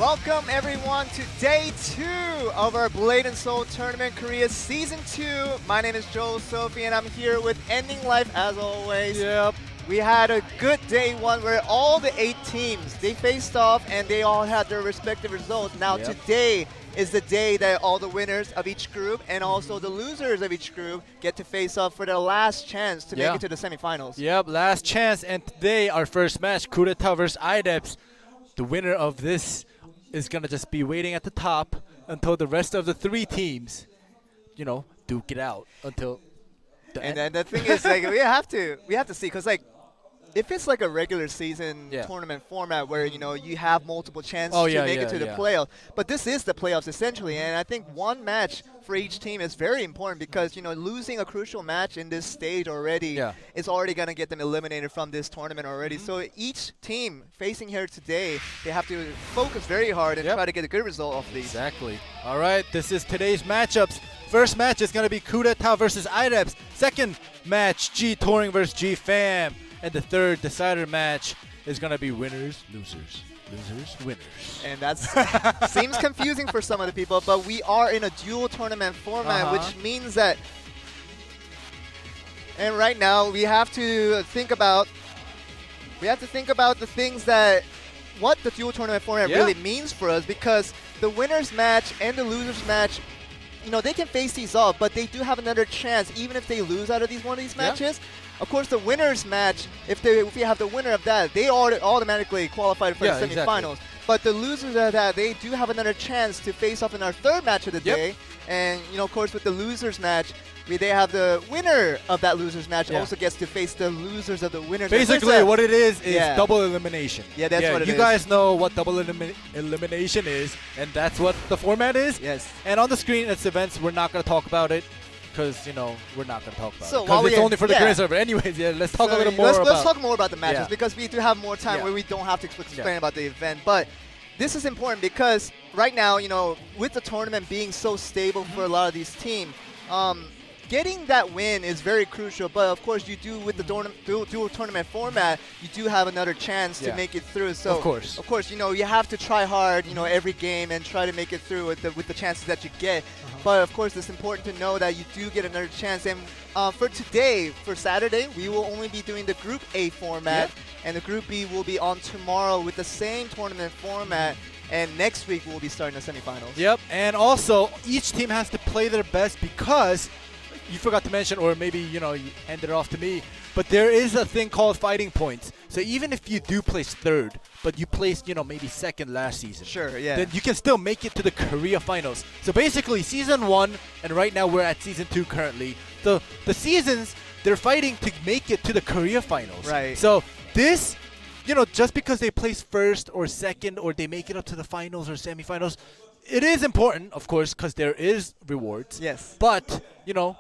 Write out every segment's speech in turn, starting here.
Welcome everyone to day 2 of our Blade&Soul Tournament Korea Season 2. My name is Joel Sophie and I'm here with Ending Life as always. Yep. We had a good day 1 where all the 8 teams, they faced off and they all had their respective results. Now today is the day that all the winners of each group and also the losers of each group get to face off for their last chance to make it to the semifinals. Yep, last chance. And today, our first match, Coup d'etat versus IDEPS. The winner of this is going to just be waiting at the top until the rest of the 3 teams, you know, duke it out until the end. And then the thing is, like, we have to see, because, like, if it's like a regular season tournament format where, you know, you have multiple chances to make it to the playoffs, but this is the playoffs essentially, and I think one match for each team is very important because, you know, losing a crucial match in this stage already is already going to get them eliminated from this tournament already. So each team facing here today, they have to focus very hard and try to get a good result off these. Exactly. All right, this is today's matchups. First match is going to be Coup d'etat versus IDEPS. Second match, G Touring versus G Fam. And the third decider match is going to be winners, losers, losers, winners. And that seems confusing for some of the people, but we are in a dual tournament format, which means that, and right now we have to think about the things that, what the dual tournament format really means for us, because the winners match and the losers match, you know, they can face these off, but they do have another chance, even if they lose out of one of these matches. Of course, the winners match, if we have the winner of that, they are automatically qualified for the semifinals. But the losers of that, they do have another chance to face off in our third match of the day. And, you know, of course, with the losers match, they have the winner of that losers match also gets to face the losers of the winners. Basically, what it is double elimination. Yeah, that's what it is. You guys know what double elimination is, and that's what the format is. Yes. And on the screen, it's events. We're not going to talk about it. Because, you know, we're not going to talk about it. Because it's only for the Korean server. Anyways, let's talk a little more about Let's talk more about the matches because we do have more time where we don't have to explain about the event. But this is important because right now, you know, with the tournament being so stable for a lot of these teams, getting that win is very crucial, but of course you do with the dual tournament format, you do have another chance to make it through. So of course, you know, you have to try hard, you know, every game and try to make it through with the chances that you get. But of course, it's important to know that you do get another chance. And for today, for Saturday, we will only be doing the Group A format, and the Group B will be on tomorrow with the same tournament format. And next week we'll be starting the semifinals. Yep, and also each team has to play their best because you forgot to mention, or maybe, you know, you handed it off to me, but there is a thing called fighting points. So even if you do place third, but you placed, you know, maybe second last season, then you can still make it to the Korea finals. So basically, Season 1, and right now we're at Season 2 currently, the seasons, they're fighting to make it to the Korea finals. Right. So this, you know, just because they place first or second, or they make it up to the finals or semifinals, it is important, of course, because there is rewards. Yes. But, you know,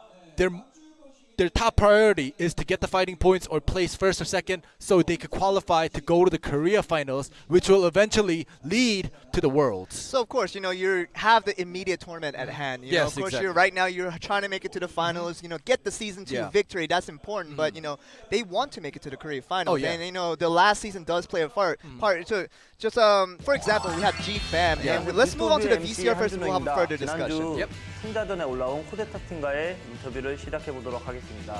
their top priority is to get the fighting points or place first or second so they could qualify to go to the Korea finals, which will eventually lead to the Worlds. So of course, you know, you have the immediate tournament at hand. You know, of course, right now you're trying to make it to the finals, you know, get the Season 2 victory. That's important, but, you know, they want to make it to the Korea finals. And, you know, the last season does play a part. So just, for example, we have G-Fam, and let's move on to the VCR first and we'll have a further discussion. 지난주 승자전에 올라온 쿠데타 팀과의 인터뷰를 시작해 보도록 하겠습니다.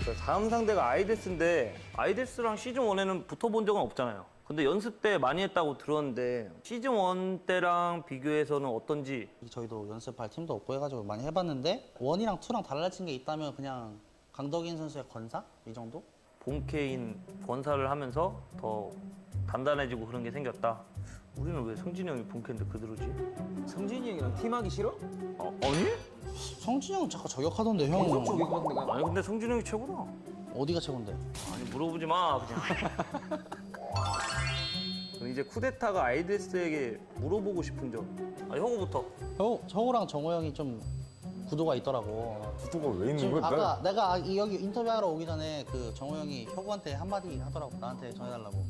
4음 상대가 아이데스인데 아이데스랑 시즌 1에는 붙어본 적은 없잖아요. 근데 연습 때 많이 했다고 들었는데 시즌 1 때랑 비교해서는 어떤지. 저희도 연습할 팀도 없고 해가지고 많이 해봤는데 1이랑 2랑 달라진 게 있다면 그냥 강덕인 선수의 건사? 이 정도? 본캐인 권사를 하면서 더 단단해지고 그런 게 생겼다. 우리는 왜 성진이 형이 본캐인데 그대로지? 성진이 형이랑 팀하기 싫어? 아니? 성진이 형은 자꾸 저격하던데 형. 아니 근데 성진이 형이 최고다. 어디가 최고인데? 아니 물어보지 마 그냥. 그럼 이제 쿠데타가 아이데스에게 물어보고 싶은 점. 형우부터. 형우랑 정호 형이 좀 구도가 있더라고. 구도가 왜 있는 지금 거야? 아까 내가 여기 인터뷰하러 오기 전에 그 정호 형이 혁우한테 한마디 하더라고. 나한테 전해달라고.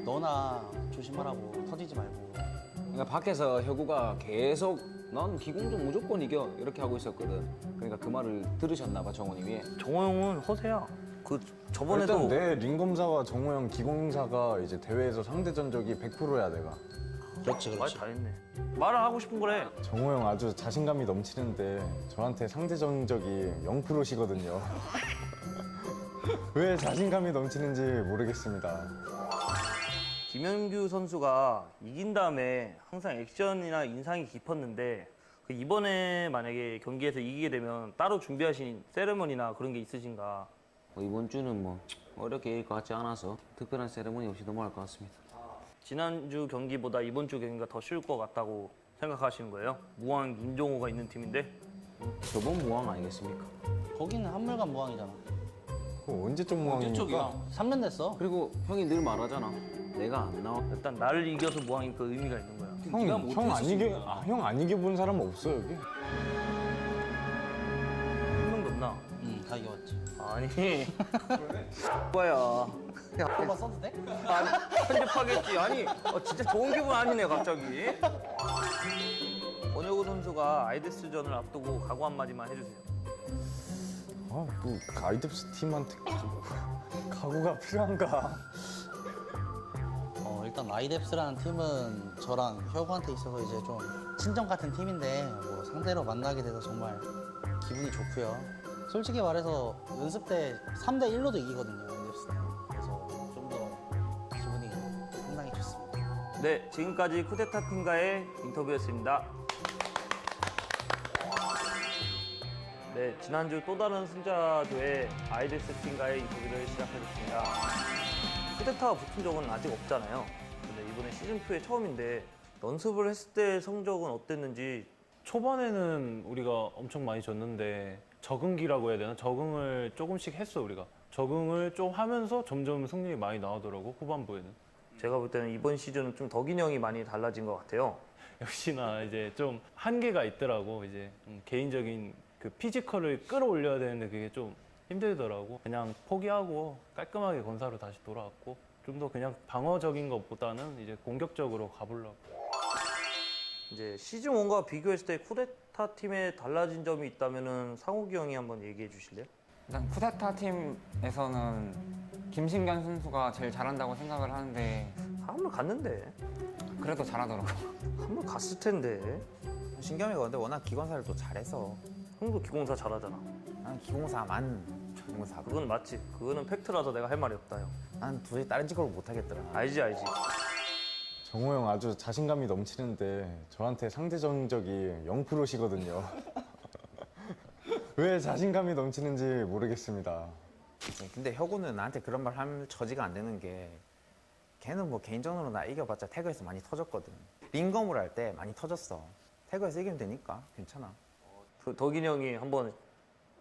너나 조심하라고. 터지지 말고. 그러니까 밖에서 혁우가 계속 난 기공전 무조건 이겨 이렇게 하고 있었거든. 그러니까 그 말을 들으셨나 봐 정호님이. 정호 형은 허세야. 그 저번에도 일단 내 링검사와 정우영 기공사가 이제 대회에서 상대 전적이 100%야 내가. 그렇지, 말 그렇지. 다 했네. 말을 하고 싶은 거래. 정우영 아주 자신감이 넘치는데 저한테 상대 전적이 0%시거든요. 왜 자신감이 넘치는지 모르겠습니다. 김현규 선수가 이긴 다음에 항상 액션이나 인상이 깊었는데 그 이번에 만약에 경기에서 이기게 되면 따로 준비하신 세레머니나 그런 게 있으신가? 이번 주는 뭐 어렵게 이길 것 같지 않아서 특별한 세레모니 없이 넘어갈 것 같습니다. 지난주 경기보다 이번 주 경기가 더 쉬울 것 같다고 생각하시는 거예요? 무왕 윤종호가 있는 팀인데 저번 무왕 아니겠습니까? 거기는 한물간 무왕이잖아. 그거 언제적 모양입니까? 3년 됐어. 그리고 형이 늘 말하잖아. 내가 안 나와. 일단 나를 이겨서 무왕이니까 의미가 있는 거야. 형 안 이겨본 사람 없어 여기? 한 명도 없나? 응, 다 이겨왔지. 아니 뭐야? 뽑아 써도 돼? 아니 편집하겠지. 아니 진짜 좋은 기분 아니네 갑자기. 원효구 선수가 아이데스전을 앞두고 각오 한마디만 해주세요. 뭐 가이드스 팀한테 각오가 필요한가? 일단 라이뎁스라는 팀은 저랑 혁우한테 있어서 이제 좀 친정 같은 팀인데 뭐 상대로 만나게 돼서 정말 기분이 좋고요. 솔직히 말해서 연습 때 3대 1로도 이기거든요, 라이뎁스는. 그래서 좀 더 기분이 상당히 좋습니다. 네, 지금까지 쿠데타 팀과의 인터뷰였습니다. 네, 지난주 또 다른 승자조의 아이데스 팀과의 인터뷰를 시작하겠습니다. 쿠데타가 붙은 적은 아직 없잖아요. 근데 이번에 시즌2의 처음인데 연습을 했을 때 성적은 어땠는지. 초반에는 우리가 엄청 많이 졌는데 적응기라고 해야 되나? 적응을 조금씩 했어 우리가. 적응을 좀 하면서 점점 승률이 많이 나오더라고 후반부에는. 제가 볼 때는 이번 시즌은 좀 덕인 형이 많이 달라진 것 같아요. 역시나 이제 좀 한계가 있더라고. 이제 개인적인 그 피지컬을 끌어올려야 되는데 그게 좀 힘들더라고. 그냥 포기하고 깔끔하게 건사로 다시 돌아왔고 좀 더 그냥 방어적인 것보다는 이제 공격적으로 가보려고. 이제 시즌1과 비교했을 때 쿠데타 팀에 달라진 점이 있다면은 상욱이 형이 한번 얘기해 주실래요? 일단 쿠데타 팀에서는 김신경 선수가 제일 잘한다고 생각을 하는데 한번 갔는데. 그래도 잘하더라고. 한번 갔을 텐데. 신겸이가 근데 워낙 기관사를 또 잘해서 형도 기공사 잘하잖아. 난 기공사만 기공사. 그건 맞지. 그거는 팩트라서 내가 할 말이 없다 형. 난 도저히 다른 직업을 못 하겠더라. 알지. 정우영 아주 자신감이 넘치는데 저한테 상대 전적이 0%시거든요. 왜 자신감이 넘치는지 모르겠습니다. 근데 혁우는 나한테 그런 말 하면 처지가 안 되는 게 걔는 뭐 개인전으로 나 이겨봤자 태그에서 많이 터졌거든. 링검을 할 때 많이 터졌어. 태그에서 이기면 되니까 괜찮아. 그 덕인 형이 한번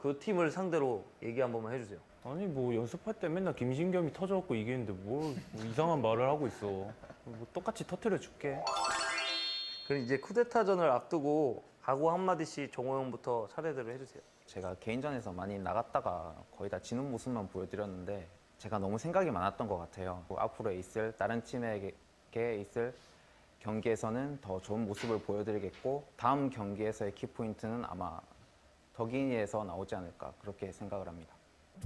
그 팀을 상대로 얘기 한 번만 해주세요. 아니 뭐 연습할 때 맨날 김신겸이 터져갖고 이기는데 뭐 이상한 말을 하고 있어. 뭐 똑같이 터트려 줄게. 그럼 이제 쿠데타전을 앞두고 각오 한마디씩 정호 형부터 차례대로 해주세요. 제가 개인전에서 많이 나갔다가 거의 다 지는 모습만 보여드렸는데 제가 너무 생각이 많았던 것 같아요. 앞으로 있을 다른 팀에게 있을 경기에서는 더 좋은 모습을 보여드리겠고 다음 경기에서의 키포인트는 아마 덕인이에서 나오지 않을까 그렇게 생각을 합니다.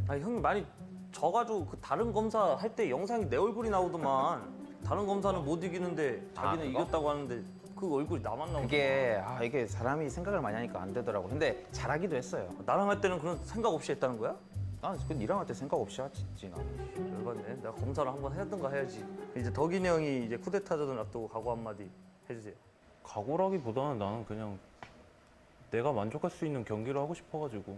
아니 형이 많이 져가지고 그 다른 검사 할 때 영상이 내 얼굴이 나오더만. 다른 검사는 못 이기는데 자기는 그거? 이겼다고 하는데 그 얼굴이 나만 나오고. 이게 사람이 생각을 많이 하니까 안 되더라고. 근데 잘하기도 했어요. 나랑 할 때는 그런 생각 없이 했다는 거야? 난 니랑 할 때 생각 없이 하지 나는. 열받네. 내가 검사를 한번 해야든가 해야지. 이제 덕인 형이 이제 쿠데타전을 앞두고 각오 한마디 해주세요. 각오라기보다는 나는 그냥 내가 만족할 수 있는 경기를 하고 싶어가지고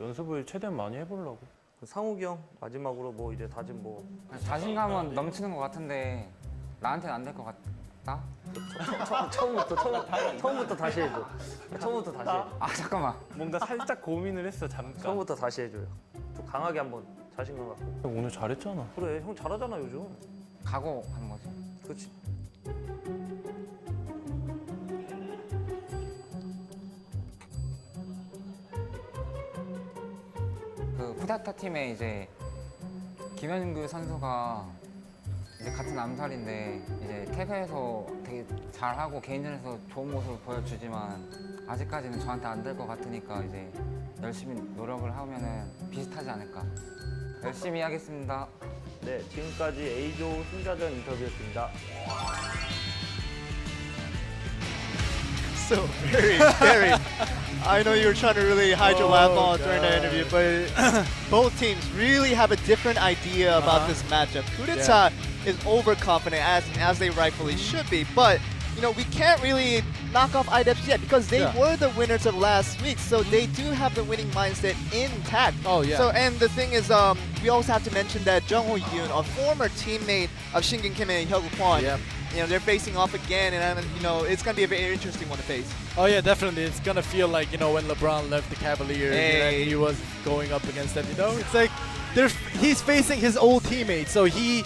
연습을 최대한 많이 해보려고. 상욱이 형 마지막으로 뭐 이제 다짐 뭐. 자신감은 넘치는 것 같은데 나한테는 안 될 것 같다? 처음부터 다시 해줘. 처음부터 다시 해줘. 아 잠깐만. 뭔가 살짝 고민을 했어 잠깐. 처음부터 다시 해줘요. 좀 강하게 한번 자신감 갖고. 오늘 잘했잖아. 그래 형 잘하잖아 요즘. 각오하는 거지. 그렇지. 그 쿠데타 팀에 이제 김현규 선수가 이제 같은 암살인데 이제 태그에서 되게 잘하고 개인전에서 좋은 모습을 보여주지만 아직까지는 저한테 안 될 것 같으니까 이제 열심히 노력을 하면은 비슷하지 않을까. 열심히 하겠습니다. 네, 지금까지 A조 승자전 인터뷰였습니다. So very. I know you were trying to really hide your laugh on during the interview, but both teams really have a different idea about this matchup. Kudeta is overconfident, as they rightfully should be, but you know, we can't really knock off IDEPS yet because they were the winners of last week, so they do have the winning mindset intact. Oh yeah. So, and the thing is, we also have to mention that Jung Ho Yoon, a former teammate of Shingen Kim and Hyuk Kwon, you know, they're facing off again, and you know, it's gonna be a very interesting one to face. Oh yeah, definitely. It's gonna feel like, you know, when LeBron left the Cavaliers, and he was going up against them. You know, it's like he's facing his old teammates, so he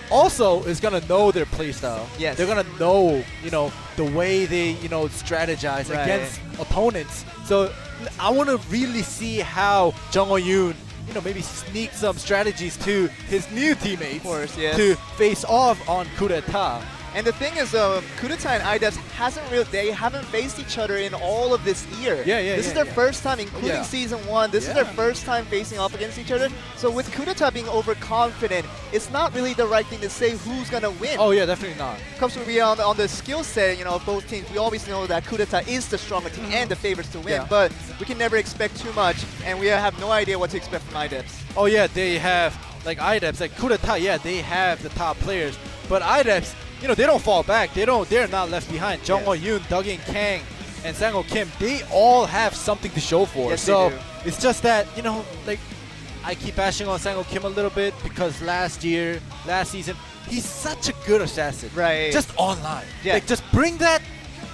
also is gonna know their playstyle. Yes. They're gonna know, you know, the way they, you know, strategize against opponents. So I want to really see how Jung Ho Yoon, you know, maybe sneak some strategies to his new teammates to face off on Kudeta. And the thing is, Kudeta and IDEPS they haven't faced each other in all of this year. This is their first time, including Season 1. This is their first time facing off against each other. So with Kudeta being overconfident, it's not really the right thing to say who's going to win. Oh yeah, definitely not. Comes to be on the skill set, you know, of both teams. We always know that Kudeta is the stronger team and the favorites to win, but we can never expect too much, and we have no idea what to expect from IDEPS. Oh yeah, they have, like IDEPS, like Kudeta, they have the top players, but IDEPS, you know, they don't fall back. They're not left behind. Jung Ho Yoon, Dougie Kang, and Sang-ho Kim, they all have something to show for. So it's just that, you know, like I keep bashing on Sang-ho Kim a little bit because last season, he's such a good assassin. Just online. Like just bring that,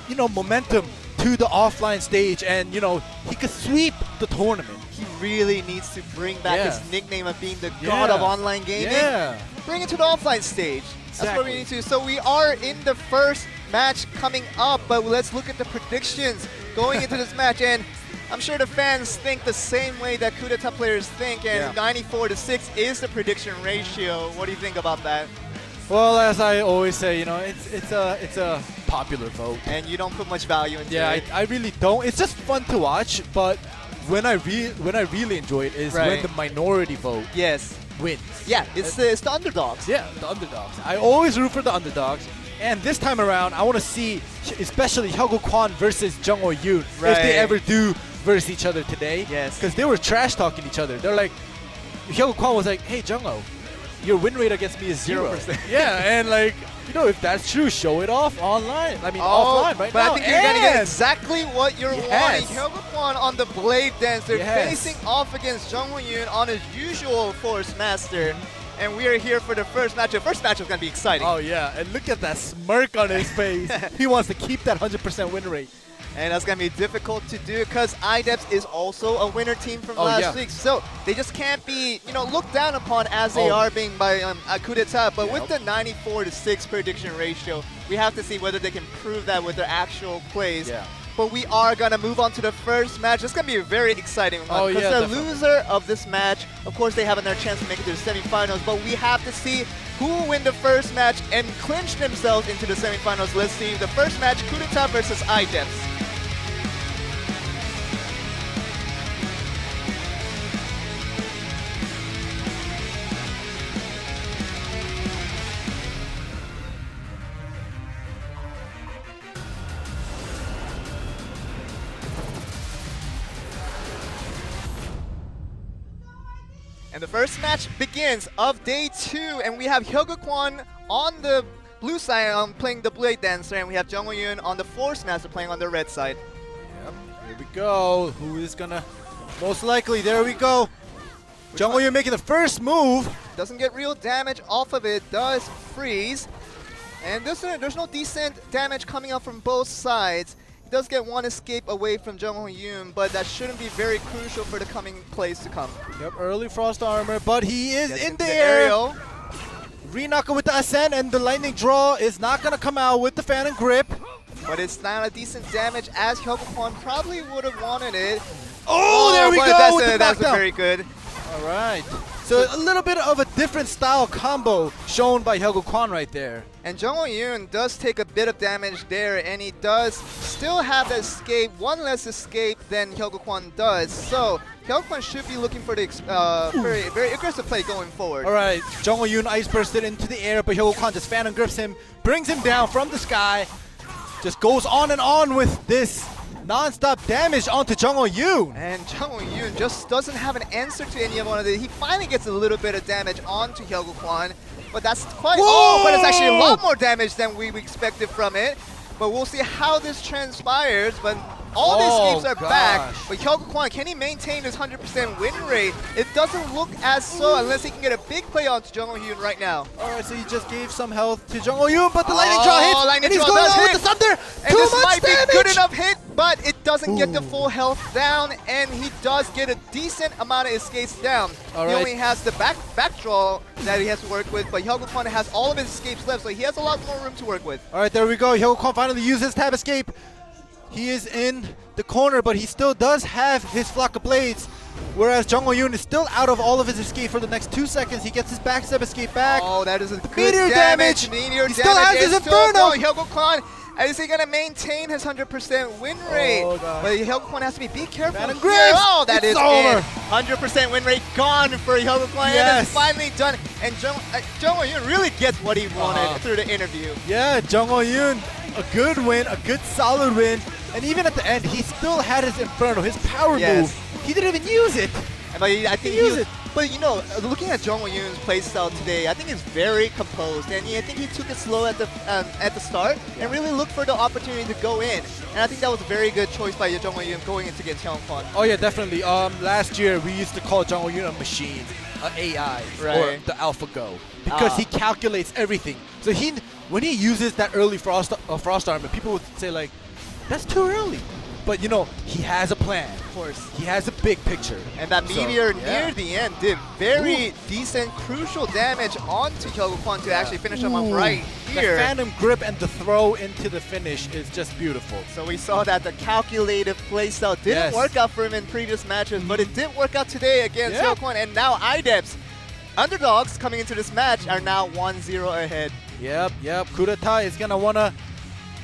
you know, momentum to the offline stage, and you know, he could sweep the tournament. He really needs to bring back his nickname of being the god of online gaming. Bring it to the offline stage. That's what we need to. So we are in the first match coming up, but let's look at the predictions going into this match. And I'm sure the fans think the same way that Kudeta players think, and 94-6 is the prediction ratio. What do you think about that? Well, as I always say, you know, it's a popular vote, and you don't put much value into it. I really don't. It's just fun to watch, but when I really enjoy it is when the minority vote wins. Yeah, it's the underdogs. Yeah, the underdogs. I always root for the underdogs. And this time around, I want to see, especially Hyuk Kwon versus Jung Ho Yoon, if they ever do versus each other today. Because they were trash talking each other. They're like, Hyuk Kwon was like, "Hey, Jung Ho, your win rate against me is 0%." And like, you know, if that's true, show it off online. I mean, offline right now. But I think you're going to get exactly what you're wanting. Hyuk Kwon on the Blade Dance. They're facing off against Jung Ho Yoon on his usual Force Master. And we are here for the first matchup. First matchup is going to be exciting. Oh, yeah. And look at that smirk on his face. He wants to keep that 100% win rate. And that's going to be difficult to do because IDEPS is also a winner team from last week. So they just can't be, you know, looked down upon as they are being by Kudeta. But with the 94-6 prediction ratio, we have to see whether they can prove that with their actual plays. But we are going to move on to the first match. It's going to be a very exciting one because the loser of this match, of course, they have their chance to make it to the semifinals. But we have to see who will win the first match and clinch themselves into the semifinals. Let's see the first match, Kudeta versus IDEPS. And the first match begins of day 2, and we have Hyuk Kwon on the blue side playing the Blade Dancer, and we have Jung Ho Yoon on the Force Master playing on the red side. Yep, here we go. Who is gonna, most likely, there we go. Jung Ho Yoon making the first move. Doesn't get real damage off of it, does freeze. And there's no decent damage coming up from both sides. He does get one escape away from Jung Ho Yoon, but that shouldn't be very crucial for the coming plays to come. Yep, early Frost Armor, but he is in the air. Re-knocker with the Ascent, and the Lightning Draw is not going to come out with the Phantom Grip. But it's not a decent damage as Hyuk Kwon probably would have wanted it. Oh, there we go! That's very good. All right. So a little bit of a different style combo shown by Hyuk Kwon right there. And Jung Ho Yoon does take a bit of damage there, and he does still have that escape, one less escape than Hyokwan does. So Hyokwan should be looking for the very, very aggressive play going forward. All right, Jung Ho-yoon ice bursted into the air, but Hyokwan just phantom grips him, brings him down from the sky, just goes on and on with this non-stop damage onto Jung Ho-yoon. And Jung Ho-yoon just doesn't have an answer to any of one of these. He finally gets a little bit of damage onto Hyokwan, but that's quite. Oh, but it's actually a lot more damage than we expected from it. But we'll see how this transpires. But all the escapes are back. But Hyokwan, can he maintain his 100% win rate? It doesn't look as so unless he can get a big play onto Jung Ho-yoon right now. All right, so he just gave some health to Jung Ho-yoon, but the lightning draw hits, lightning and he's draw going does out hit. with the thunder. And Too this much might damage. be good enough hit, but it doesn't get the full health down, and he does get a decent amount of escapes down. All he right. only has the back draw that he has to work with, but Hyokwan has all of his escapes left, so he has a lot more room to work with. All right, there we go. Hyokwan finally uses his tab escape. He is in the corner, but he still does have his flock of blades. Whereas Jung Ho-yoon is still out of all of his escape for the next 2 seconds. He gets his backstep escape back. Oh, that is a good meteor damage. Meteor He still has his It's still Inferno. going. Hyokwan, is he going to maintain his 100% win rate? Oh, God. But Hyokwan has to be careful Phantom here. Grips. Oh, that It's is over. it. 100% win rate gone for Hyokwan, and Yes. it's finally done. And Jung Ho-yoon really gets what he wanted through the interview. Yeah, Jung Ho-yoon, a good win, a good solid win. And even at the end, he still had his Inferno, his power move. He didn't even use it. But I think He used it. But you know, looking at Jung Ho-yoon's playstyle today, I think it's very composed, and I think he took it slow at the start and really looked for the opportunity to go in. And I think that was a very good choice by Jung Ho-yoon going into against Hyokwan. Oh yeah, definitely. Last year we used to call Jung Ho-yoon a machine, an AI, or Right. the AlphaGo, because he calculates everything. So when he uses that early frost armor, people would say like, that's too early. But you know, he has a plan. Of course. He has a big picture. And that So, meteor yeah. near the end did very decent, crucial damage onto Hyokwan to actually finish him up right The here. phantom grip and the throw into the finish is just beautiful. So we saw that the calculative playstyle didn't Yes. work out for him in previous matches, but it did work out today against Yeah. Hyokwan. And now IDEPS, underdogs coming into this match, are now 1-0 ahead. Yep. Kudeta is gonna wanna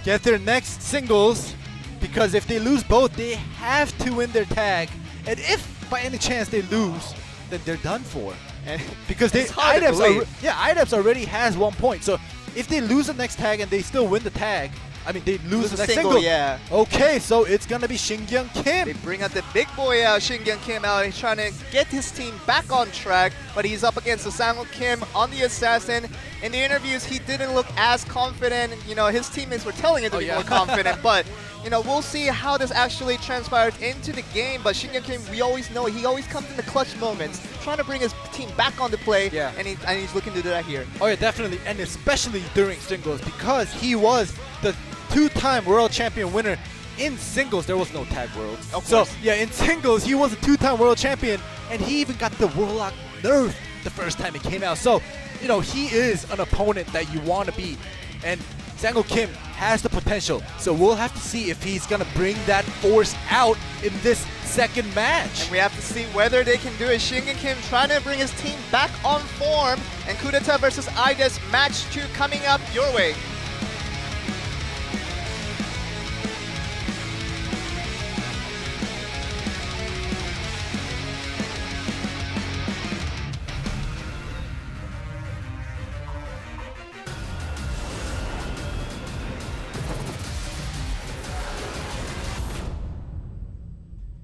get their next singles, because if they lose both, they have to win their tag. And if by any chance they lose, then they're done for. And Because It's hard to believe. IDEPS already has 1 point. So if they lose the next tag and they still win the tag, I mean they lose the next single. yeah. Okay, so it's gonna be Shingyang Kim. They bring out the big boy out, Shingyang Kim out. He's trying to get his team back on track, but he's up against the Sang-woo Kim on the Assassin. In the interviews, he didn't look as confident. You know, his teammates were telling him to be more confident, but you know, we'll see how this actually transpires into the game. But Shingyang Kim, we always know he always comes in the clutch moments, trying to bring his team back on the play, and he's looking to do that here. Oh yeah, definitely, and especially during singles, because he was the 2-time world champion winner. In singles, there was no tag worlds. So yeah, in singles, he was a 2-time world champion, and he even got the Warlock nerf the first time it came out. So, you know, he is an opponent that you want to beat, and Sang-woo Kim has the potential. So we'll have to see if he's gonna bring that force out in this second match. And we have to see whether they can do it. Shingyang Kim trying to bring his team back on form, and Kudeta versus IDEPS match 2 coming up your way.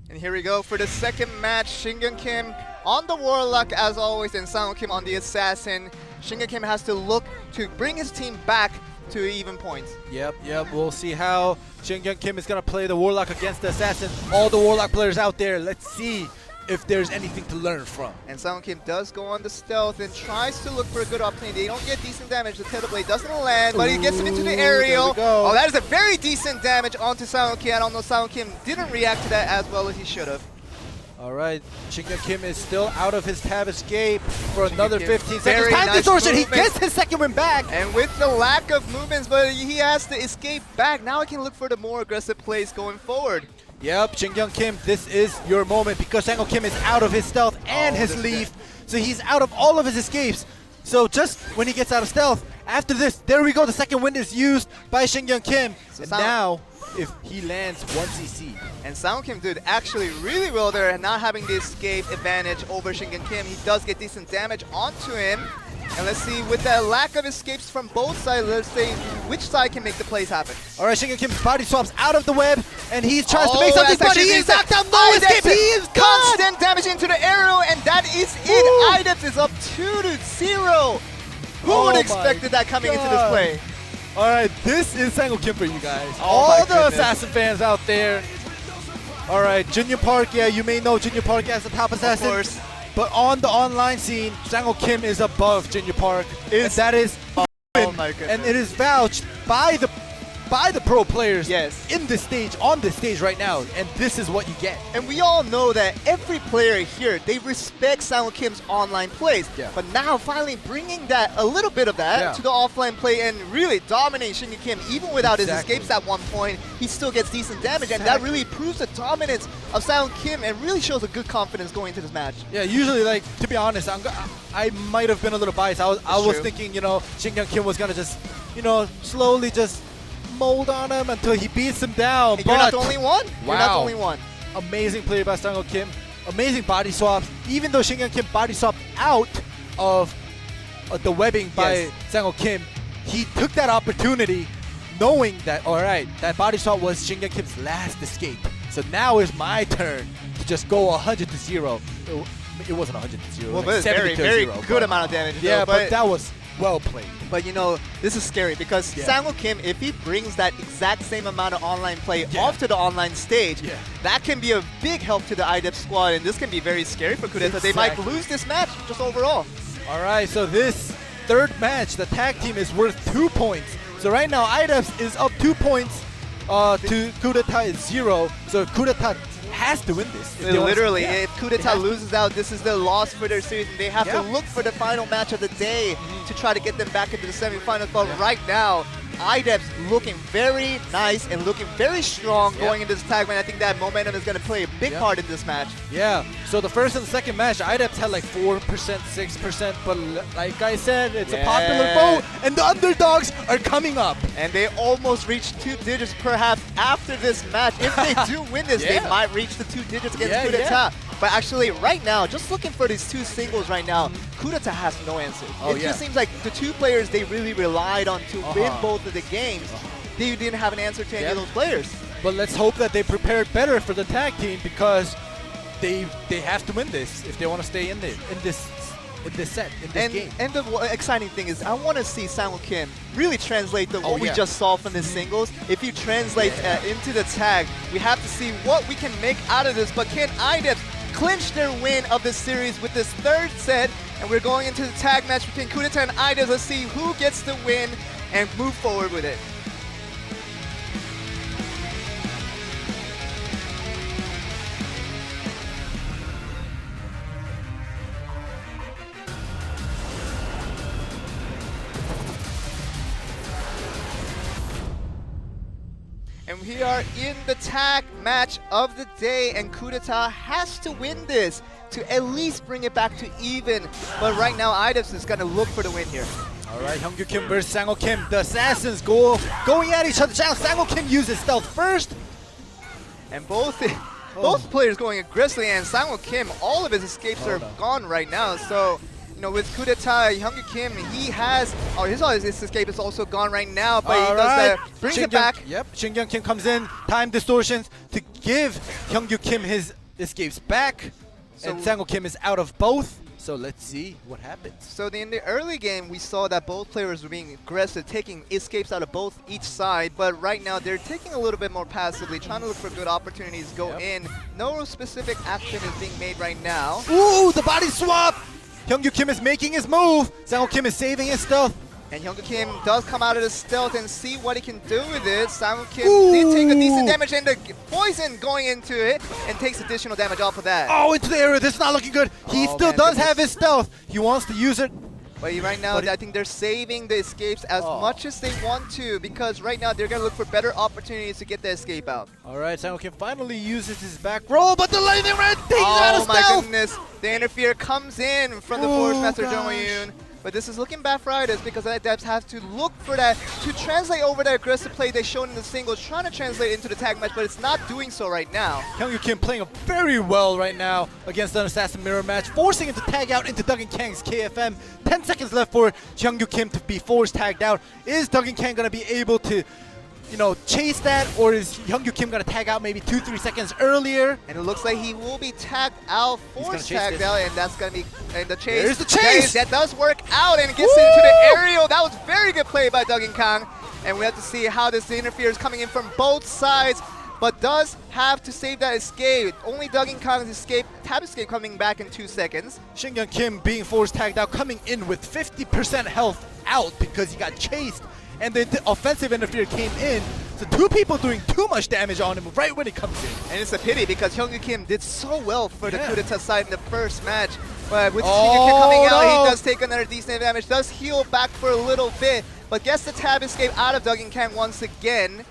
And here we go for the second match. Shingyang Kim on the Warlock as always, and Sang-woo Kim on the Assassin. Shingyang Kim has to look to bring his team back to even points. Yep. We'll see how Shingyang Kim is gonna play the Warlock against the Assassin. All the Warlock players out there, let's see if there's anything to learn from. And Sang-woo Kim does go on the stealth and tries to look for a good opportunity. They don't get decent damage. The Tether Blade doesn't land, but he gets him into the aerial. Oh, that is a very decent damage onto Sang-woo Kim. I don't know, Sang-woo Kim didn't react to that as well as he should have. All right, Shingyang Kim is still out of his tab escape for another Kim, 15 seconds. very Time nice distortion, he movement. gets his second win back. And with the lack of movements, but he has to escape back. Now he can look for the more aggressive plays going forward. Yep, Shingyang Kim, this is your moment, because Sang-woo Kim is out of his stealth and his leaf. So he's out of all of his escapes. So just when he gets out of stealth, After this, there we go. The second wind is used by Shingyun Kim. So And now, if he lands 1 CC. And Sound Kim did actually really well there, not having the escape advantage over Shingyun Kim. He does get decent damage onto him. And let's see, with the lack of escapes from both sides, let's see which side can make the plays happen. All right, Shingyun Kim's body swaps out of the web, and he tries to make Oh, something, that's but he actually is knocked down. No Ideps escape. He is gone. constant damage into the arrow, and that is it. Ideps is up 2-0. Who Oh would my expected that coming into this God. play? All right, this is Sangwoo Kim for you guys. Oh All my the goodness. assassin fans out there. All right, Junior Park. Yeah, you may know Junior Park as the top assassin. Of course. But on the online scene, Sangwoo Kim is above Junior Park. And that is Oh my goodness. and it is vouched by the pro players Yes. in this stage, on this stage right now, and this is what you get. And we all know that every player here, they respect Sangwoo Kim's online plays. Yeah. But now finally bringing that, a little bit of that, Yeah. to the offline play and really dominate Shingyun Kim. Even without Exactly. his escapes at one point, he still gets decent damage. And that really proves the dominance of Sangwoo Kim and really shows a good confidence going into this match. Yeah, usually, like, to be honest, I might have been a little biased. I was true. thinking, you know, Shingyun Kim was gonna just, you know, slowly just mold on him until he beats him down. And you're not But the only one. You're not the Wow. only one. amazing play by Sangwoo Kim. Amazing body swaps. Even though Shingyun Kim body swapped out of the webbing by Yes. Sangwoo Kim, he took that opportunity knowing that, all right, that body swap was Shingyun Kim's last escape. So now is my turn to just go 100-0. It wasn't 100-0. Well, like but it's very, 70-0, very but- good amount of damage. Yeah, though, but that was well played. But you know, this is scary because Yeah. Sangwoo Kim, if he brings that exact same amount of online play Yeah. off to the online stage, Yeah. that can be a big help to the IDEP squad, and this can be very scary for Kudeta. They might Exactly. lose this match just overall. All right, so this third match, the tag team is worth 2 points. So right now, IDEPS is up 2 points to Kudeta is 0. So Kudeta has to win this. if they wanna- Literally, yeah, if they Kudeta have to. loses out, this is the loss for their series, and they have to Yeah. look for the final match of the day to try to get them back into the semifinals. But Yeah. right now, IDEPS looking very nice and looking very strong Yeah. going into this tag match. I think that momentum is going to play a big Yeah. part in this match. Yeah, so the first and second match, IDEPS had like 4%, 6%, but like I said, it's a popular Yeah. vote, and the underdogs are coming up. And they almost reached 2 digits perhaps after this match. If they do win this, they Yeah. might reach the 2 digits against Yeah, Kudeta. yeah. But actually, right now, just looking for these 2 singles right now, Kudeta has no answer. Oh, It yeah. just seems like the 2 players they really relied on to win Uh-huh. both of the games, they didn't have an answer to any Yep. of those players. But let's hope that they prepared better for the tag team because they have to win this if they want to stay in there in this set in this game. And the exciting thing is, I want to see Sangwoo Kim really translate Oh, what we yeah. just saw from the singles. If you translate into the tag, we have to see what we can make out of this. But can IDEPS clinch their win of this series with this third set? And we're going into the tag match between Kudeta and IDEPS. Let's see who gets the win and move forward with it. And we are in the tag match of the day, and Kudeta has to win this to at least bring it back to even. But right now, IDEPS is going to look for the win here. All right, Hyungkyu Kim versus Sangwoo Kim. The assassins going at each other. Sangwoo Kim uses stealth first. And both players going aggressively, and Sangwoo Kim, all of his escapes are no. gone right now. So, you know, with Kudeta, Hyungkyu Kim, he has, his escape is also gone right now, but he All does right. that, brings it back. Yep, Shingyun Kim comes in, time distortions to give Hyungkyu Kim his escapes back. So- And Sangwoo Kim is out of both. So let's see what happens. So in the early game, we saw that both players were being aggressive, taking escapes out of both each side. But right now, they're taking a little bit more passively, trying to look for good opportunities to go in. No specific action is being made right now. Ooh, the body swap! Hyungkyu Kim is making his move. Sangwoo Kim is saving his stealth. And Hyungkyu Kim does come out of the stealth and see what he can do with it. Sangwoo Kim Ooh. did take a decent damage, and the poison going into it, and takes additional damage off of that. Oh, into the area. This is not looking good. He Oh, still man, does this have is- his stealth. He wants to use it. But right now, But I think they're saving the escapes as much as they want to, because right now they're going to look for better opportunities to get the escape out. All right, Sangwoo Kim finally uses his back roll, but the lightning red takes him out Oh of my stealth. goodness. The interfere comes in from the Oh, Force Master gosh. Jong Yoon. But this is looking bad for IDEPS because IDEPS have to look for that to translate over that aggressive play they showed in the singles, trying to translate into the tag match, but it's not doing so right now. Hyungwoo Kim playing very well right now against an Assassin Mirror match, forcing him to tag out into Duggan Kang's KFM. 10 seconds left for Hyungwoo Kim to be forced tagged out. Is Duggan Kang going to be able to, chase that, or is Hyungwoo Kim going to tag out maybe 2-3 seconds earlier? And it looks like he will be tagged out, forced tagged out, and that's going to be the chase. There's the chase! That does work out and gets into the aerial. That was very good play by Duggan Kang. And we have to see how this interferes coming in from both sides, but does have to save that escape. Only Duggan Kang's escape, tab escape coming back in 2 seconds. Shingyun Kim being forced tagged out, coming in with 50% health out because he got chased. And the offensive interferer came in, so 2 people doing too much damage on him right when he comes in. And it's a pity because Hyungwoo Kim did so well for the coup d'etat side in the first match. But with Shingyun Kim coming out, he does take another decent damage, does heal back for a little bit, but gets the tab escape out of Duggan Kang once again.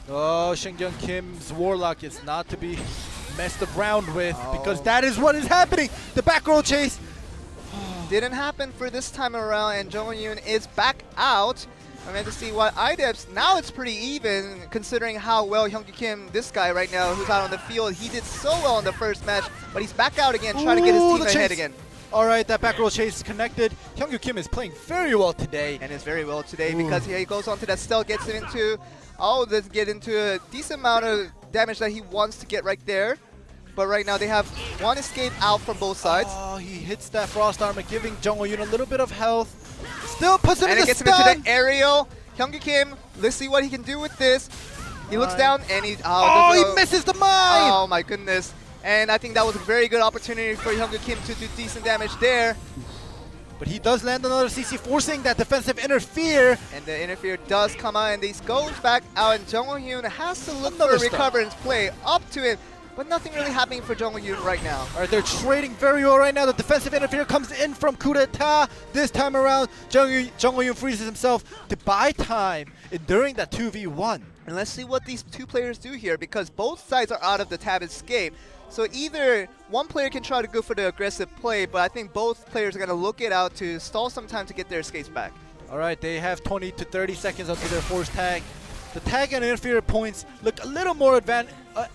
Oh, Shingyun Kim's Warlock is not to be messed around with because that is what is happening. The back roll chase. Didn't happen for this time around, and Jong Yoon is back out. I'm going to see why IDEPS, now it's pretty even considering how well Hyungwoo Kim, this guy right now who's out on the field, he did so well in the first match, but he's back out again, trying to get his team ahead again. All right, that back roll chase is connected. Hyungwoo Kim is playing very well today. And is very well today because he goes onto that stealth, gets it into, does get into a decent amount of damage that he wants to get right there. But right now they have one escape out from both sides. Oh, he hits that Frost Armor, giving Jong Yoon a little bit of health. Still puts him in the gets stun. him into the aerial. Hyungwoo Kim, let's see what he can do with this. He looks down and he he misses the mine. Oh my goodness. And I think that was a very good opportunity for Hyungwoo Kim to do decent damage there. But he does land another CC, forcing that defensive interfere. And the interfere does come out, and this goes back out, and Jong Hyun has to look for a recoverance play up to it. But nothing really happening for Jong Hyun right now. All right, they're trading very well right now. The defensive interfere comes in from coup d'etat. This time around, Jong Hyun freezes himself to buy time during that 2v1. And let's see what these 2 players do here, because both sides are out of the tab escape. So either one player can try to go for the aggressive play, but I think both players are going to look it out to stall some time to get their escapes back. All right, they have 20 to 30 seconds until their force tag. The tag and interfere points look a little more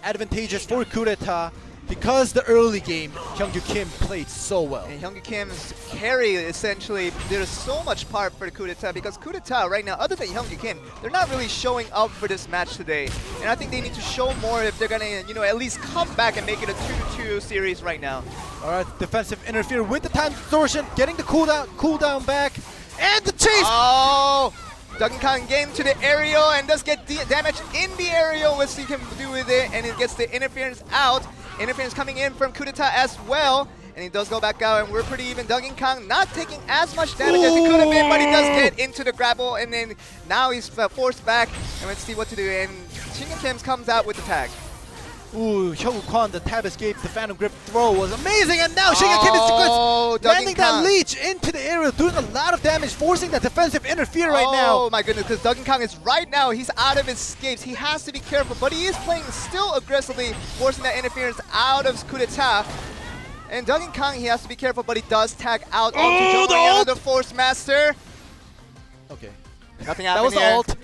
advantageous for coup d'etat because the early game, Hyungwoo Kim played so well. And Hyungwoo Kim's carry, essentially, there's so much part for the coup d'etat because coup d'etat right now, other than Hyungwoo Kim, they're not really showing up for this match today. And I think they need to show more if they're going to, at least come back and make it a 2-2 series right now. All right, defensive interfere with the time distortion, getting the cooldown back, and the chase! Oh! Duggan Kang game to the aerial and does get damage in the aerial. Let's see what he can do with it, and it gets the interference out. Interference coming in from coup d'etat as well, and he does go back out, and we're pretty even. Duggan Kang not taking as much damage as he could have been, but he does get into the grapple, and then now he's forced back, and let's see what to do. And Shingyun Kim comes out with the tag. Ooh, Hyungwoo Kwon, the tab escape, the Phantom Grip throw was amazing, and now Shingyun Kim is good. Landing that leech into the area, doing a lot of damage, forcing that defensive interfere right now. Oh my goodness, because Duggan Kang is right now, he's out of his escapes. He has to be careful, but he is playing still aggressively, forcing that interference out of coup d'etat. And Duggan Kang, he has to be careful, but he does tag out onto Jong Hyun, the Force Master. Okay. Nothing happened That was the ult.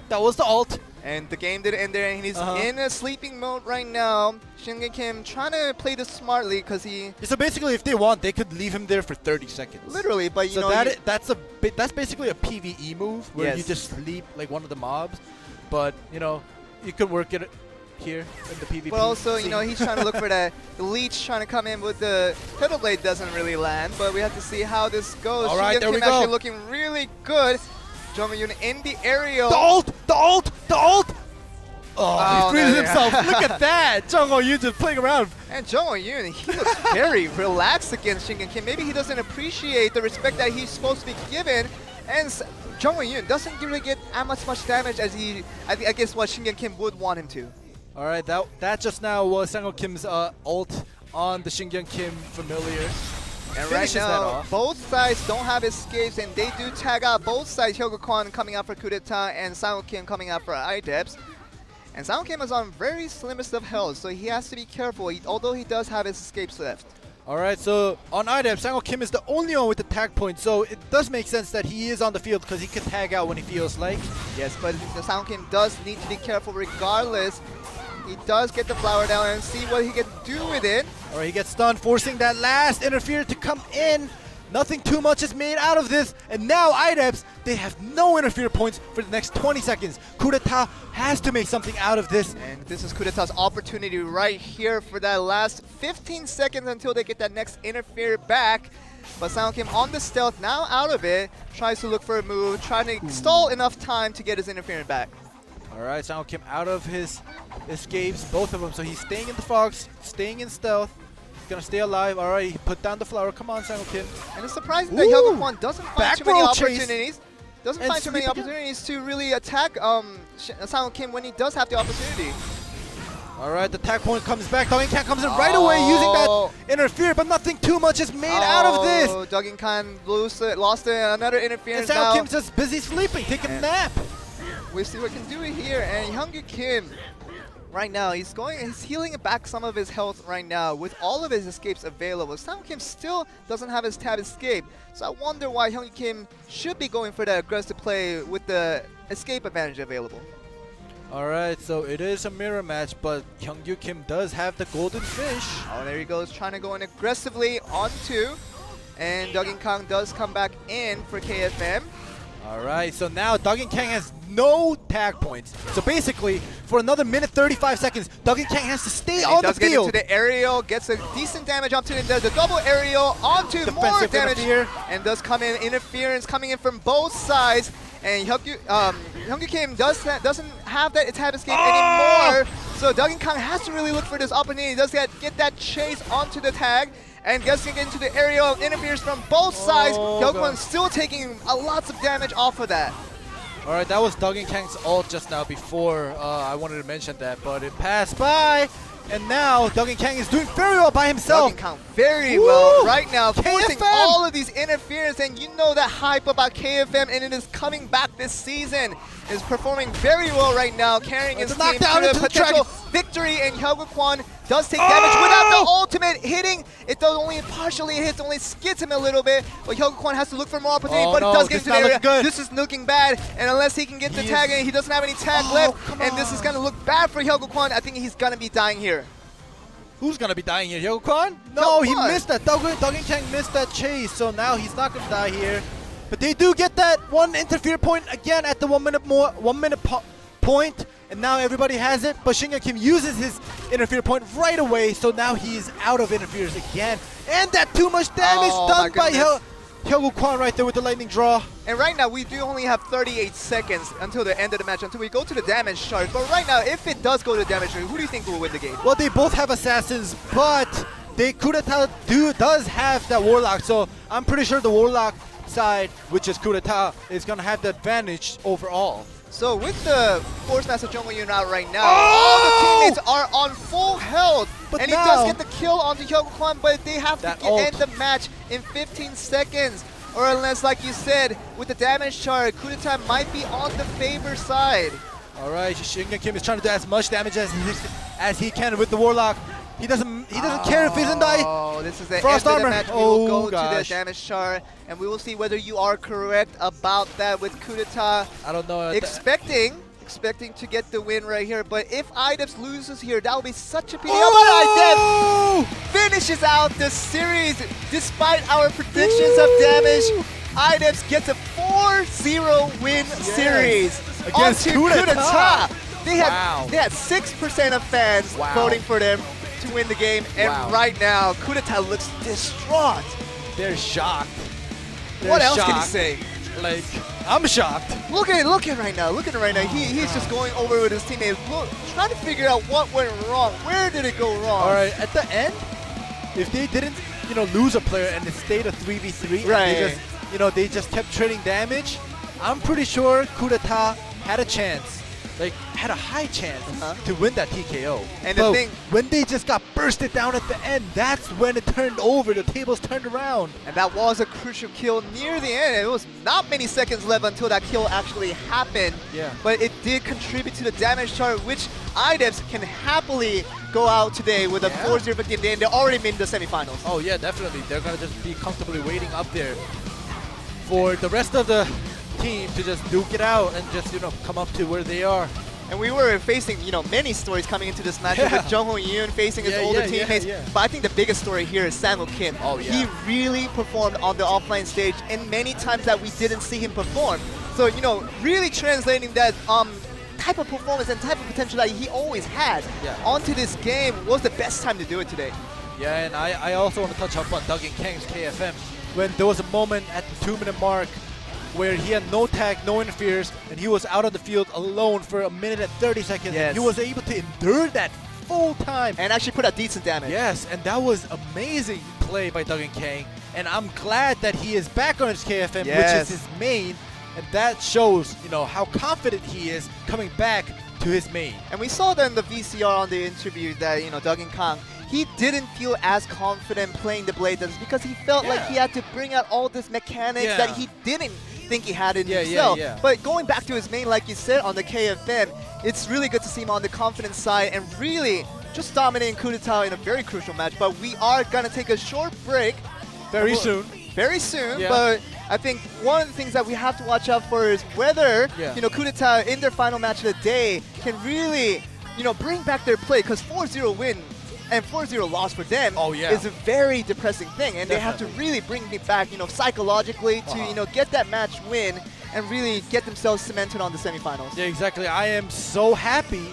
That was the ult. And the game didn't end there, and he's in a sleeping mode right now. Shingyun Kim trying to play this smartly because he... So basically, if they want, they could leave him there for 30 seconds. Literally, but you know... That's basically a PvE move where you just sleep like one of the mobs. But, you could work it here in the PvP. But also, he's trying to look for that. The leech trying to come in with the Pedal Blade doesn't really land, but we have to see how this goes. All right, there we go. Actually looking really good. Jong Hyun in the aerial. The ult! Oh, he freezes himself. Look at that. Jong Hyun just playing around. And Jong Hyun, he looks very relaxed against Shingyun Kim. Maybe he doesn't appreciate the respect that he's supposed to be given. And Jong Hyun doesn't really get as much damage as I guess what Shingyun Kim would want him to. All right, that just now was Sang-ho Kim's ult on the Shingyun Kim familiar. And right now, both sides don't have escapes, and they do tag out both sides. Hyungwoo Kwon coming out for coup d'etat, and Sang-ho Kim coming out for IDEPS. And Sang-ho Kim is on very slimmest of health, so he has to be careful, although he does have his escapes left. Alright, so on IDEP, Sang-ho Kim is the only one with the tag point, so it does make sense that he is on the field because he can tag out when he feels like. Yes, but the Sang-ho Kim does need to be careful regardless. He does get the flower down and see what he can do with it. Alright, he gets stunned, forcing that last interfere to come in. Nothing too much is made out of this, and now IDEPs, they have no interfere points for the next 20 seconds. Coup d'etat has to make something out of this. And this is Coup d'etat's opportunity right here for that last 15 seconds until they get that next interfere back. But Sang-ho Kim on the stealth, now out of it, tries to look for a move, trying to stall enough time to get his interference back. Alright, Sang-ho Kim out of his escapes, both of them. So he's staying in the fogs, staying in stealth. He's gonna stay alive. Alright, he put down the flower. Come on, Sang-ho Kim. And it's surprising that Hyuga Kwon doesn't find Back too many roll chase. opportunities. Doesn't And find too many sweep again. opportunities to really attack Sang-ho Kim when he does have the opportunity. Alright, the tag point comes back. Dogin Khan comes in right away using that interfere, but nothing too much is made out of this. Dogin Khan lost another And interference Sang-ho now. Kim's just busy sleeping, taking a nap. We'll see what he can do here. And Hyungu Kim, right now, he's healing back some of his health right now with all of his escapes available. Sang-ho Kim still doesn't have his tab escape, so I wonder why Hyungu Kim should be going for that aggressive play with the escape advantage available. Alright, so it is a mirror match, but Hyungju Kim does have the golden fish. Oh, there he goes, trying to go in aggressively onto. And Duggan Kang does come back in for KFM. Alright, so now Duggan Kang has no tag points. So basically, for another minute 35 seconds, Duggan Kang has to stay on the does get field. into the aerial, gets a decent damage onto it, does the double aerial onto more Defensive damage. interfere. And does come in, interference coming in from both sides. And Hyungju Kim doesn't have that tab escape anymore. So Duggan Kang has to really look for this opportunity. He does get that chase onto the tag. And gets into the aerial, interferes from both sides. Hyungwon still taking lots of damage off of that. Alright, that was Duggan Kang's ult just now before I wanted to mention that, but it passed by. And now Duggan Kang is doing very well by himself. Duggan Kang very well right now, KFM. forcing all of these interference, and you know that hype about KFM, and it is coming back this season. Is performing very well right now, carrying his team to the potential victory, and Hyuga Kwon does take damage without the ultimate hitting. It does only partially hit, only skids him a little bit, but Hyuga Kwon has to look for more opportunity, but it does get into the area. Good. This is looking bad, and unless he can get the tag in, he doesn't have any tag left, and this is going to look bad for Hyuga Kwon. I think he's going to be dying here. Who's gonna be dying here? Hyuga Kwon? No, he missed that. Duggan Kang missed that chase, so now he's not gonna die here. But they do get that one interfere point again at the 1 minute point, and now everybody has it. But Shinga Kim uses his interfere point right away, so now he's out of interferes again. And that too much damage done by Hyuga Kwon right there with the lightning draw. And right now, we do only have 38 seconds until the end of the match, until we go to the damage chart. But right now, if it does go to the damage chart, who do you think will win the game? Well, they both have assassins, but Coup d'etat does have that warlock, so I'm pretty sure the warlock side, which is Coup d'etat, is going to have the advantage overall. So with the Force Master Jungle unit out right now, all the teammates are on full health. But and he does get the kill onto Hyuga Kwon, but they have to end the match in 15 seconds. Or unless, like you said, with the damage chart, Coup d'etat might be on the favor side. Alright, Shinga Kim is trying to do as much damage as he can with the warlock. He doesn't care if he doesn't die. Oh, this is the Frost end of the armor. match. We will go to the damage chart, and we will see whether you are correct about that with Coup d'etat. I don't know. Expecting to get the win right here, but if IDEPS loses here, that would be such a pity. How about IDEPS finishes out the series despite our predictions of damage? IDEPS gets a 4-0 win series against Coup d'etat. They had 6% of fans voting for them to win the game, and right now, Coup d'etat looks distraught. They're shocked. What else can he say? Like, I'm shocked. Look at right now. Look at it right now. He's just going over with his teammates, trying to figure out what went wrong. Where did it go wrong? All right, at the end, if they didn't, lose a player and it stayed a 3v3, and they just kept trading damage, I'm pretty sure Coup d'etat had a chance. like had a high chance to win that TKO. And the but thing- when they just got bursted down at the end, that's when it turned over. The tables turned around. And that was a crucial kill near the end. It was not many seconds left until that kill actually happened. Yeah. But it did contribute to the damage chart, which IDEPS can happily go out today with a 4-0 victory, and they're already in the semifinals. Oh yeah, definitely. They're gonna just be comfortably waiting up there for the rest of the team to just duke it out and just come up to where they are. And we were facing, many stories coming into this matchup with Jung Ho Yoon facing his older teammates. But I think the biggest story here is Sang-Ho Kim. Oh, yeah. He really performed on the offline stage, and many times that we didn't see him perform. So, really translating that type of performance and type of potential that he always had onto this game was the best time to do it today. Yeah, and I also want to touch up on Duggan Kang's KFM when there was a moment at the 2-minute mark where he had no tag, no interference, and he was out of the field alone for 1 minute and 30 seconds. Yes. And he was able to endure that full time. And actually put out decent damage. Yes, and that was amazing play by Duggan Kang. And I'm glad that he is back on his KFM, which is his main. And that shows, how confident he is coming back to his main. And we saw that in the VCR on the interview that, Duggan Kang, he didn't feel as confident playing the Blade Dance because he felt like he had to bring out all this mechanics that he didn't think he had in himself. But going back to his main, like you said, on the KFM, it's really good to see him on the confidence side and really just dominating coup d'etat in a very crucial match. But we are going to take a short break. Very soon. Very soon, but I think one of the things that we have to watch out for is whether, coup d'etat in their final match of the day can really, bring back their play, because 4-0 win and 4-0 loss for them is a very depressing thing, and they have to really bring it back, psychologically to, get that match win and really get themselves cemented on the semifinals. Yeah, exactly. I am so happy,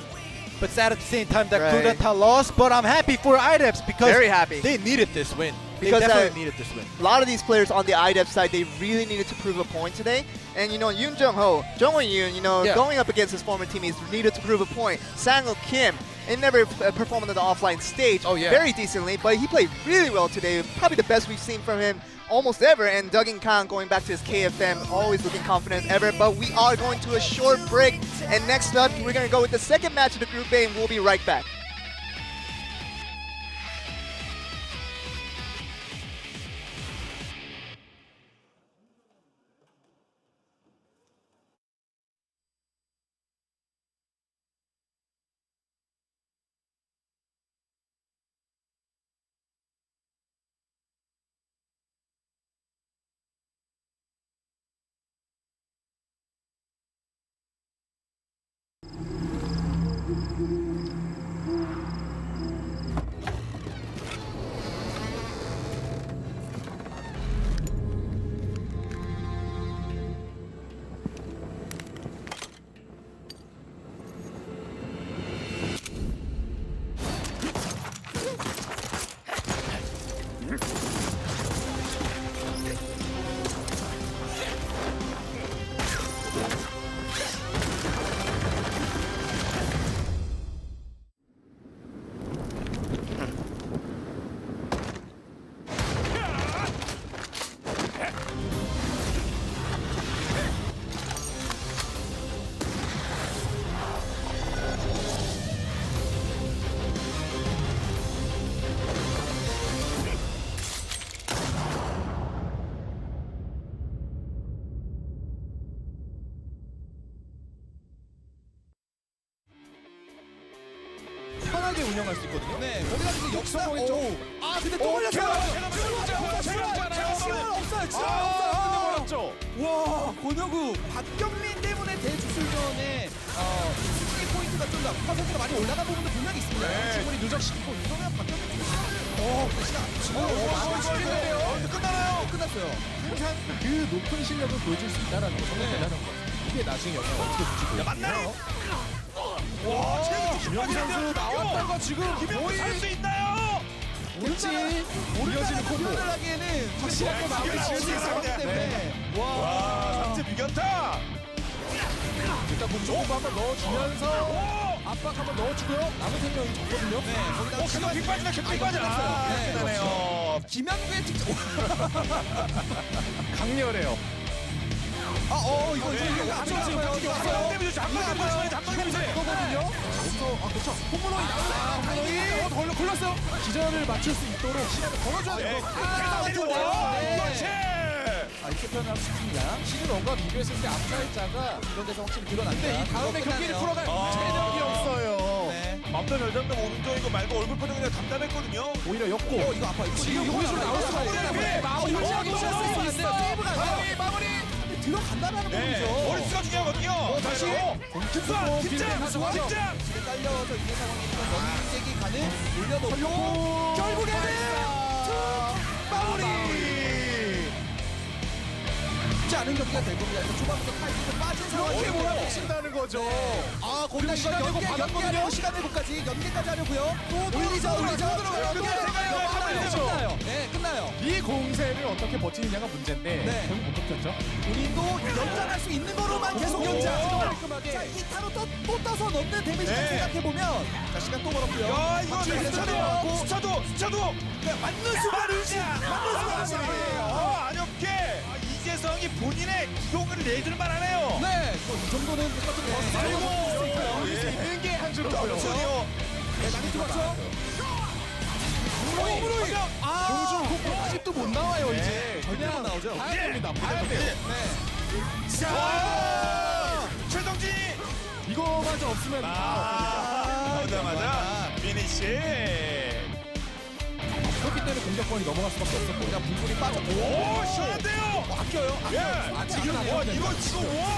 but sad at the same time that coup d'etat lost, but I'm happy for IDEPS because very happy. They needed this win. Because they definitely needed this win. A lot of these players on the IDEP side, they really needed to prove a point today. And, Yoon Jung-ho, Jung Ho-yoon, going up against his former teammates, needed to prove a point. Sang-Ho Kim, he never performed on the offline stage very decently, but he played really well today. Probably the best we've seen from him almost ever. And Duggan Kang going back to his KFM, always looking confident as ever. But we are going to a short break. And next up, we're going to go with the second match of the Group A, and we'll be right back. 편하게 운영할 수 있거든요. 네, 거기다 지금 역사 포인트. 아, 근데 또 걸렸어요. 지원 없어요. 와, 권혁우, 박경민 때문에 대주술전에 승리 포인트가 좀 더 퍼센트가 많이 올라간 부분도 분명히 있습니다. 지원이 누적시키고 이러면 박경민 지금 끝나나요? 끝났어요. 항상 그 높은 실력을 보여줄 수 있다라는 거 정말 대단한 거. 이게 나중에 영향을 어떻게 줄지 맞나요? 와, 김영기 선수 나왔던 거 지금 거의 살수 있나요? 그렇지. 이어지는 콤보. 하기에는 확실하게 마무리 지을 수 있었기 때문에. 와, 상체 비견타. 일단 몸쪽으로 한번 넣어주면서 압박 한번 넣어주고요. 남은 생명이 적거든요. 네, 거기다 그거 빗빠지나 빗빠지 났어요. 네, 그러네요. 김양구의 특징. 강렬해요. 이거 왔어요. 데미지 잠깐만 이거거든요. 그렇죠. 홈런이 나오는 홈런이 걸렸어요. 기절을 맞출 수 있도록 시간을 벌어줘야 돼요. 이렇게 표현하고 싶습니다. 시즌 1과 비교했을 때 앞살자가 이런 데서 확실히 드러났는데 이 다음에 경기를 풀어갈 체력이 없어요. 맘대로 열장도 오른쪽인 거 말고 얼굴 표정이 그냥 담담했거든요. 오히려 였고 이거 아파. 지금 보여주면 나올 수가 있어요. 세이브가 마무리 들어간다라는 거죠. 머리수가 중요하거든요. 다시 긴장 깔려서 있는 상황이니까 연계기 가는 올려놓고 결국에는 마무리. 쉽지 않은 경기가 될 겁니다. 초반부터 타이밍을 빠진 상황이에요. 몰아붙인다는 거죠. 거기다 시간 내고 받았거든요. 시간 내고까지 연계까지 하려고요. 또 올리죠. 끝나요. 네, 끝나요. 이 공세를 어떻게 버티느냐가 문제인데 결국 못 버텼죠. 본인도 연장할 수 있는 거로만 계속 연장하지 깔끔하게. 자, 히타로 또 떠서 넣는 데미지를 생각해보면 자, 시간 또 벌었고요. 야, 이거 스쳐도 맞는 순간 의지. 안엽게 이재성이 본인의 기동을 내줄 만하네요. 네, 이 정도는 아이고, 올릴 수 있는 게 한 줄이고요. 네, 많이 들어왔죠. 공중 아직도 못 나와요 이제. 그냥 나오죠. 봐야 됩니다. 봐야 돼요. 자, 최동진이 이거마저 없으면 오자마자 피니시. 그렇기 때문에 공격권이 넘어갈 수밖에 없었고 그냥 불불이 빠졌고. 오, 시원한데요. 아껴요. 지금 이거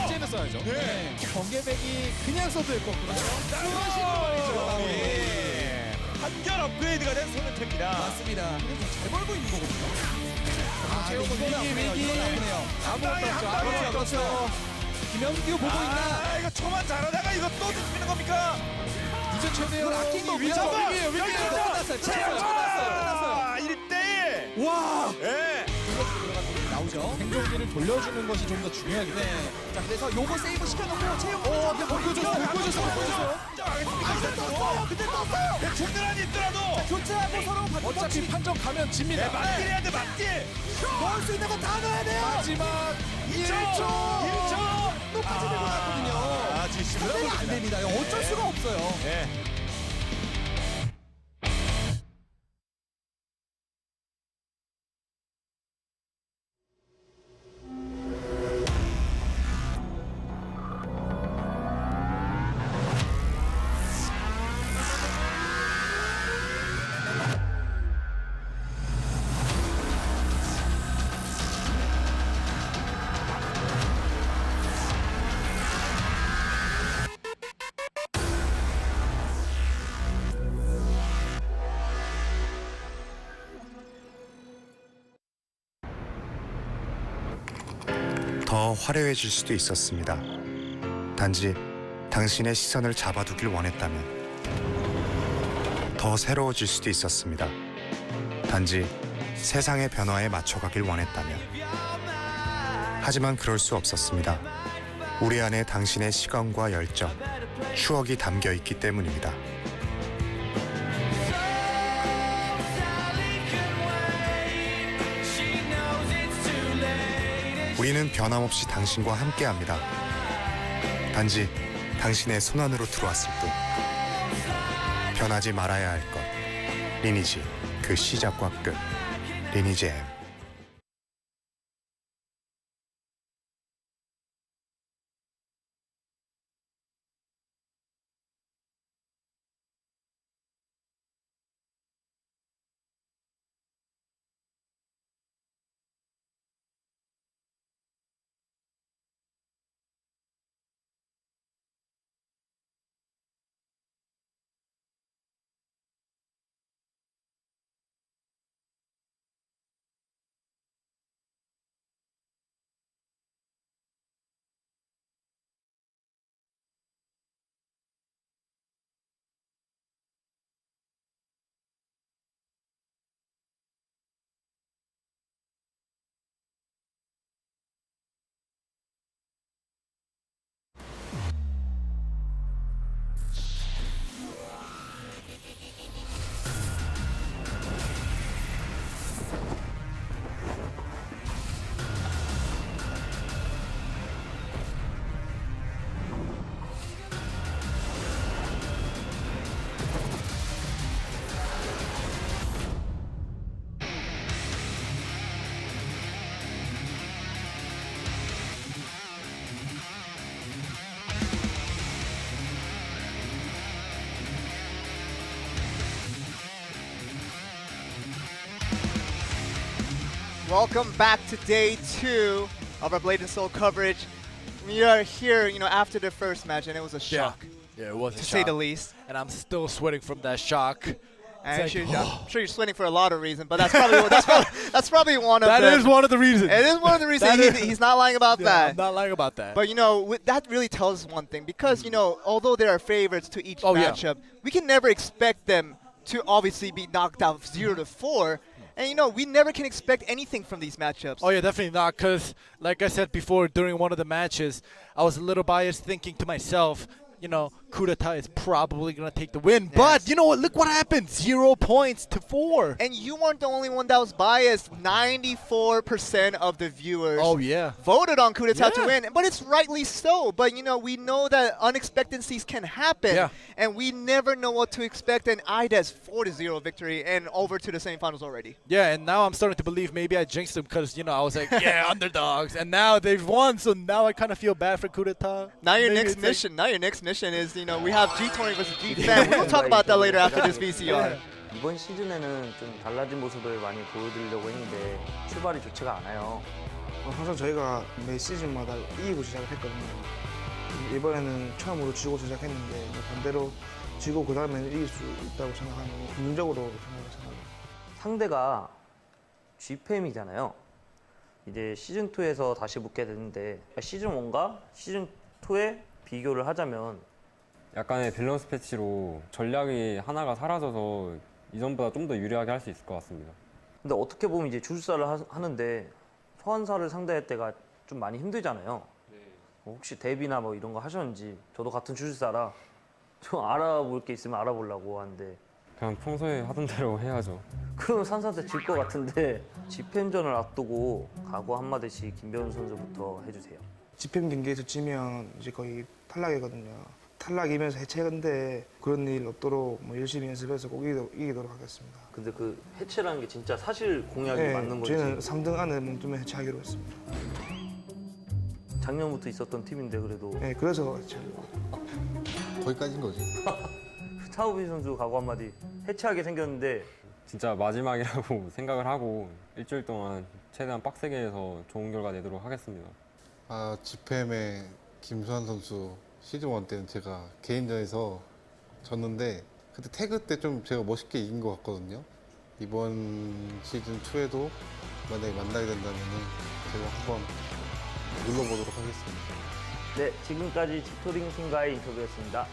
이제는 써야죠. 네. 번개백이 그냥 써도 될 것 같거든요. 한결 업그레이드가 된 손흥태입니다. 맞습니다. 잘 벌고 있는 거거든요. 위기. 아무것도 없죠. 김영규 보고 있나? 이거 초반 잘하다가 이거 또 뒤집히는 겁니까? 이제 최대한 아낀 위기예요. 끝났어요. 1대1. 와! 예. 나오죠. 생존기를 돌려주는 것이 좀 더 중요하기 때문에. 자, 그래서 요거 세이브 시켜놓고 채용. 보여줬어. 근데 떴어요. 중간이 있더라도 교체하고 서로 받는 어차피 판정 가면 집니다. 맞길 해야 돼, 맞길. 넣을 수 있는 거 다 넣어야 돼요. 마지막 1초. 높아지는 것 같거든요. 지금 안 됩니다. 어쩔 수가 없어요. 예. 더 화려해질 수도 있었습니다. 단지 당신의 시선을 잡아두길 원했다면. 더 새로워질 수도 있었습니다. 단지 세상의 변화에 맞춰가길 원했다면. 하지만 그럴 수 없었습니다. 우리 안에 당신의 시간과 열정, 추억이 담겨 있기 때문입니다. 우리는 변함없이 당신과 함께합니다. 단지 당신의 손안으로 들어왔을 뿐. 변하지 말아야 할 것. 리니지, 그 시작과 끝. 리니지 M. Welcome back to day 2 of our Blade&Soul coverage. We are here, after the first match, and it was a shock. Yeah, it was to say the least. And I'm still sweating from that shock. And It's like, I'm sure you're sweating for a lot of reasons, but that's probably one of them. That is one of the reasons. It is one of the reasons. He's not lying about that. I'm not lying about that. But that really tells us one thing, because although there are favorites to each matchup, we can never expect them to obviously be knocked out 0-4. And we never can expect anything from these matchups. Oh yeah, definitely not. Because like I said before, during one of the matches, I was a little biased, thinking to myself, Kudeta is probably going to take the win. Yes. But you know what? Look what happened. 0 points to 4. And you weren't the only one that was biased. 94% of the viewers voted on Kudeta to win. But it's rightly so. But, we know that unexpectancies can happen. Yeah. And we never know what to expect. And IDES 4-0 victory and over to the semifinals already. Yeah, and now I'm starting to believe maybe I jinxed them because, I was like, underdogs. And now they've won. So now I kind of feel bad for Kudeta. Now your next mission is, we have G20 versus G-Fan. We'll talk about that later after this VCR. 이번 시즌에는 좀 달라진 모습을 많이 보여드리려고 했는데 출발이 좋지가 않아요. 항상 저희가 매 시즌마다 이기고 시작을 했거든요. 이번에는 처음으로 지고 시작했는데 반대로 지고 그 다음에는 이길 수 있다고 생각하는 긍정적으로 생각합니다. 상대가 GPM이잖아요. 이제 시즌2에서 다시 붙게 되는데 시즌1과 시즌2의 비교를 하자면 약간의 밸런스 패치로 전략이 하나가 사라져서 이전보다 좀 더 유리하게 할 수 있을 것 같습니다. 근데 어떻게 보면 이제 주술사를 하는데 소환사를 상대할 때가 좀 많이 힘들잖아요. 혹시 데뷔나 뭐 이런 거 하셨는지 저도 같은 주술사라 좀 알아볼 게 있으면 알아보려고 하는데 그냥 평소에 하던 대로 해야죠. 그러면 산사한테 질 것 같은데 집행전을 앞두고 각오 한마디씩 김병훈 선수부터 해주세요. 집행 경기에서 지면 이제 거의 탈락이거든요. 탈락이면서 해체인데 그런 일 없도록 열심히 연습해서 꼭 이기도록 하겠습니다. 근데 그 해체라는 게 진짜 사실 공약이 맞는 건지? 저희는 3등 안에 몸두면 해체하기로 했습니다. 작년부터 있었던 팀인데 그래도 네, 그래서 해체를 거기까지인 거지. 차우빈 선수 각오 한마디. 해체하게 생겼는데 진짜 마지막이라고 생각을 하고 일주일 동안 최대한 빡세게 해서 좋은 결과 내도록 하겠습니다. GPM의 김수환 선수 시즌1 때는 제가 개인전에서 졌는데 그때 태그 때 좀 제가 멋있게 이긴 것 같거든요. 이번 시즌2에도 만약에 만나게 된다면 제가 한번 눌러보도록 하겠습니다. 네, 지금까지 집토링 팀과의 인터뷰였습니다.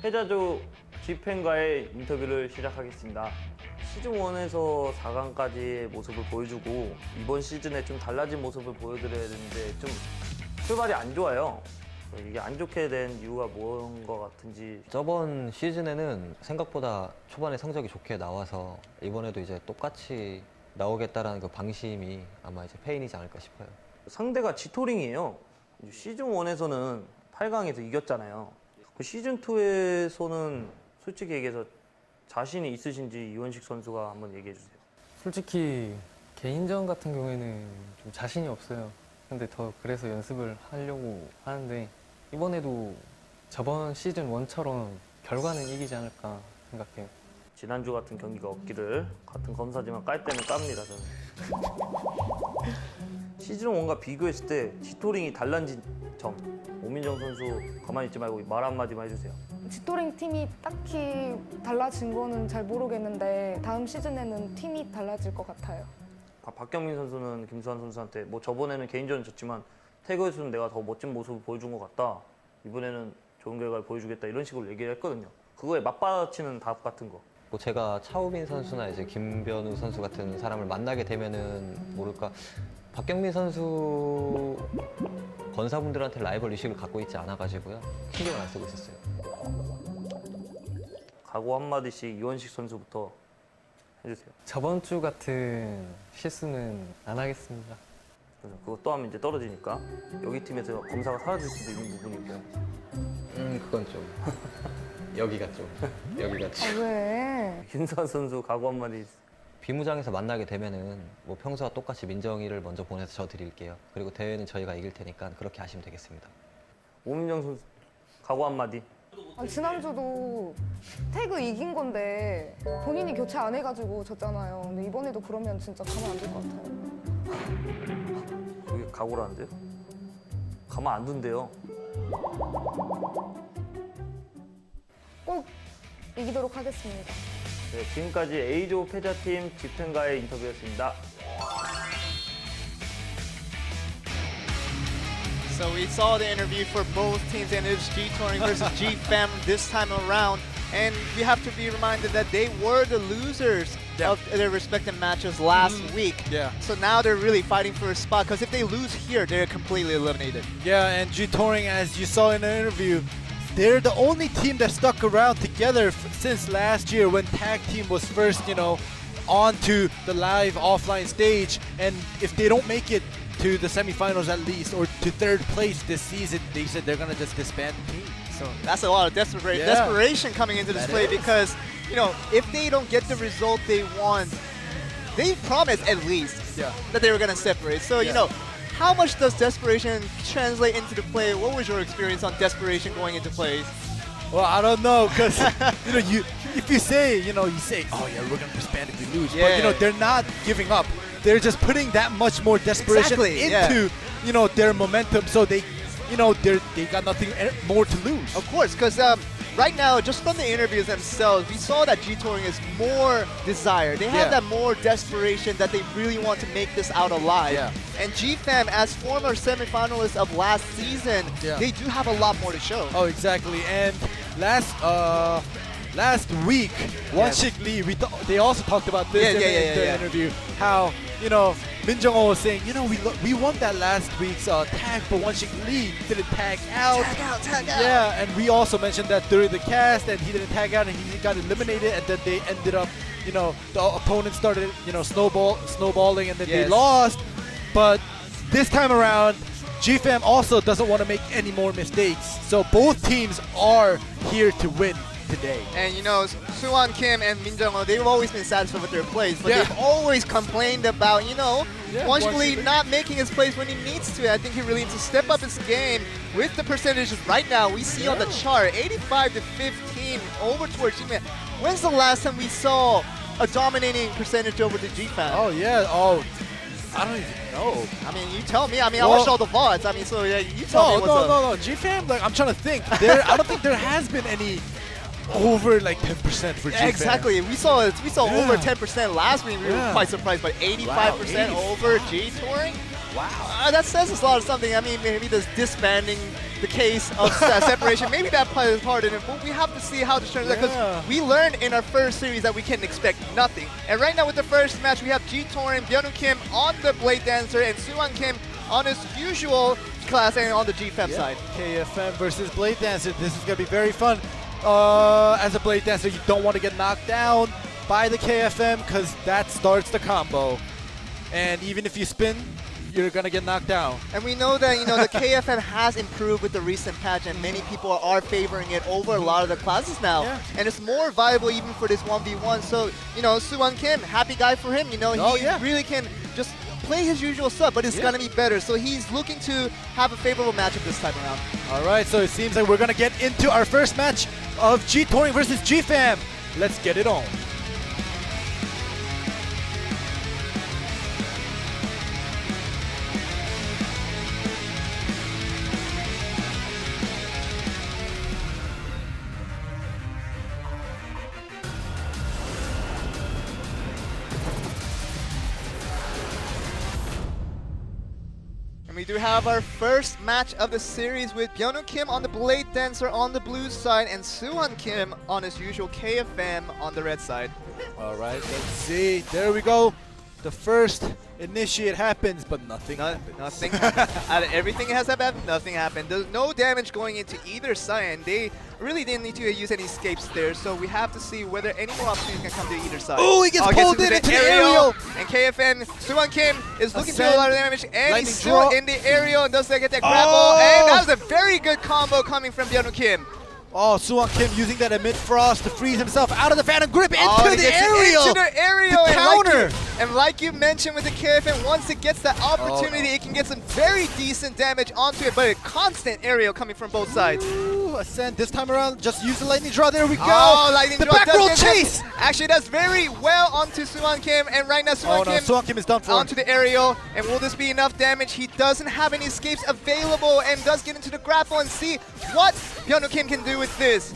패자조 G팬과의 인터뷰를 시작하겠습니다. 시즌1에서 4강까지의 모습을 보여주고 이번 시즌에 좀 달라진 모습을 보여드려야 되는데 좀 출발이 안 좋아요. 이게 안 좋게 된 이유가 뭔 것 같은지. 저번 시즌에는 생각보다 초반에 성적이 좋게 나와서 이번에도 이제 똑같이 나오겠다라는 그 방심이 아마 이제 페인이지 않을까 싶어요. 상대가 지토링이에요. 시즌1에서는 8강에서 이겼잖아요. 시즌2에서는 솔직히 얘기해서 자신이 있으신지 이원식 선수가 한번 얘기해 주세요. 솔직히 개인전 같은 경우에는 좀 자신이 없어요. 근데 더 그래서 연습을 하려고 하는데 이번에도 저번 시즌 1처럼 결과는 이기지 않을까 생각해요. 지난주 같은 경기가 없기를. 같은 검사지만 깔 때는 깝니다 저는. 시즌 1과 비교했을 때 지토링이 달라진 점. 오민정 선수 가만히 있지 말고 말 한마디만 해주세요. 지토링 팀이 딱히 달라진 거는 잘 모르겠는데 다음 시즌에는 팀이 달라질 것 같아요. 박경민 선수는 김수환 선수한테 뭐 저번에는 개인전은 졌지만 태그에서는 내가 더 멋진 모습을 보여준 것 같다. 이번에는 좋은 결과를 보여주겠다. 이런 식으로 얘기를 했거든요. 그거에 맞받아치는 답 같은 거. 뭐 제가 차우빈 선수나 이제 김변우 선수 같은 사람을 만나게 되면은 모를까 박경민 선수 권사분들한테 라이벌 의식을 갖고 있지 않아가지고요. 신경을 안 쓰고 있었어요. 각오 한마디씩 이원식 선수부터 해주세요. 저번 주 같은 실수는 안 하겠습니다. 그거 또 하면 이제 떨어지니까 여기 팀에서 검사가 사라질 수도 있는 부분이고. 그건 좀 여기가 좀. 왜? 김수환 선수 각오 한마디. 비무장에서 만나게 되면은 뭐 평소와 똑같이 민정이를 먼저 보내서 저 드릴게요. 그리고 대회는 저희가 이길 테니까 그렇게 하시면 되겠습니다. 오민정 선수 각오 한마디. 지난주도 태그 이긴 건데 본인이 교체 안 해가지고 졌잖아요. 근데 이번에도 그러면 진짜 가만 안 둘 것 같아요. 여기 각오라는데요? 가만 안 둔대요. 꼭 이기도록 하겠습니다. 네, 지금까지 A조 패자팀 지펜과의 인터뷰였습니다. So we saw the interview for both teams, and it was G-Touring versus G-Fam this time around. And we have to be reminded that they were the losers of their respective matches last week. Yeah. So now they're really fighting for a spot, because if they lose here, they're completely eliminated. Yeah, and G-Touring, as you saw in the interview, they're the only team that stuck around together since last year when tag team was first, onto the live offline stage. And if they don't make it to the semifinals at least, or to third place this season, they said they're gonna just disband the team. So that's a lot of desperation coming into this play, because if they don't get the result they want, they promised at least that they were gonna separate. So how much does desperation translate into the play? What was your experience on desperation going into plays? Well, I don't know, because if you say, oh yeah, we're gonna disband if we lose, but they're not giving up. They're just putting that much more desperation into their momentum, so they got nothing more to lose. Of course, because right now, just from the interviews themselves, we saw that G-Touring is more desire. They have that more desperation that they really want to make this out alive. And G-Fam, as former semifinalists of last season, they do have a lot more to show. Oh, exactly. And last week, Wonshik Lee, they also talked about this in the interview, how Min Jung-ho was saying, we won that last week's tag, but Wonshik Lee didn't tag out. Tag out. Yeah, and we also mentioned that during the cast, and he didn't tag out, and he got eliminated, and then they ended up, the opponent started, snowballing, and then they lost. But this time around, G-Fam also doesn't want to make any more mistakes. So both teams are here to win today. And Suwon Kim and Min Jung-ho, they've always been satisfied with their plays, but they've always complained about, Wonshik Lee not making his plays when he needs to. I think he really needs to step up his game with the percentages right now. We see on the chart, 85-15 over towards G-Man. When's the last time we saw a dominating percentage over the G-Fam? Oh, yeah. Oh, I don't even know. I mean, you tell me. I mean, I watched all the VODs. I mean, so you tell me what's up. No. G-Fam, I'm trying to think. I don't think there has been any over 10% for G-Fam. Exactly. We saw over 10% last week. We were quite surprised, but 85% over G-Touring? Wow. That says a lot of something. I mean, maybe this disbanding the case of separation, maybe that plays part in it, but we have to see how this turns out, because we learned in our first series that we can expect nothing. And right now with the first match, we have G-Touring, Byung-Woo Kim on the Blade Dancer, and Suwon Kim on his usual class and on the G-Fam side. KFM versus Blade Dancer. This is going to be very fun. As a Blade Dancer, you don't want to get knocked down by the KFM, because that starts the combo. And even if you spin, you're going to get knocked down. And we know that, the KFM has improved with the recent patch, and many people are favoring it over a lot of the classes now. And it's more viable even for this 1v1. So, Suwon Kim, happy guy for him. He really can just play his usual stuff, but it's going to be better. So he's looking to have a favorable matchup this time around. All right, so it seems like we're going to get into our first match of G-Touring versus G-Fam. Let's get it on. We do have our first match of the series with Byung-Woo Kim on the Blade Dancer on the blue side, and Suwon Kim on his usual KFM on the red side. All right, let's see. There we go. The first initiate happens, but nothing happens. Nothing happened. Everything has happened, nothing happened. There's no damage going into either side, and they really didn't need to use any escapes there, so we have to see whether any more opportunities can come to either side. Oh, he gets pulled into the aerial! And KFM, Suwon Kim is looking to do a lot of damage, and he's still in the aerial and doesn't get that grapple. And that was a very good combo coming from Byung-Woo Kim. Oh, Suwon Kim using that Amid Frost to freeze himself out of the Phantom Grip into the aerial! Into the aerial! The counter! And like you mentioned with the KFM, once it gets that opportunity, it can get some very decent damage onto it, but a constant aerial coming from both sides. ascend this time around. Just use the lightning draw. There we go. Oh, lightning the draw. back roll chase. Actually, that's very well onto Suwon Kim, and right now Suwon Kim is done for. Onto the aerial, and will this be enough damage? He doesn't have any escapes available, and does get into the grapple and see what Byung-Woo Kim can do with this.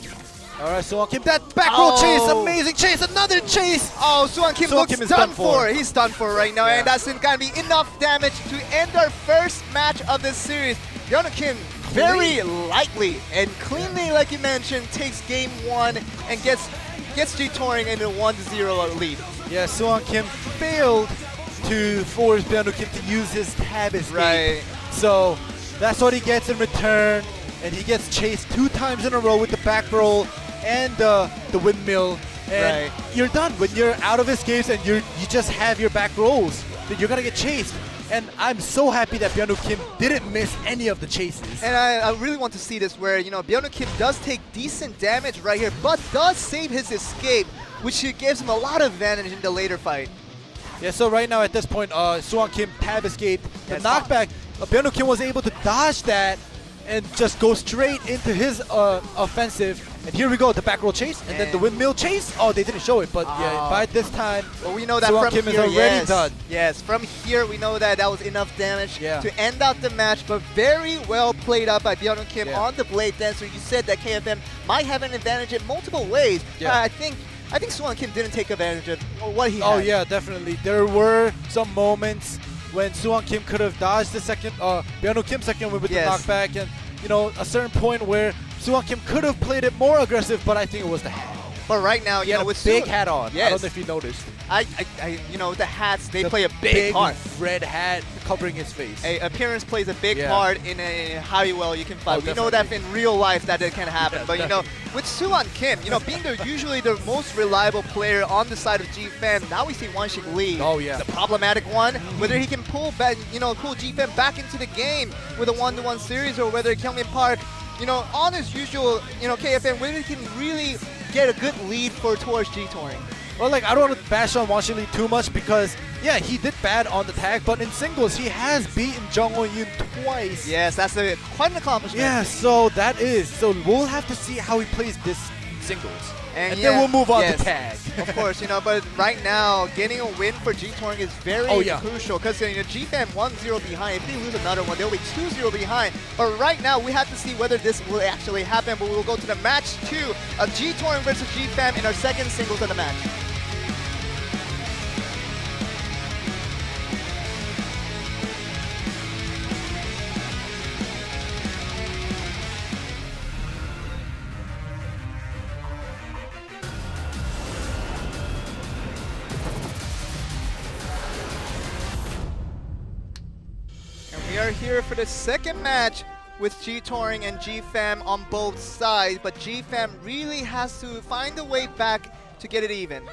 All right, Suwon Kim, that back roll chase, amazing chase, another chase. Oh, Suwon Kim looks done for. He's done for right now, Yeah. and that's gonna be enough damage to end our first match of this series. Byung-Woo Kim very lightly and cleanly, like you mentioned, takes game 1 and gets G-Touring into a 1-0 lead. Yeah, Suwon Kim failed to force Byung-Woo Kim to use his tab escape. Right. So that's what he gets in return, and he gets chased 2 times in a row with the back roll and the windmill, and you're done. When you're out of escapes and you just have your back rolls, then you're gonna get chased. And I'm so happy that Byung-Woo Kim didn't miss any of the chases. And I really want to see this where, Byung-Woo Kim does take decent damage right here, but does save his escape, which gives him a lot of advantage in the later fight. Yeah, so right now at this point, Suwon Kim tab escaped the knockback. Byung-Woo Kim was able to dodge that and just go straight into his offensive. And here we go, the back roll chase, and then the windmill chase. Oh, they didn't show it, but yeah, by this time, well, we know that Suwon from Kim here, is already done. Yes, from here we know that was enough damage Yeah. to end out the match, but very well played out by Byung-Woo Kim on the Blade Dancer. You said that KFM might have an advantage in multiple ways. Yeah. I think Suwon Kim didn't take advantage of what he had. Oh yeah, definitely. There were some moments when Suwon Kim could have dodged the second, Byung-Woo Kim's second win with the knockback, and a certain point where Suwon Kim could have played it more aggressive, but I think it was the hat. But right now, he had a with big Suwon, hat on. Yes. I don't know if you noticed. The hats, they play a big part. Red hat covering his face. Appearance plays a big part in how well you can fight. We know that in real life that it can happen. But with Suwon Kim, being usually the most reliable player on the side of G-Fan, now we see Wanshik Lee. Oh yeah, the problematic one. Whether he can pull back, pull G-Fan back into the game with a 1-1 series, or whether Kyungmin Park, on his usual, KFM, whether he can really get a good lead towards G-Touring. Well, I don't want to bash on Wanshik Lee too much because, yeah, he did bad on the tag, but in singles, he has beaten Jung Ho-yoon twice. Yes, that's quite an accomplishment. Yeah, so we'll have to see how he plays this singles. And then we'll move on to tag. Of course, but right now, getting a win for G-Touring is very crucial because G-Fan 1-0 behind. If they lose another one, they'll be 2-0 behind. But right now, we have to see whether this will actually happen. But we will go to the match 2 of G-Touring versus G-Fan in our second singles of the match. We are here for the second match with G-Touring and G-Fam on both sides, but G-Fam really has to find a way back to get it even.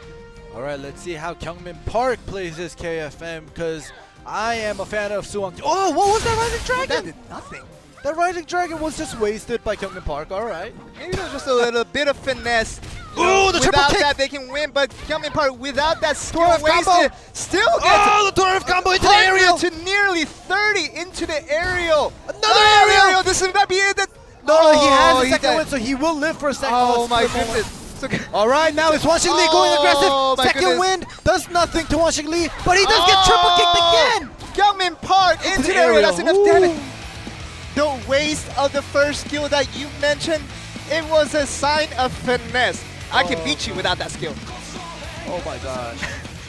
All right, let's see how Kyungmin Park plays this KFM, because I am a fan of Suwon. Oh, what was that Rising Dragon? That did nothing. That Rising Dragon was just wasted by Kyungmin Park. All right. Maybe there was just a little bit of finesse. Ooh, the triple without kick! That, they can win, but Kyungmin Park, without that skill Dwarf wasted, combo! still gets the Dwarf combo into the aerial! to nearly 30 into the aerial. Another aerial! This is going to be it. No, he has a second win, so he will live for a second. Oh my goodness. All right, now it's Wanshik Lee going aggressive. Second win does nothing to Wanshik Lee, but he does get triple kicked again. Kyungmin Park into the aerial. That's enough damage. The waste of the first skill that you mentioned, it was a sign of finesse. I can beat you without that skill. Oh my gosh.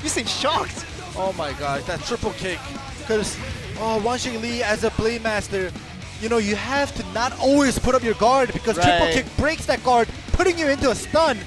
You seem shocked. Oh my gosh, that triple kick. Because Wanshik Lee as a Blade Master, you have to not always put up your guard because triple kick breaks that guard, putting you into a stun.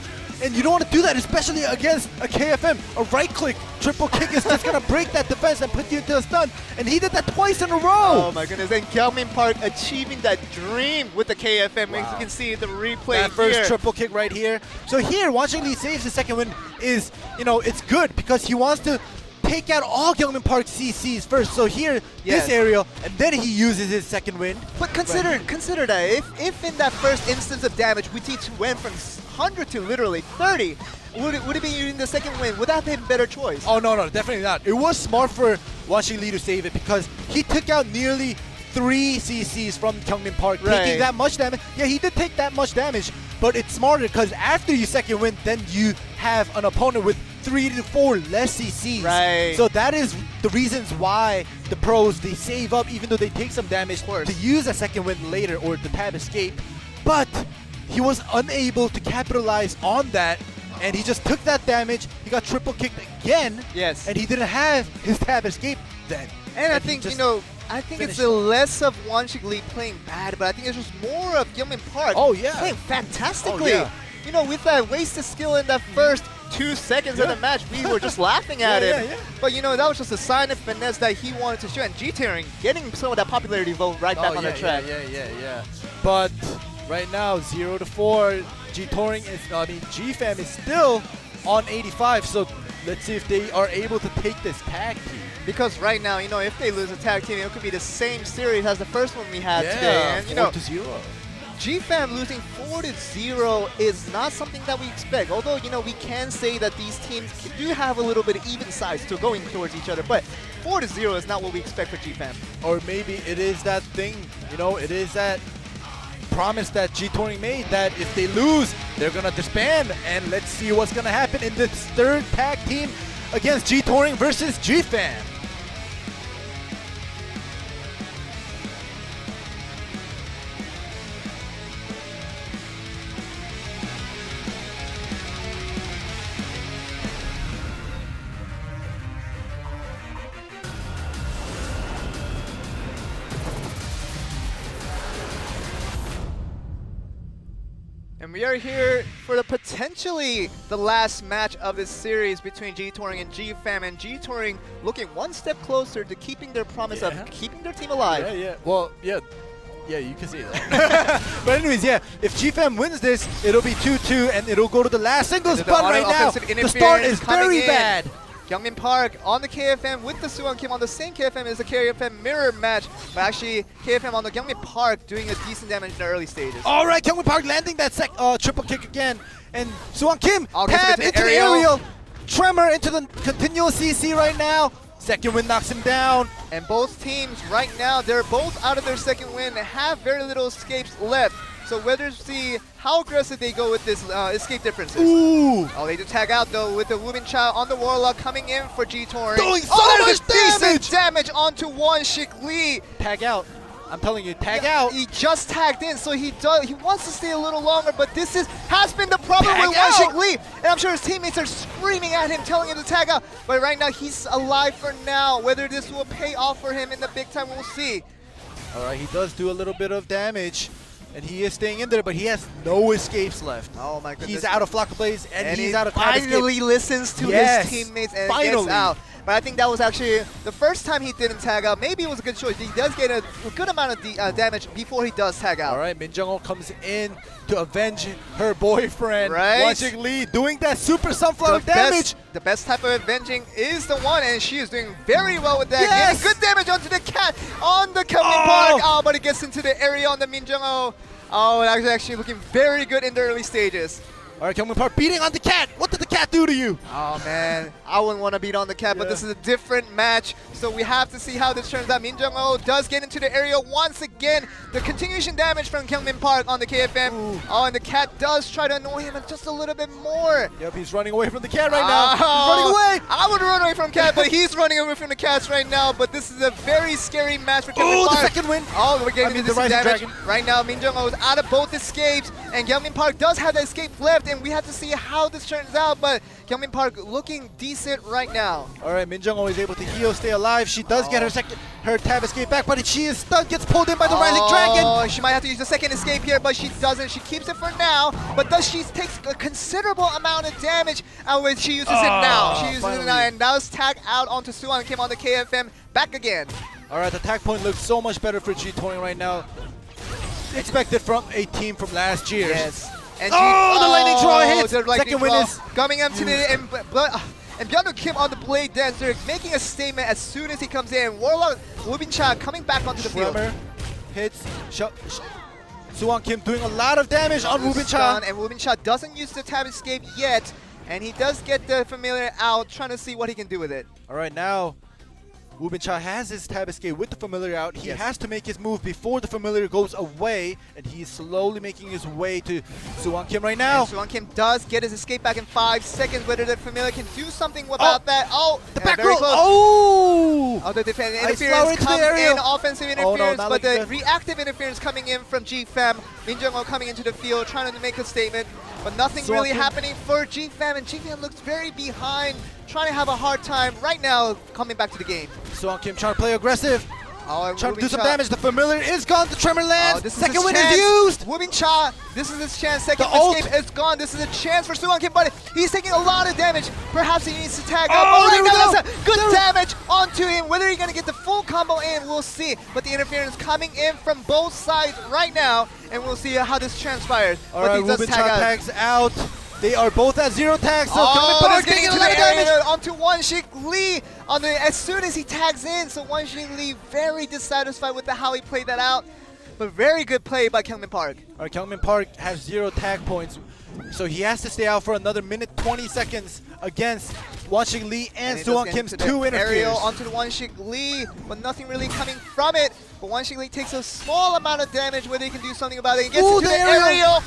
And you don't want to do that, especially against a KFM. A right-click triple kick is just going to break that defense and put you into a stun. And he did that twice in a row. Oh my goodness. And Kyungmin Park achieving that dream with the KFM. Wow. As you can see the replay that first triple kick right here. So here, Wanshik Lee saves the second win is, it's good because he wants to take out all Kyungmin Park CCs first. So here, this aerial, and then he uses his second win. But consider that if in that first instance of damage, we went from 100 to literally 30, would it be using the second win? Would that have been a better choice? Oh, no, definitely not. It was smart for Wanshik Lee to save it because he took out nearly 3 CCs from Kyungmin Park, Right. taking that much damage. Yeah, he did take that much damage, but it's smarter because after you second win, then you have an opponent with 3 to 4 less CCs. Right. So that is the reasons why the pros, they save up even though they take some damage to use a second win later or the tab escape. But he was unable to capitalize on that, and he just took that damage. He got triple kicked again. Yes. And he didn't have his tab escape then. And I he think, just you know, I think it's finished less of Wanshik Lee playing bad, but I think it's just more of Kyungmin Park playing fantastically. Oh, yeah. You know, with that wasted skill in that first 2 seconds of the match, we were just laughing at him. But, you know, that was just a sign of finesse that he wanted to show. And G-Tearing getting some of that popularity vote right back on the track. Yeah. But right now, 0 to 4, G-Fam is still on 85. So let's see if they are able to take this tag team. Because right now, you know, if they lose a tag team, it could be the same series as the first one we had today. And, you know, 4-0. G-Fam losing 4-0 is not something that we expect. Although, you know, we can say that these teams do have a little bit of even size to going towards each other. But 4-0 is not what we expect for G-Fam. Or maybe it is that thing, you know, it is that promise that G-Touring made that if they lose, they're going to disband. And let's see what's going to happen in this third tag team against G-Touring versus G-Fam. And we are here for potentially the last match of this series between G-Touring and G-Fam. And G-Touring looking one step closer to keeping their promise of keeping their team alive. Yeah. Well, yeah, you can say that. But anyways, yeah, if G-Fam wins this, it'll be 2-2 and it'll go to the last singles. But right now, the start is very bad. Kyungmin Park on the KFM with the Suwon Kim on the same KFM as the KFM mirror match. But actually, KFM on the Kyungmin Park doing a decent damage in the early stages. All right, Kyungmin Park landing that triple kick again. And Suwon Kim gets tab into into the the aerial. aerial. Tremor into the continuous CC right now. Second win knocks him down. And both teams right now, they're both out of their second win and have very little escapes left. So whether to see how aggressive they go with this escape differences. Ooh! Oh, they do tag out though with the Wubin Cha on the Warlock coming in for G-Touring. Doing so there's much a decent damage! damage onto Wanshik Lee. Tag out. I'm telling you, tag out. He just tagged in, so he wants to stay a little longer, but this has been the problem Tag with out! Wanshik Lee. And I'm sure his teammates are screaming at him, telling him to tag out. But right now, he's alive for now. Whether this will pay off for him in the big time, we'll see. All right, he does do a little bit of damage. And he is staying in there, but he has no escapes left. Oh my goodness. He's out of Flock Blaze, and he's out of tab escape. finally listens to his teammates and gets out. But I think that was actually the first time he didn't tag out. Maybe it was a good choice. He does get a good amount of damage before he does tag out. All right, Min Jung-ho comes in to avenge her boyfriend, Right. Wanshik Lee, doing that super sunflower damage. The best type of avenging is the one, and she is doing very well with that. Yes! Getting good damage onto the cat on the Kyungmin Park. Oh, but it gets into the area on the Min Jung-ho. Oh, it's actually looking very good in the early stages. All right, Kyungmin Park beating on the cat. What did the cat do to you? Oh, man. I wouldn't want to beat on the cat, but this is a different match. So we have to see how this turns out. Min Jung-ho does get into the area once again. The continuation damage from Kyungmin Park on the KFM. Ooh. Oh, and the cat does try to annoy him just a little bit more. Yep, he's running away from the cat right now. He's running away. I would run away from cat, but he's running away from the cats right now. But this is a very scary match for Kyungmin Park. The second win. Oh, we're getting into the this damage. Dragon. Right now, Min Jung-ho is out of both escapes, and Kyungmin Park does have the escape left, and we have to see how this turns out. But Kyungmin Park looking decent right now. All right, Min Jung-ho is able to heal, stay alive. She does get her tab escape back, but she is stunned, gets pulled in by the Rising Dragon. Oh, she might have to use the second escape here, but she doesn't. She keeps it for now, but she takes a considerable amount of damage when she uses it now. She uses it now and does tag out onto Suwon Kim on the KFM back again. All right, the tag point looks so much better for G-Touring right now. Expected from a team from last year. Yes. And the lightning draw hits. Second win is coming up to the and Byung Kim on the Blade Dancer making a statement as soon as he comes in. Warlock Wubin Cha coming back onto the field. Hits. Suwon Kim doing a lot of damage on Wubin Cha. And Wubin Cha doesn't use the tab escape yet. And he does get the familiar out, trying to see what he can do with it. All right, now Woo Bin-cha has his tab escape with the familiar out. He has to make his move before the familiar goes away, and he's slowly making his way to Soo-won Kim right now. Soo-won Kim does get his escape back in 5 seconds. Whether the familiar can do something about that. Oh, the back very roll. close. Oh, the defense Ice flower interference into the comes area. in, offensive Oh, no, interference, not but the looking good. reactive interference coming in from G-Fam. Min Jung-ho coming into the field, trying to make a statement, but nothing Soo-won really Kim. happening for G-Fam, and G-Fam looks very behind, trying to have a hard time right now coming back to the game. Soo-won Kim trying to play aggressive. Oh, Trying to do some Woo Bin-cha. damage. The familiar is gone. The tremor lands. This is Second his win chance. is used. Woo Bin-cha, this is his chance. Second The ult. escape is gone. This is a chance for Soo-won Kim, but he's taking a lot of damage. Perhaps he needs to tag up. Oh, Right there we now, go. that's a good damage onto him. Whether he's going to get the full combo in, we'll see. But the interference coming in from both sides right now, and we'll see how this transpires. All But right, he Woo does Bin-cha tag out. tags out. They are both at 0 tags. So Oh, Kyungmin he's Park getting getting a into lot the of damage. area onto Won-Shik Lee as soon as he tags in. So Won-Shik Lee very dissatisfied with how he played that out. But very good play by Kyungmin Park. All right, Kyungmin Park has 0 tag points. So he has to stay out for another minute 20 seconds against Won-Shik Lee and he Soo-won does get Kim's into 2 the interferes. aerial onto the Won-Shik Lee, but nothing really coming from it. But Won-Shik Lee takes a small amount of damage, whether he can do something about it. He gets Ooh, into the the aerial. aerial.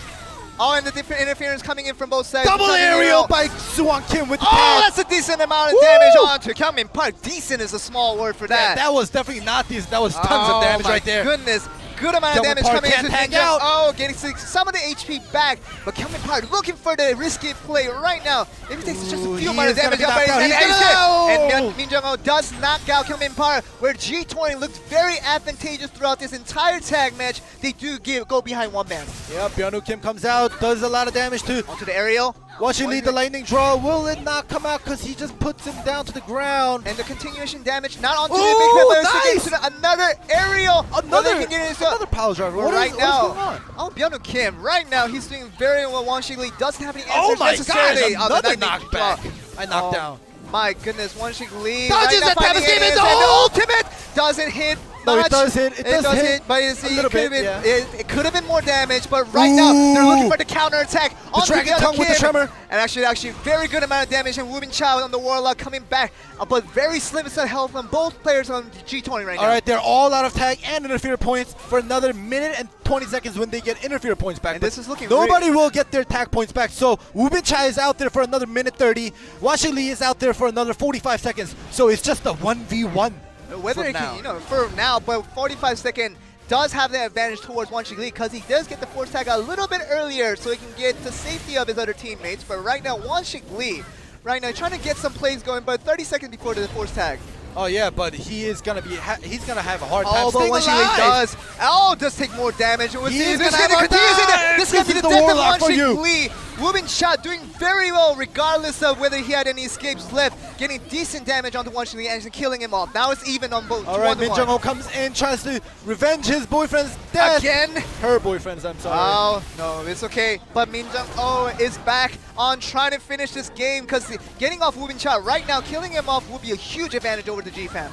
Oh, and the different interference coming in from both sides. Double Coming aerial in. by Soo-won Kim with the Oh, tag. that's a decent amount of Woo! damage onto Kyungmin Park. Decent is a small word for that. That was definitely not decent. That was tons of damage right there. Oh my goodness. Good amount of Kyungmin damage Park coming can't into tag Ninja. out. Oh, getting some of the HP back. But Kyungmin Park looking for the risky play right now. If he takes just a few he amount of is gonna damage be out, knocked but out. he's He's dead. gonna- And Min Jung-ho does knock out Kyungmin Park, where G20 looked very advantageous throughout this entire tag match. They do go behind one man. Yep, Byung-woo Kim comes out, does a lot of damage to Onto the aerial. Won-Shik Lee, the lightning draw. Will it not come out because he just puts him down to the ground? And the continuation damage, not onto Ooh, the big hit, but nice! into another aerial. Another power driver. What right is now, going on? oh, Byung-woo Kim, right now he's doing very well. Won-Shik Lee doesn't have any Oh answers my necessarily. gosh, on the another lightning knockback. draw. I knocked Oh, down. My goodness, Won-Shik Lee Dodges right now that tab finding escape it, into and the ult! ultimate doesn't hit. No, it much. does hit. It does hit but a little bit, yeah. it could have been more damage. But right now they're looking for the counter attack onto Dragon Byung-woo Tongue with the Kim. tremor. And actually very good amount of damage. And Woo Bin-cha on the Warlock coming back, but very slim set of health on both players on G20 right now. All right, they're all out of tag and interfere points for another minute and 20 seconds when they get interfere points back. And But this is looking nobody will get their tag points back. So Woo Bin-cha is out there for another minute 30. Won-Shik Lee is out there for another 45 seconds. So it's just a 1v1. Whether for it now. can, for now, but 45 second does have the advantage towards Won-Shik Lee because he does get the force tag a little bit earlier so he can get the safety of his other teammates. But right now, Won-Shik Lee, right now, trying to get some plays going, but 30 seconds before the force tag. Oh yeah, but he is gonna be he's gonna have a hard time Oh, but staying Won-Shik Lee alive. does take more damage. And we'll He see is this gonna have a hard time. This is gonna be This the is the death of Warlock for you. Won-Shik Lee. Woo Bin-cha doing very well regardless of whether he had any escapes left, getting decent damage onto Won-Shik Lee and killing him off. Now it's even on both. All right, Min 1-1. Jung-ho comes in, tries to revenge his boyfriend's death. Again? Her boyfriend's, I'm sorry. Oh, no, it's okay. But Min Jung-ho is back on trying to finish this game because getting off Woo Bin-cha right now, killing him off will be a huge advantage over the G-Fam.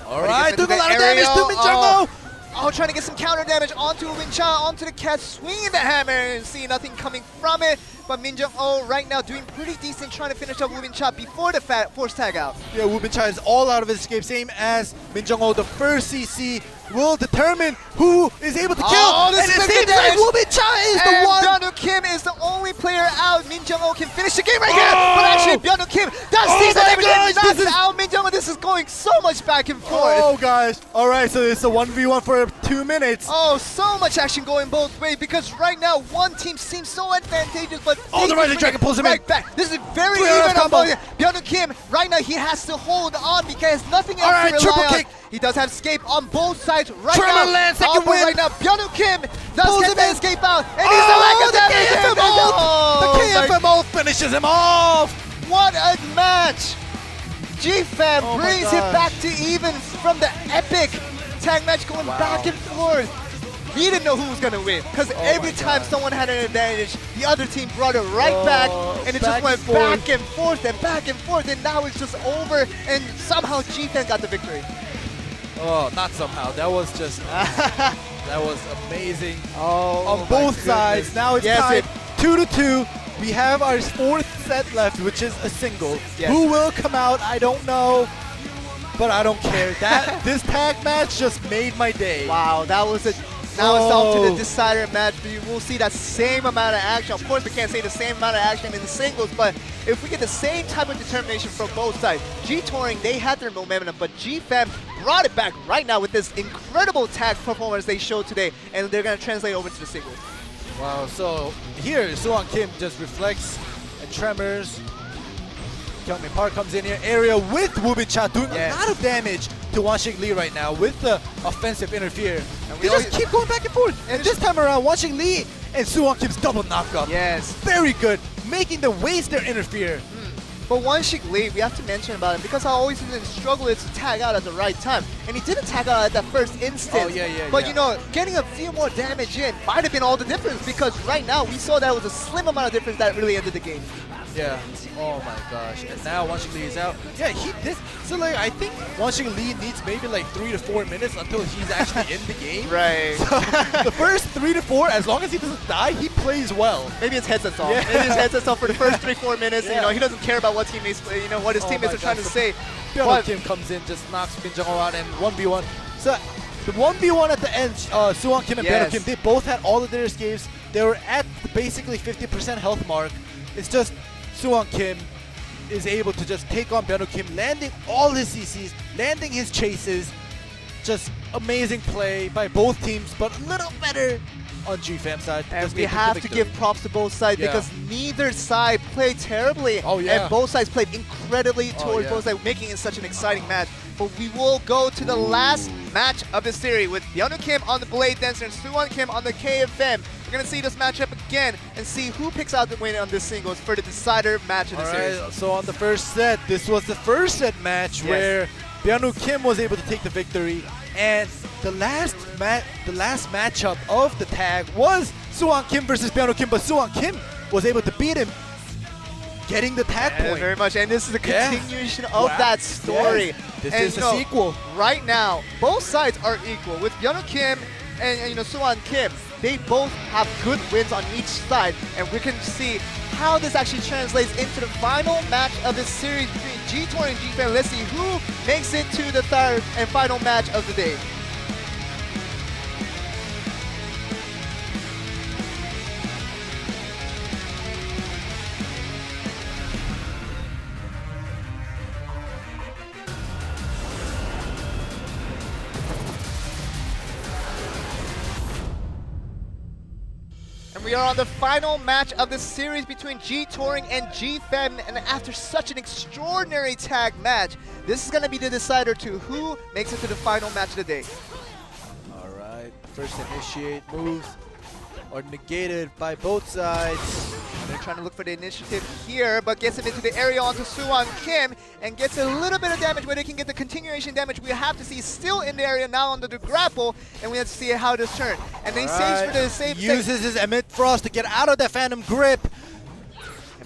All right, doing a lot of damage to Min Jung-ho. Oh, trying to get some counter damage onto Woo Bin-cha, onto the cat, swinging the hammer and see nothing coming from it. But Min Jung-ho right now doing pretty decent, trying to finish up Woo Bin-cha before the force tag out. Yeah, Woo Bin-cha is all out of his escape, same as Min Jung-ho. The first CC will determine who is able to kill. Oh, this and is it good seems like damage. Woo Bin-cha is and the one. Byung-woo Kim is the only player out. Min Jung-ho can finish the game right here. But actually, Byung-woo Kim does see my damage and gosh, knocks this is- out Min Jung-ho. This is going so much back and forth. Oh gosh. All right, so it's a 1v1 for 2 minutes. Oh, so much action going both ways because right now one team seems so advantageous, but Oh, the they Rising can Dragon pulls him right in. back. This is very Three out of even on combo. both. Byung-woo Kim right now he has to hold on because nothing else All right, to rely triple on. kick. He does have escape on both sides right Tremor now. land, second but win. right now, Byung-woo Kim does Pulls get him the in. escape out, and Oh, he's the lack of the damage. KFM Oh, ult. The my KFM ult finishes him off. What a match! G-Fam Oh my brings it gosh. back to even from the epic tag match going back and forth. We didn't know who was going to win because every time someone had an advantage, the other team brought it right back and it just back went and forth. back and forth and back and forth and now it's just over and somehow G-Fam got the victory. Oh, not somehow. That was just that was amazing. Oh, on both sides. Now it's Yes, tied 2-2. We have our 4th set left, which is a single. Yes. Who will come out? I don't know. but I don't care. This tag match just made my day. Wow, that was a. Now it's down to the decider match. We'll see that same amount of action. Of course, we can't say the same amount of action in the singles, but if we get the same type of determination from both sides, G-Touring, they had their momentum, but G-Fam brought it back right now with this incredible tag performance they showed today, and they're going to translate over to the singles. Wow, so here, Suwon Kim just reflects and tremors. Kyungmin Park comes in here, area with Woobicha doing a lot of damage to Wanshik Lee right now with the offensive interfere. And we just keep going back and forth. And this time around, Wanshik Lee and Suwon Kim's double knockup. Yes. Very good, making them waste their interfere. But Wanshik Lee, we have to mention about him because I always struggle to tag out at the right time. And he didn't tag out at that first instance. Oh, yeah. But you know, getting a few more damage in might have been all the difference because right now we saw that was a slim amount of difference that really ended the game. Yeah. Oh my gosh. And now Wanshik Lee is out. Yeah, so like I think Wanshik Lee needs maybe like 3 to 4 minutes until he's actually in the game. Right. So the first 3 to 4, as long as he doesn't die, he plays well. Maybe his headset's off. Yeah. Maybe his headset's off for the first 3-4 minutes. And, you know, he doesn't care about what teammates, what his teammates are trying to say. But Kim comes in, just knocks Bin Jung out and 1v1. So the 1v1 at the end, Suwon Kim and Byung Kim, they both had all of their escapes. They were at basically 50% health mark. It's just Suwon Kim is able to just take on Byung Kim, landing all his CCs, landing his chases. Just amazing play by both teams, but a little better on G-Fam side. And we have to give props to both sides because neither side played terribly. Oh, yeah. And both sides played incredibly towards both sides, making it such an exciting match. But we will go to the last match of the series with Byung Kim on the Blade Dancer and Suwon Kim on the KFM. We're going to see this matchup again and see who picks out the win on this singles for the decider match of the series. So on the first set, this was the first set match where Byung Kim was able to take the victory. And the last matchup of the tag was Suwon Kim versus Byung Kim, but Suwon Kim was able to beat him, getting the tag point. Very much, and this is a continuation of that story. This and is a sequel. Right now, both sides are equal. With Byung Kim and Suwon Kim, they both have good wins on each side, and we can see how this actually translates into the final match of this series between G-Touring and G-Fam. Let's see who makes it to the third and final match of the day. And we are on the final match of the series between G-Touring and G-Fam, and after such an extraordinary tag match, this is going to be the decider to who makes it to the final match of the day. Alright, first initiate moves are negated by both sides. They're trying to look for the initiative here, but gets him into the area onto Suwon Kim and gets a little bit of damage where they can get the continuation damage. We have to see still in the area now under the grapple, and we have to see how this turns. And then he saves for the save. Uses his Emit Frost to get out of that Phantom Grip.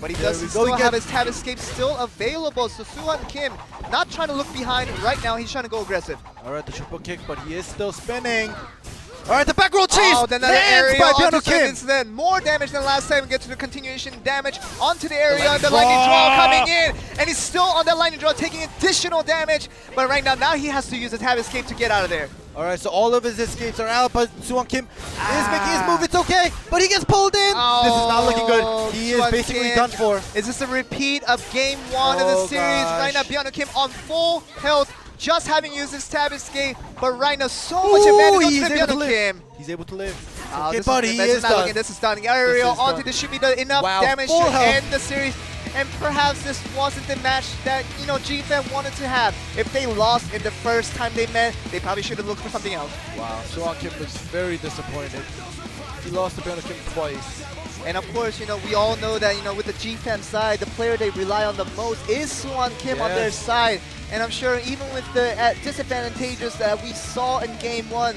But he does still have his tab escape still available, so Suwon Kim not trying to look behind right now. He's trying to go aggressive. Alright, the triple kick, but he is still spinning. Alright, the back roll chase! Oh, then another area by onto Kim. Then more damage than last time. Gets to the continuation damage onto the area. The lightning draw coming in, and he's still on that lightning draw, taking additional damage. But right now he has to use his tab escape to get out of there. Alright, so all of his escapes are out, but Suwon Kim is making his move. It's okay, but he gets pulled in. This is not looking good. He is basically done for. Is this a repeat of game one of the series? Right now, Byung Kim on full health, just having used his tab escape, but right now so much advantage on Byung Kim. He's able to live. Okay, buddy, this is done. Ariel onto this should be enough damage to end the series. And perhaps this wasn't the match that, G-Fam wanted to have. If they lost in the first time they met, they probably should have looked for something else. Wow, Suwon Kim looks very disappointed. He lost to Byung Kim twice. And of course, we all know that, with the G-Fam side, the player they rely on the most is Suwon Kim on their side. And I'm sure even with the disadvantages that we saw in game one,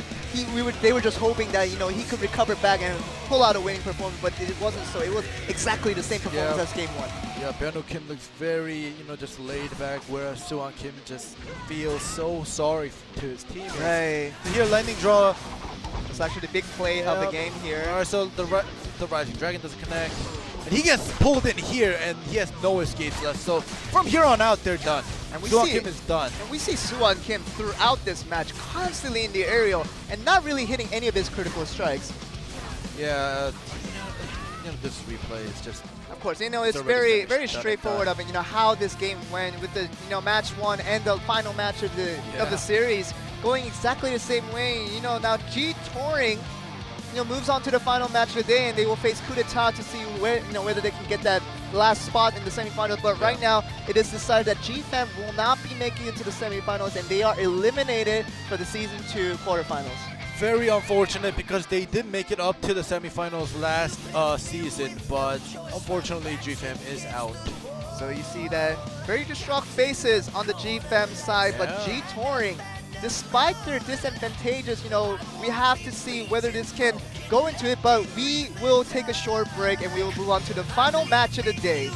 they were just hoping that, he could recover back and pull out a winning performance, but it wasn't so. It was exactly the same performance as game one. Yeah, Byung Kim looks very, just laid back, whereas Suwon Kim just feels so sorry to his team. Right. So here, lightning draw. It's actually the big play of the game here. Alright, so the Rising Dragon doesn't connect. And he gets pulled in here, and he has no escapes left. So from here on out, they're done. And we Suwon see Kim is done. And we see Suwon Kim throughout this match constantly in the aerial and not really hitting any of his critical strikes. Yeah, this replay is just. Of course, it's already very finished, done straightforward and of it. How this game went with the match 1 and the final match of the series going exactly the same way. Now G Touring moves on to the final match of the day, and they will face Coup d'etat to see whether they can get that last spot in the semifinals. But right now, it is decided that GFAM will not be making it to the semifinals, and they are eliminated for the Season 2 quarterfinals. Very unfortunate because they did make it up to the semifinals last season, but unfortunately GFAM is out. So you see that very distraught faces on the GFAM side, but G Touring, despite their disadvantages, we have to see whether this can go into it, but we will take a short break and we will move on to the final match of the day.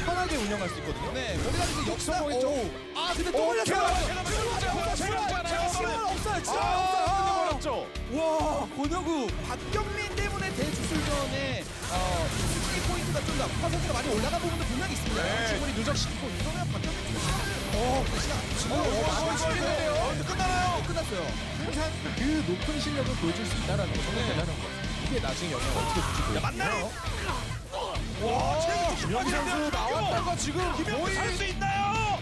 편하게 운영할 수 있거든요. 네, 머리가 이제 역성 보이죠. 아, 근데 또 걸렸어요. 시간 없어요. 와, 권혁우, 박경민 때문에 대주술전에 스킬 포인트가 좀 더 퍼센트가 많이 올라간 부분도 분명히 있습니다. 충분히 누적시키고 이러면 박경민 시간 끝나나요? 끝났어요. 항상 그 높은 실력을 보여줄 수 있다라는 거 정말 대단한 것 같아요. 이게 나중에 영향을 어떻게 줄지 보여주나요? 와, 김영희 선수 나왔다가 지금 거의 살수 있나요?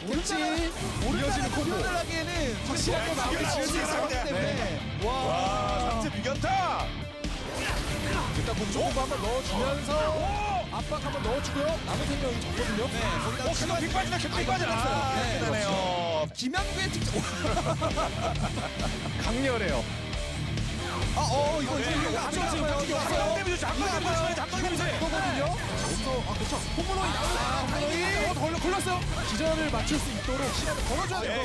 그렇지. 이어지는 콤보. 오른날하기에는 확실하게 마무리 지을 수 있기 때문에. 와, 3점 이겼다. 일단 공조공부 한번 넣어주면서 압박 한번 넣어주고요. 남은 생명이 적거든요. 네, 거기다 지금 빅 빠지나 빅 빠져났어요. 네, 그러네요. 김양구의 특정. 강렬해요. 이거 그렇죠. 홈런이 나오는 걸렸어요. 기전을 맞출 수 있도록 시간을 걸어줘야 돼요.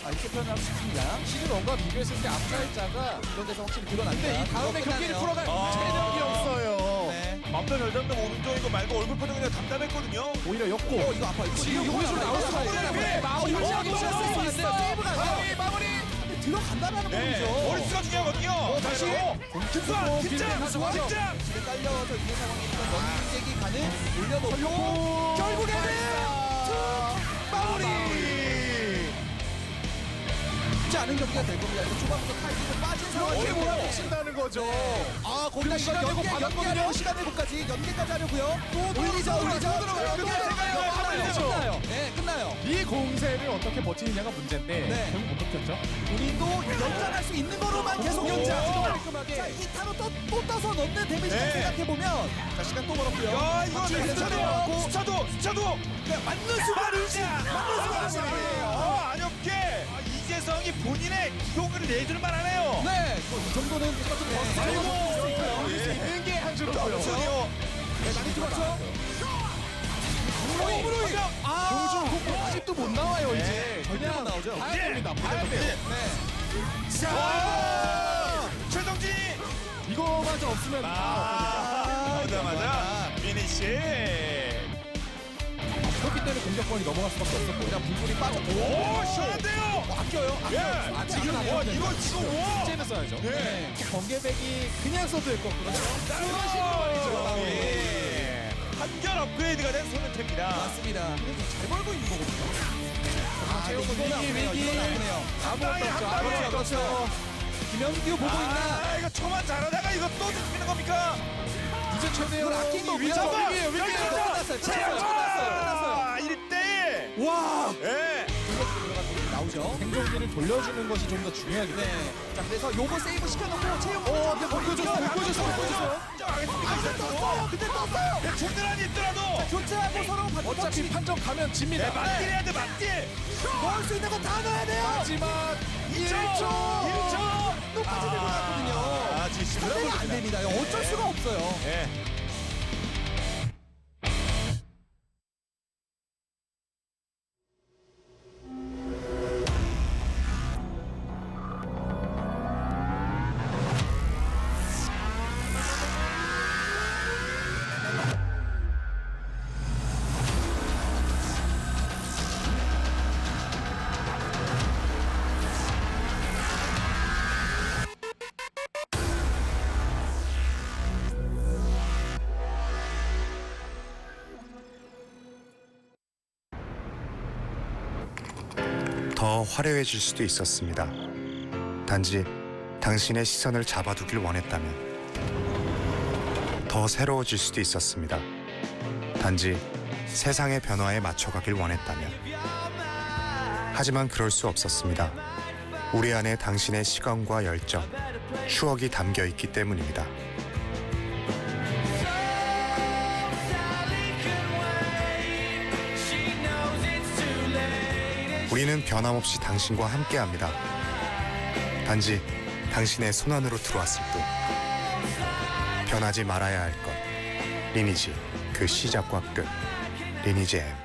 이렇게 표현하고 싶습니다. 시즌 1과 비교했을 때 앞살자가 이런 데서 확실히 드러납니다. 근데 이 다음에 경기를 풀어갈 체력이 없어요. 맘대로 열담당 오른쪽인 거 말고 얼굴 표정이 그냥 담담했거든요. 오히려 였고. 이거 아파요. 지금 오른쪽 나올 수가 있어요. 마무리. 들어간다라는 거죠. 머리수가 중요하거든요. 다시 김수환 긴장. 집에 깔려서 있는 상황이니까 연계기 가는 올려놓고 결국에는 마무리. 쉽지 않은 경기가 될 겁니다. 초반부터 타이밍을 빠진 상황에서 몰아붙인다는 거죠. 거기다 연계하려고 시간 회복까지 연계까지 하려고요. 올리죠. 끝나요. 이 공세를 어떻게 버티느냐가 문제인데 결국 못 버텼죠. 우리도 연장할 수 있는 거로만 계속 연장. 깔끔하게. 자, 이 타로 또 떠서 넣는 데미지를 생각해보면 자, 시간 또 벌었고요. 야, 이거 수차도 맞는 수만이지. 안엽게 이재성이 본인의 기동을 내줄 만하네요. 네, 이 정도는 올릴 수 있는 게 한 줄로 보여요. 많이 들어왔죠? 공중 아직도 못 나와요 이제. 그냥 거죠. 예. 봐야 됩니다. 자, 최동진이 이거마저 없으면 오자마자 피니시. 그렇기 때문에 공격권이 넘어갈 수밖에 없었고 그냥 불불이 빠졌고. 오, 시원한데요. 아껴요. 예. 아직은 안 이거 지금 와. 이제는 써야죠. 네. 번개백이 그냥 써도 될 것 같고. 그런 식으로 말이죠. 예. 한결 업그레이드가 된 손흥태입니다. 맞습니다. 잘 벌고 있는 거거든요. 이건 나쁘네요. 이건 나쁘네요. 아무것도 없죠. 김현규 보고 있나? 이거 초반 잘하다가 이거 또 죽이는 겁니까? 이제 최대한 아끼기 위해서 위기에요. 끝났어요. 끝났어요. 1대1. 와. 예. 나오죠. 생존기를 돌려주는 것이 좀 더 중요하기 때문에. 자, 그래서 요거 세이브 시켜놓고 체육. 바꿔줬어요. 근데 떴어요. 충분한 있더라도 교체하고 서로 어차피 판정 가면 집니다. 맞길 해야 돼, 맞길. 넣을 수 있는 거 다 넣어야 돼요. 마지막 1초. 똑같이 들고 갔거든요. 지금 안 됩니다. 어쩔 수가 없어요. 예. 더 화려해질 수도 있었습니다. 단지 당신의 시선을 잡아두길 원했다면 더 새로워질 수도 있었습니다. 단지 세상의 변화에 맞춰가길 원했다면 하지만 그럴 수 없었습니다. 우리 안에 당신의 시간과 열정, 추억이 담겨 있기 때문입니다. 우리는 변함없이 당신과 함께합니다. 단지 당신의 손안으로 들어왔을 뿐. 변하지 말아야 할 것. 리니지, 그 시작과 끝. 리니지 M.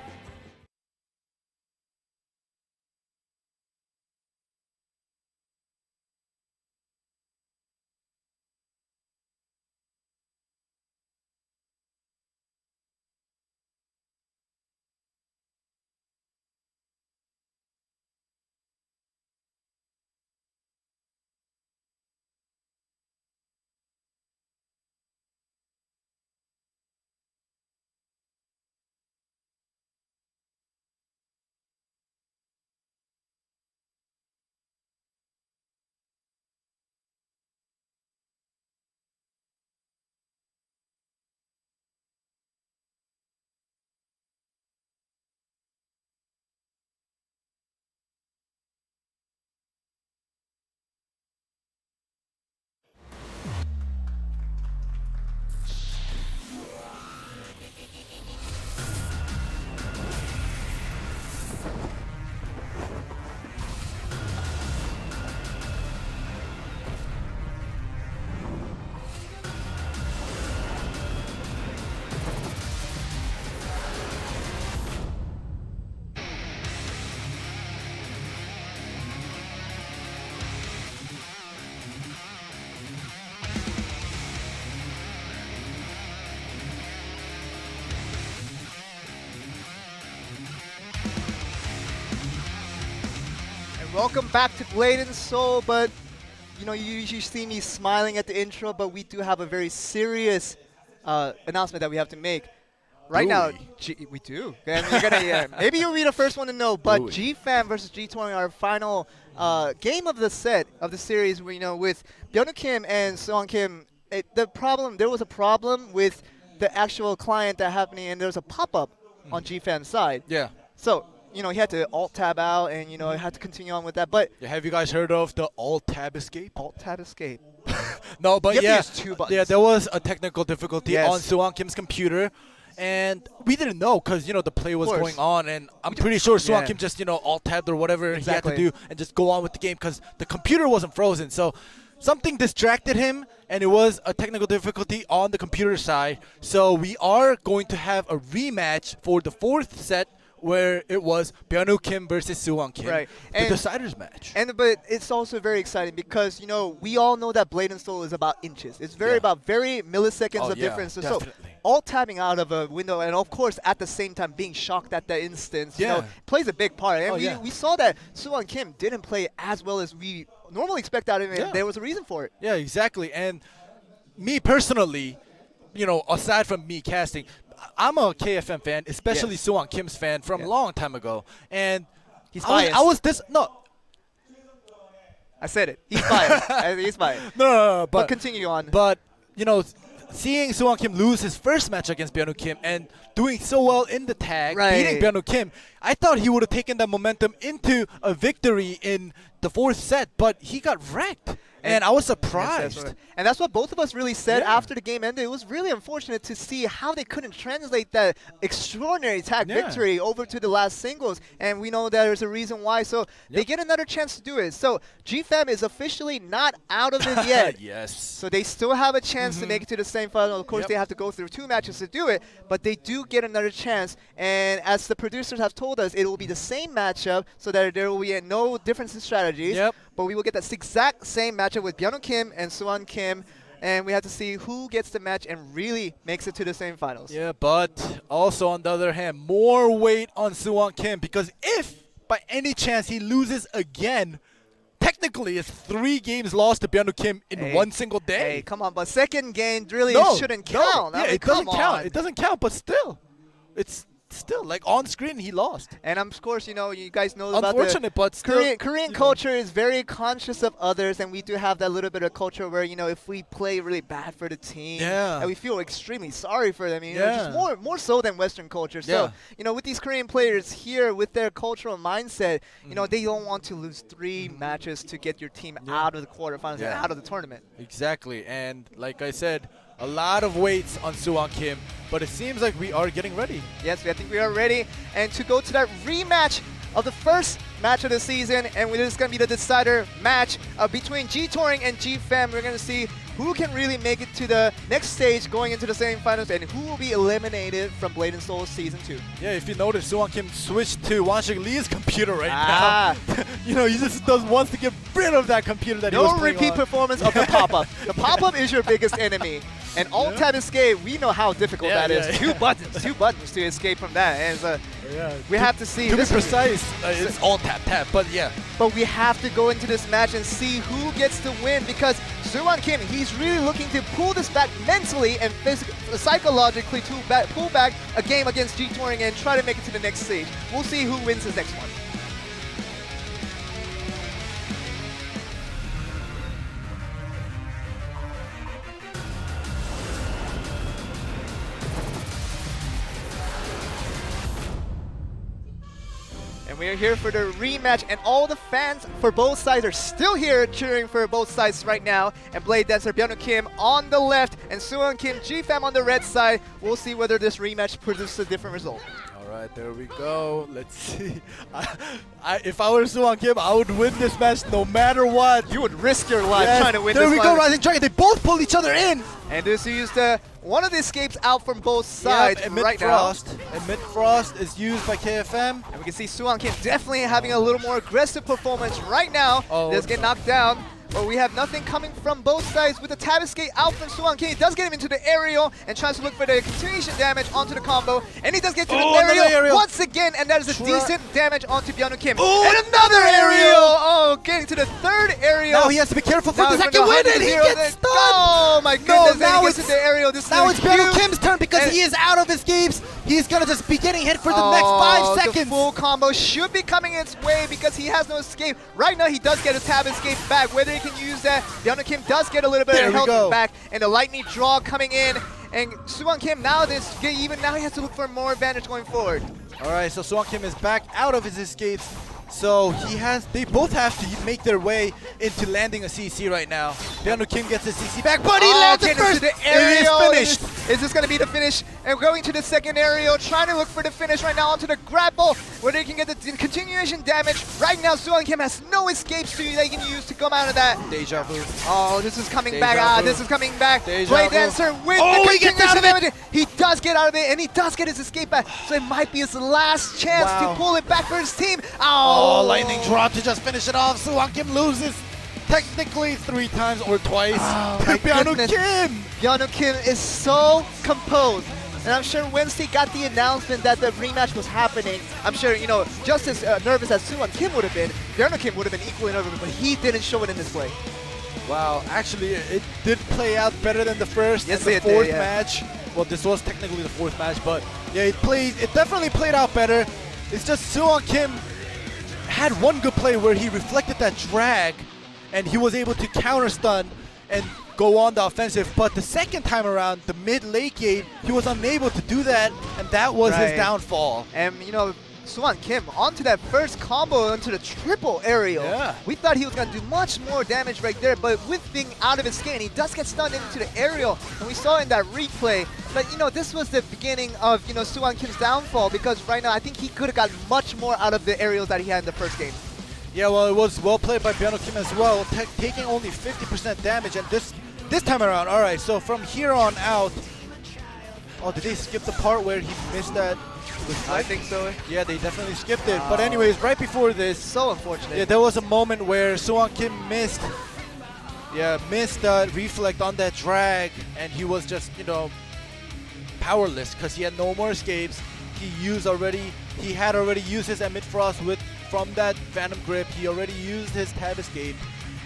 Welcome back to Blade&Soul, but you know, you usually see me smiling at the intro, but we do have a very serious announcement that we have to make. Right now, we do. And you're gonna, maybe you'll be the first one to know, but G-Fam versus G20, our final game of the set, of the series, you know, with Byung Kim and Song Kim, there was a problem with the actual client that happening, and there was a pop-up on G-Fam's side. Yeah. So, you know, he had to alt-tab out, and, you know, had to continue on with that. But have you guys heard of the alt-tab escape? Alt-tab escape. No, but you have yeah, to use 2 buttons. yeah, there was a technical difficulty Yes. on Suwon Kim's computer, and we didn't know because you know the play was going on, and I'm pretty sure Suwon Kim just alt-tabbed or whatever he had to do and just go on with the game because the computer wasn't frozen. So something distracted him, and it was a technical difficulty on the computer side. So we are going to have a rematch for the 4th set where it was Byung-woo Kim versus Soo-won Kim, Right. the deciders match. But it's also very exciting because, you know, we all know that Blade&Soul is about inches. It's very about very milliseconds of difference. So all tapping out of a window, and of course at the same time being shocked at the instance, you know, plays a big part. And we saw that Soo-won Kim didn't play as well as we normally expect out of him, and there was a reason for it. Yeah, exactly. And me personally, you know, aside from me casting, I'm a KFM fan, especially Soo-won Kim's fan from a long time ago. And he's biased. I said it. He's biased. He's biased. No, but continue on. But, you know, seeing Soo-won Kim lose his first match against Byung-woo Kim and doing so well in the tag, beating Byung-woo Kim, I thought he would have taken that momentum into a victory in the fourth set, but he got wrecked. And I was surprised. And that's what both of us really said after the game ended. It was really unfortunate to see how they couldn't translate that extraordinary tag victory over to the last singles. And we know there's a reason why. So they get another chance to do it. So GFAM is officially not out of it yet. Yes. So they still have a chance to make it to the semifinal. Of course, they have to go through 2 matches to do it. But they do get another chance. And as the producers have told us, it will be the same matchup so that there will be no difference in strategies. But we will get that exact same matchup with Byung-woo Kim and Soo-won Kim. And we have to see who gets the match and really makes it to the semifinals. Yeah, but also on the other hand, more weight on Soo-won Kim, because if by any chance he loses again, technically it's 3 games lost to Byung-woo Kim in one single day. Hey, come on, but second game really shouldn't count. Yeah, it doesn't count. It doesn't count, but still, it's still like on screen he lost. And of course, you know, you guys know about unfortunate, but still, Korean culture is very conscious of others, and we do have that little bit of culture where, you know, if we play really bad for the team, and we feel extremely sorry for them, you know, just more so than Western culture. So, you know, with these Korean players here, with their cultural mindset, you know, they don't want to lose 3 matches to get your team out of the quarterfinals and out of the tournament. Exactly, and like I said, a lot of weights on Soo-won Kim, but it seems like we are getting ready. Yes, I think we are ready. And to go to that rematch of the first match of the season, and this is going to be the decider match between G-Touring and G-Fam. We're going to see who can really make it to the next stage going into the semifinals and who will be eliminated from Blade&Soul Season 2. Yeah, if you notice, Soo-won Kim switched to Wanshik Lee's computer right now. You know, he just wants to get rid of that computer that he was playing repeat on. performance of the pop-up. The pop-up is your biggest enemy. And alt-tab escape, we know how difficult that is. 2 buttons to escape from that. And we have to see. To be precise, it's alt-tab, but But we have to go into this match and see who gets to win, because Soo-won Kim, he's really looking to pull this back mentally and psychologically to pull back a game against G-Touring and try to make it to the next stage. We'll see who wins his next one. And we are here for the rematch, and all the fans for both sides are still here cheering for both sides right now. And Blade Dancer Byung-woo Kim on the left and Soo-won Kim G-Fam on the red side. We'll see whether this rematch produces a different result. All right, there we go. Let's see. If I were Soo-won Kim, I would win this match no matter what. You would risk your life trying to win there this we fight. go, Rising Dragon. They both pull each other in. And this used one of the escapes out from both sides right now. And mid-frost is used by KFM. And we can see Soo-won Kim definitely having a little more aggressive performance right now. Does get knocked down. But we have nothing coming from both sides with the tab escape out from Soo-won Kim. He does get him into the aerial and tries to look for the continuation damage onto the combo. And he does get to the aerial once again, and that is a decent damage onto Byung-woo Kim. And another aerial! Oh, getting to the 3rd aerial. Now he has to be careful for the second win, and he gets stunned! Oh my goodness, now he gets to the aerial. Now it's Byung-woo Kim's turn because he is out of his games. He's going to just be getting hit for the next 5 seconds. The full combo should be coming its way because he has no escape. Right now, he does get a tab escape back. Whether he can use that, Byung-woo Kim does get a little bit of health back. And the lightning draw coming in. And Soo-won Kim now he has to look for more advantage going forward. All right, so Soo-won Kim is back out of his escapes. So they both have to make their way into landing a CC right now. Byung-woo Kim gets his CC back, but he lands it first. The aerial. It is finished. Is this going to be the finish? And going to the second aerial, trying to look for the finish right now onto the grapple, where they can get the continuation damage. Right now, Suwon Kim has no escapes to they can use to come out of that. Deja vu. Oh, this is coming Deja back. vu. This is coming back. Deja Blade vu. Dancer with Oh, the he gets out of continuation it. damage. He does get out of it, and he does get his escape back. So it might be his last chance to pull it back for his team. Oh, lightning drop to just finish it off. Suwon Kim loses technically 3 times or twice. My Byung-woo goodness. Kim. Byung-woo Kim is so composed. And I'm sure once he got the announcement that the rematch was happening, I'm sure, just as nervous as Suwon Kim would have been, Byung-woo Kim would have been equally nervous, but he didn't show it in this play. Wow, actually, it did play out better than the first Yes, and the it did, fourth yeah. match. Well, this was technically the 4th match, but yeah, it definitely played out better. It's just Suwon Kim had one good play where he reflected that drag, and he was able to counter stun and go on the offensive. But the second time around, the mid-late game, he was unable to do that, and that was his downfall. And, Suwon Kim onto that first combo into the triple aerial. Yeah. We thought he was going to do much more damage right there, but with being out of his skin, he does get stunned into the aerial, and we saw in that replay. But, this was the beginning of, Suwon Kim's downfall, because right now I think he could have gotten much more out of the aerials that he had in the first game. Yeah, well, it was well played by Byung-woo Kim as well, taking only 50% damage, and this time around, all right, so from here on out, did they skip the part where he missed that? I think so. Yeah, they definitely skipped it. But anyways, right before this, so unfortunate. Yeah, there was a moment where Suwon Kim missed the reflect on that drag, and he was just, powerless because he had no more escapes. He had already used his Emit Frost from that Phantom Grip. He already used his Tab Escape,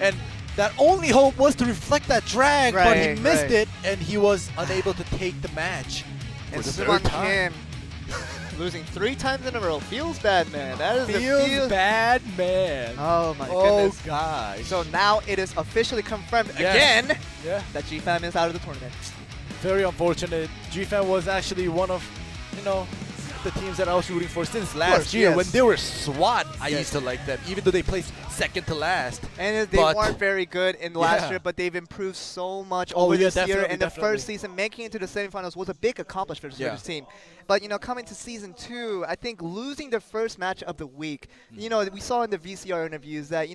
and that only hope was to reflect that drag, but he missed it, and he was unable to take the match. And for the Suwon 3rd time. Kim losing 3 times in a row. Feels bad, man. That is Feels bad, man. Oh, my goodness. Oh, gosh. So now it is officially confirmed again that GFAM is out of the tournament. Very unfortunate. GFAM was actually one of, the teams that I was rooting for since last year. When they were SWAT, I used to like them, even though they placed 2nd to last. And they weren't very good in last year, but they've improved so much over this year. And the first season, making it to the semifinals was a big accomplishment for this team. But, coming to Season 2, I think losing the first match of the week, we saw in the VCR interviews that,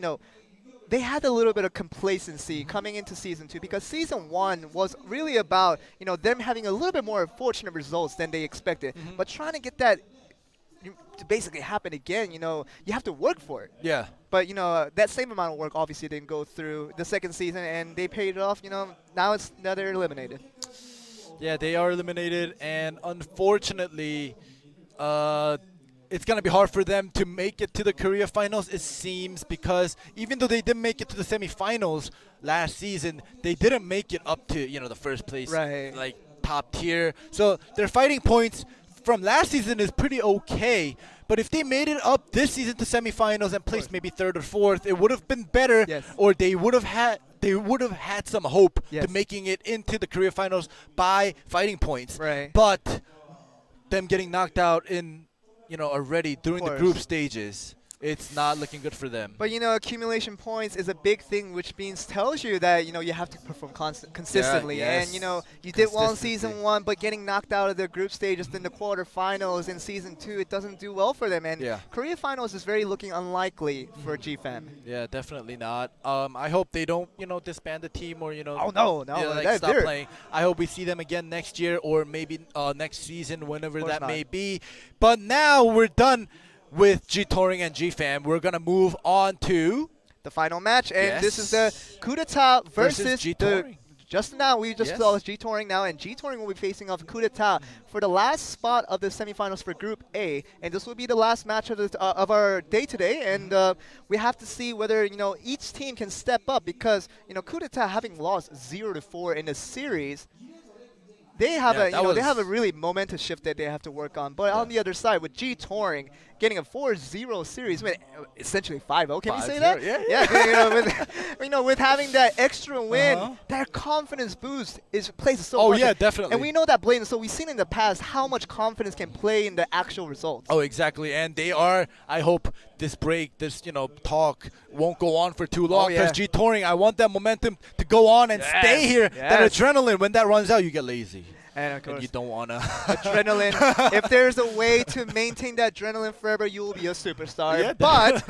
they had a little bit of complacency coming into Season 2 because Season 1 was really about, them having a little bit more fortunate results than they expected. But trying to get that to basically happen again, you have to work for it. Yeah. But, that same amount of work obviously didn't go through the second season, and they paid it off. Now they're eliminated. Yeah, they are eliminated, and unfortunately, it's going to be hard for them to make it to the Korea finals, it seems, because even though they didn't make it to the semifinals last season, they didn't make it up to, the first place, like top tier. So their fighting points from last season is pretty okay. But if they made it up this season to semifinals and placed maybe 3rd or 4th, it would have been better, or they would have had some hope to making it into the Korea finals by fighting points. But them getting knocked out in already during the group stages, it's not looking good for them. But accumulation points is a big thing, which tells you that you have to perform consistently. And you did well in Season 1, but getting knocked out of the group stages in the quarterfinals in Season 2, it doesn't do well for them. And Korea finals is very looking unlikely for GFAM. Yeah, definitely not. I hope they don't disband the team or stop playing. I hope we see them again next year or maybe next season, whenever that may be. But now we're done with G-Touring and GFAM. We're going to move on to the final match, and this is the Coup d'etat versus G-Touring. Just now, we just saw G-Touring now, and G-Touring will be facing off Coup d'etat for the last spot of the semifinals for Group A, and this will be the last match of our day today, and we have to see whether each team can step up, because Coup d'etat, having lost 0-4 in the series, they have they have a really momentous shift that they have to work on. But on the other side, with G-Touring getting a 4-0 series, essentially 5-0, can we say that? Yeah. With having that extra win, that confidence boost plays so much. Oh yeah, definitely. And we know that Blade&Soul, we've seen in the past how much confidence can play in the actual results. Oh, exactly. And they are. I hope this break, this talk won't go on for too long, because G-Touring, I want that momentum to go on and stay here. That adrenaline, when that runs out, you get lazy. And of course, you don't wanna adrenaline. If there's a way to maintain that adrenaline forever, you will be a superstar. Yeah, but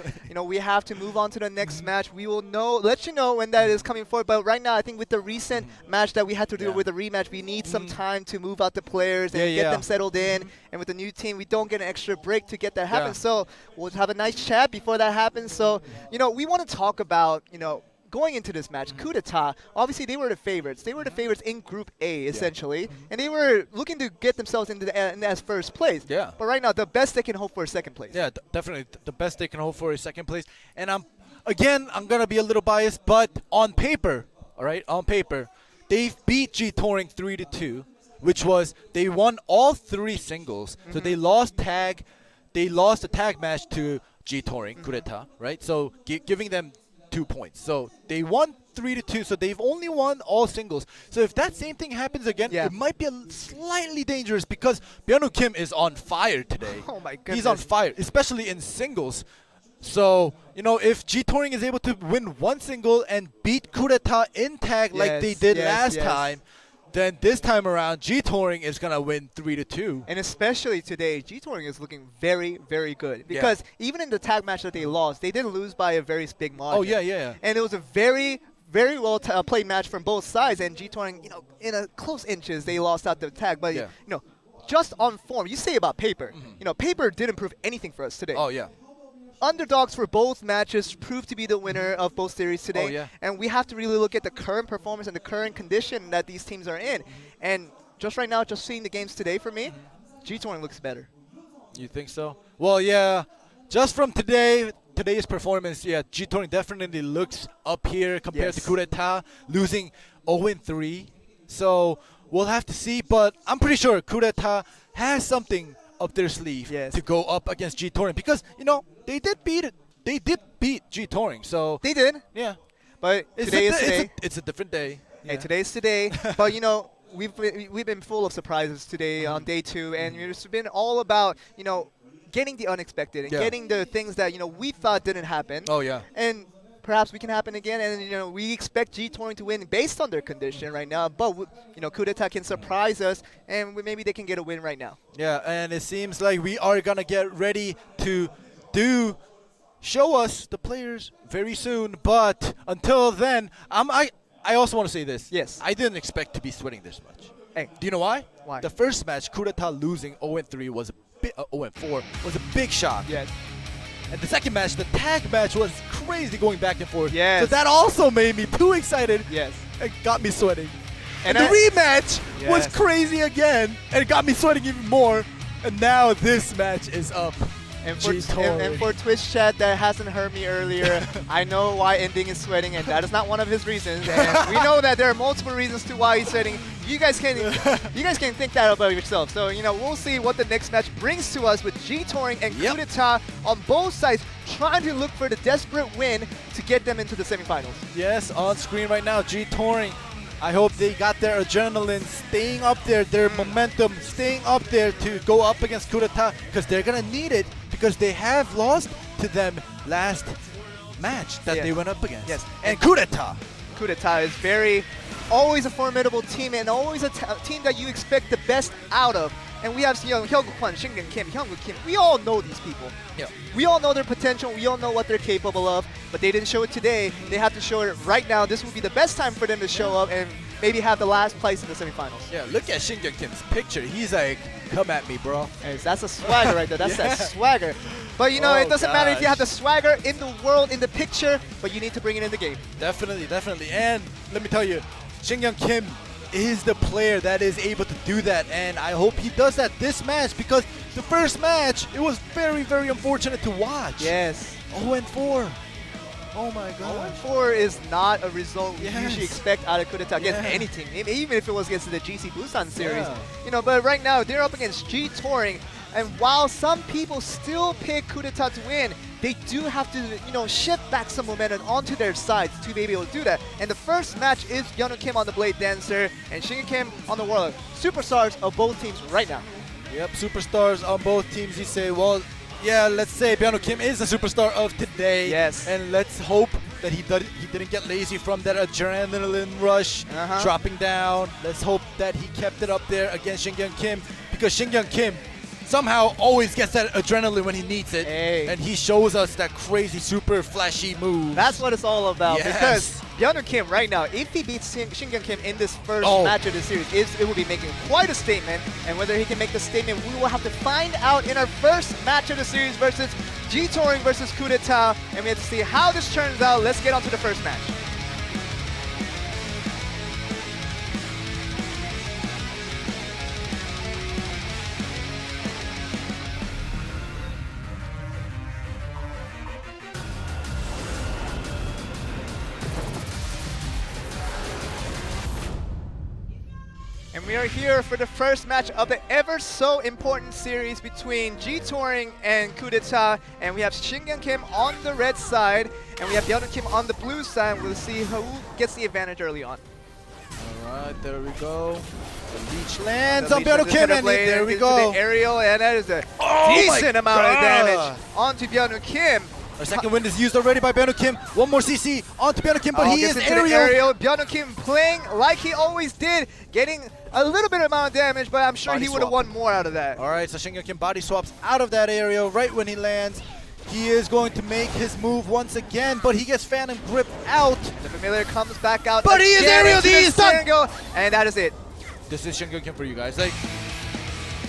we have to move on to the next match. We will let you know when that is coming forward. But right now, I think with the recent match that we had to do with the rematch, we need some time to move out the players and get them settled in. And with the new team, we don't get an extra break to get that happen. So we'll have a nice chat before that happens. So we want to talk about going into this match, coup d'etat, obviously they were the favorites. They were the favorites in Group A, essentially. And they were looking to get themselves into as first place. Yeah. But right now, the best they can hope for is second place. Yeah, definitely. The best they can hope for is second place. And I'm going to be a little biased, but on paper, all right, on paper, they've beat G-Touring 3-2, which was they won all 3 singles. So they lost the tag match to G-Touring, coup d'etat, right? So giving them 2 points. So they won 3-2, so they've only won all singles. So if that same thing happens again, it might be slightly dangerous because Byung-Woo Kim is on fire today. Oh my goodness. He's on fire, especially in singles. So, if G-Touring is able to win 1 single and beat coup d'etat in tag like they did last time, then this time around, G-Touring is going to win 3-2. And especially today, G-Touring is looking very, very good. Because even in the tag match that they lost, they didn't lose by a very big margin. Oh, yeah. And it was a very, very well played match from both sides. And G-Touring, in a close inches, they lost out the tag. But, just on form, you say about paper. Paper didn't prove anything for us today. Oh, yeah. Underdogs for both matches proved to be the winner of both series today. Oh, yeah. And we have to really look at the current performance and the current condition that these teams are in. And just right now, just seeing the games today for me, G-Touring looks better. You think so? Well, yeah. Just from today's performance, G-Touring definitely looks up here compared to coup d'etat, losing 0-3. So we'll have to see. But I'm pretty sure coup d'etat has something up their sleeve to go up against G-Touring because, they did beat G-Touring. So they did. Yeah. But today is today. It's a different day. Hey, today's today. But, we've been full of surprises today on day 2. And it's been all about, getting the unexpected and getting the things that, we thought didn't happen. Oh, yeah. And perhaps we can happen again. And, we expect G-Touring to win based on their condition right now. But, coup d'etat can surprise us. And maybe they can get a win right now. Yeah, and it seems like we are going to get ready to show us the players very soon. But until then, I also want to say this. Yes. I didn't expect to be sweating this much. Hey. Do you know why? Why? The first match, coup d'etat losing 0-3 was a bit 0-4 was a big shock. Yes. And the second match, the tag match, was crazy going back and forth. Yes. So that also made me too excited. Yes. And got me sweating. And the rematch was crazy again and it got me sweating even more. And now this match is up. And for Twitch chat that hasn't heard me earlier, I know why Ending is sweating, and that is not one of his reasons. And we know that there are multiple reasons to why he's sweating. You guys can think that about yourself. So we'll see what the next match brings to us with G-Touring and coup d'etat on both sides, trying to look for the desperate win to get them into the semifinals. Yes, on screen right now, G-Touring. I hope they got their adrenaline staying up there, their momentum staying up there to go up against coup d'etat because they're going to need it because they have lost to them last match that they went up against. Yes. And coup d'etat. Coup d'etat is always a formidable team and always a team that you expect the best out of. And we have Hyung-Kwon, Shin Kim, Hyung-Woo Kim. We all know these people. Yeah. We all know their potential. We all know what they're capable of. But they didn't show it today. They have to show it right now. This will be the best time for them to show up and maybe have the last place in the semifinals. Yeah, look at Shin Kim's picture. He's like, come at me, bro. Hey, that's a swagger right there. That's that swagger. But, it doesn't matter if you have the swagger in the world, in the picture, but you need to bring it in the game. Definitely, definitely. And let me tell you, Shin Kim is the player that is able to do that, and I hope he does that this match because the first match, it was very, very unfortunate to watch. Yes. 0-4. Oh my god. 0-4 is not a result we usually expect out of coup d'etat against any team, even if it was against the GC Busan series. But right now, they're up against G-Touring, and while some people still pick coup d'etat to win, they do have to, shift back some momentum onto their sides to be able to do that. And the first match is Byung-Woo Kim on the Blade Dancer and Shin Kim on the Warlock. Superstars of both teams right now. Yep, superstars on both teams. You say, well, yeah, let's say Byung-Woo Kim is the superstar of today. Yes. And let's hope that he didn't get lazy from that adrenaline rush, dropping down. Let's hope that he kept it up there against Shingyun Kim, because Shingyun Kim somehow always gets that adrenaline when he needs it, and he shows us that crazy, super flashy move. That's what it's all about. Yes. Because Byung Kim right now, if he beats Shingyun Kim in this first match of the series, it will be making quite a statement. And whether he can make the statement, we will have to find out in our first match of the series versus G-Touring versus Coup d'etat. And we have to see how this turns out. Let's get on to the first match. And we are here for the first match of the ever so important series between G-Touring and Coup d'etat. And we have Shingyun Kim on the red side, and we have Byung Kim on the blue side. We'll see who gets the advantage early on. Alright, there we go. The leech lands on Byung Kim, and there we go. The aerial, and that is a decent amount of damage onto Byung Kim. Our second wind is used already by Byung Kim. One more CC onto Byung Kim, but he is aerial. Byung Kim playing like he always did, getting a little bit amount of damage, but I'm sure he would have won more out of that. Alright, so Shingyun Kim body swaps out of that aerial right when he lands. He is going to make his move once again, but he gets Phantom Grip out. The familiar comes back out. But he is aerial, he is done! And that is it. This is Shingyun Kim for you guys. Like,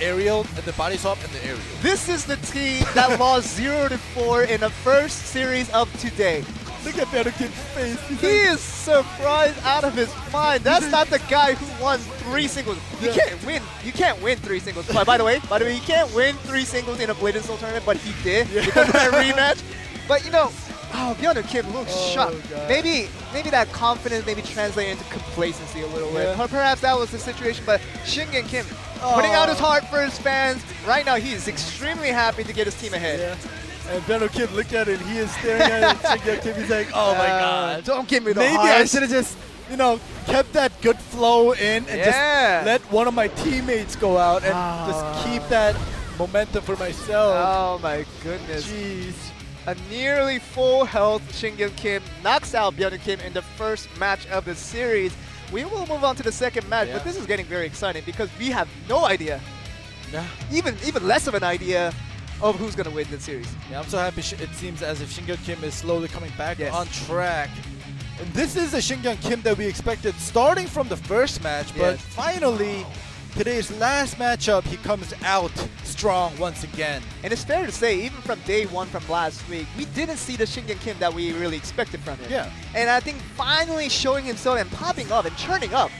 aerial and the body swap and the aerial. This is the team that lost 0-4 in the first series of today. Look at Byung Kim's face. He is surprised out of his mind. That's not the guy who won 3 singles. You can't win. You can't win 3 singles. By the way, you can't win 3 singles in a Blade&Soul tournament, but he did because of that rematch. But you know, Byung Kim looks shocked. God. Maybe that confidence maybe translated into complacency a little bit. Perhaps that was the situation. But Shingyun Kim putting out his heart for his fans. Right now, he is extremely happy to get his team ahead. Yeah. And Byung Kim, look at it. He is staring at Shingyun Kim. He's like, oh my God. Don't give me the Maybe heart. I should have just, you know, kept that good flow in and just let one of my teammates go out and just keep that momentum for myself. Oh my goodness. Jeez. A nearly full health Shingyun Kim knocks out Byung Kim in the first match of the series. We will move on to the second match, but this is getting very exciting because we have no idea, even less of an idea of who's going to win this series. Yeah, I'm so happy. It seems as if Shingyun Kim is slowly coming back on track. And this is the Shingyun Kim that we expected starting from the first match, but finally, today's last matchup, he comes out strong once again. And it's fair to say, even from day one from last week, we didn't see the Shingyun Kim that we really expected from him. Yeah. And I think finally showing himself and popping up and turning up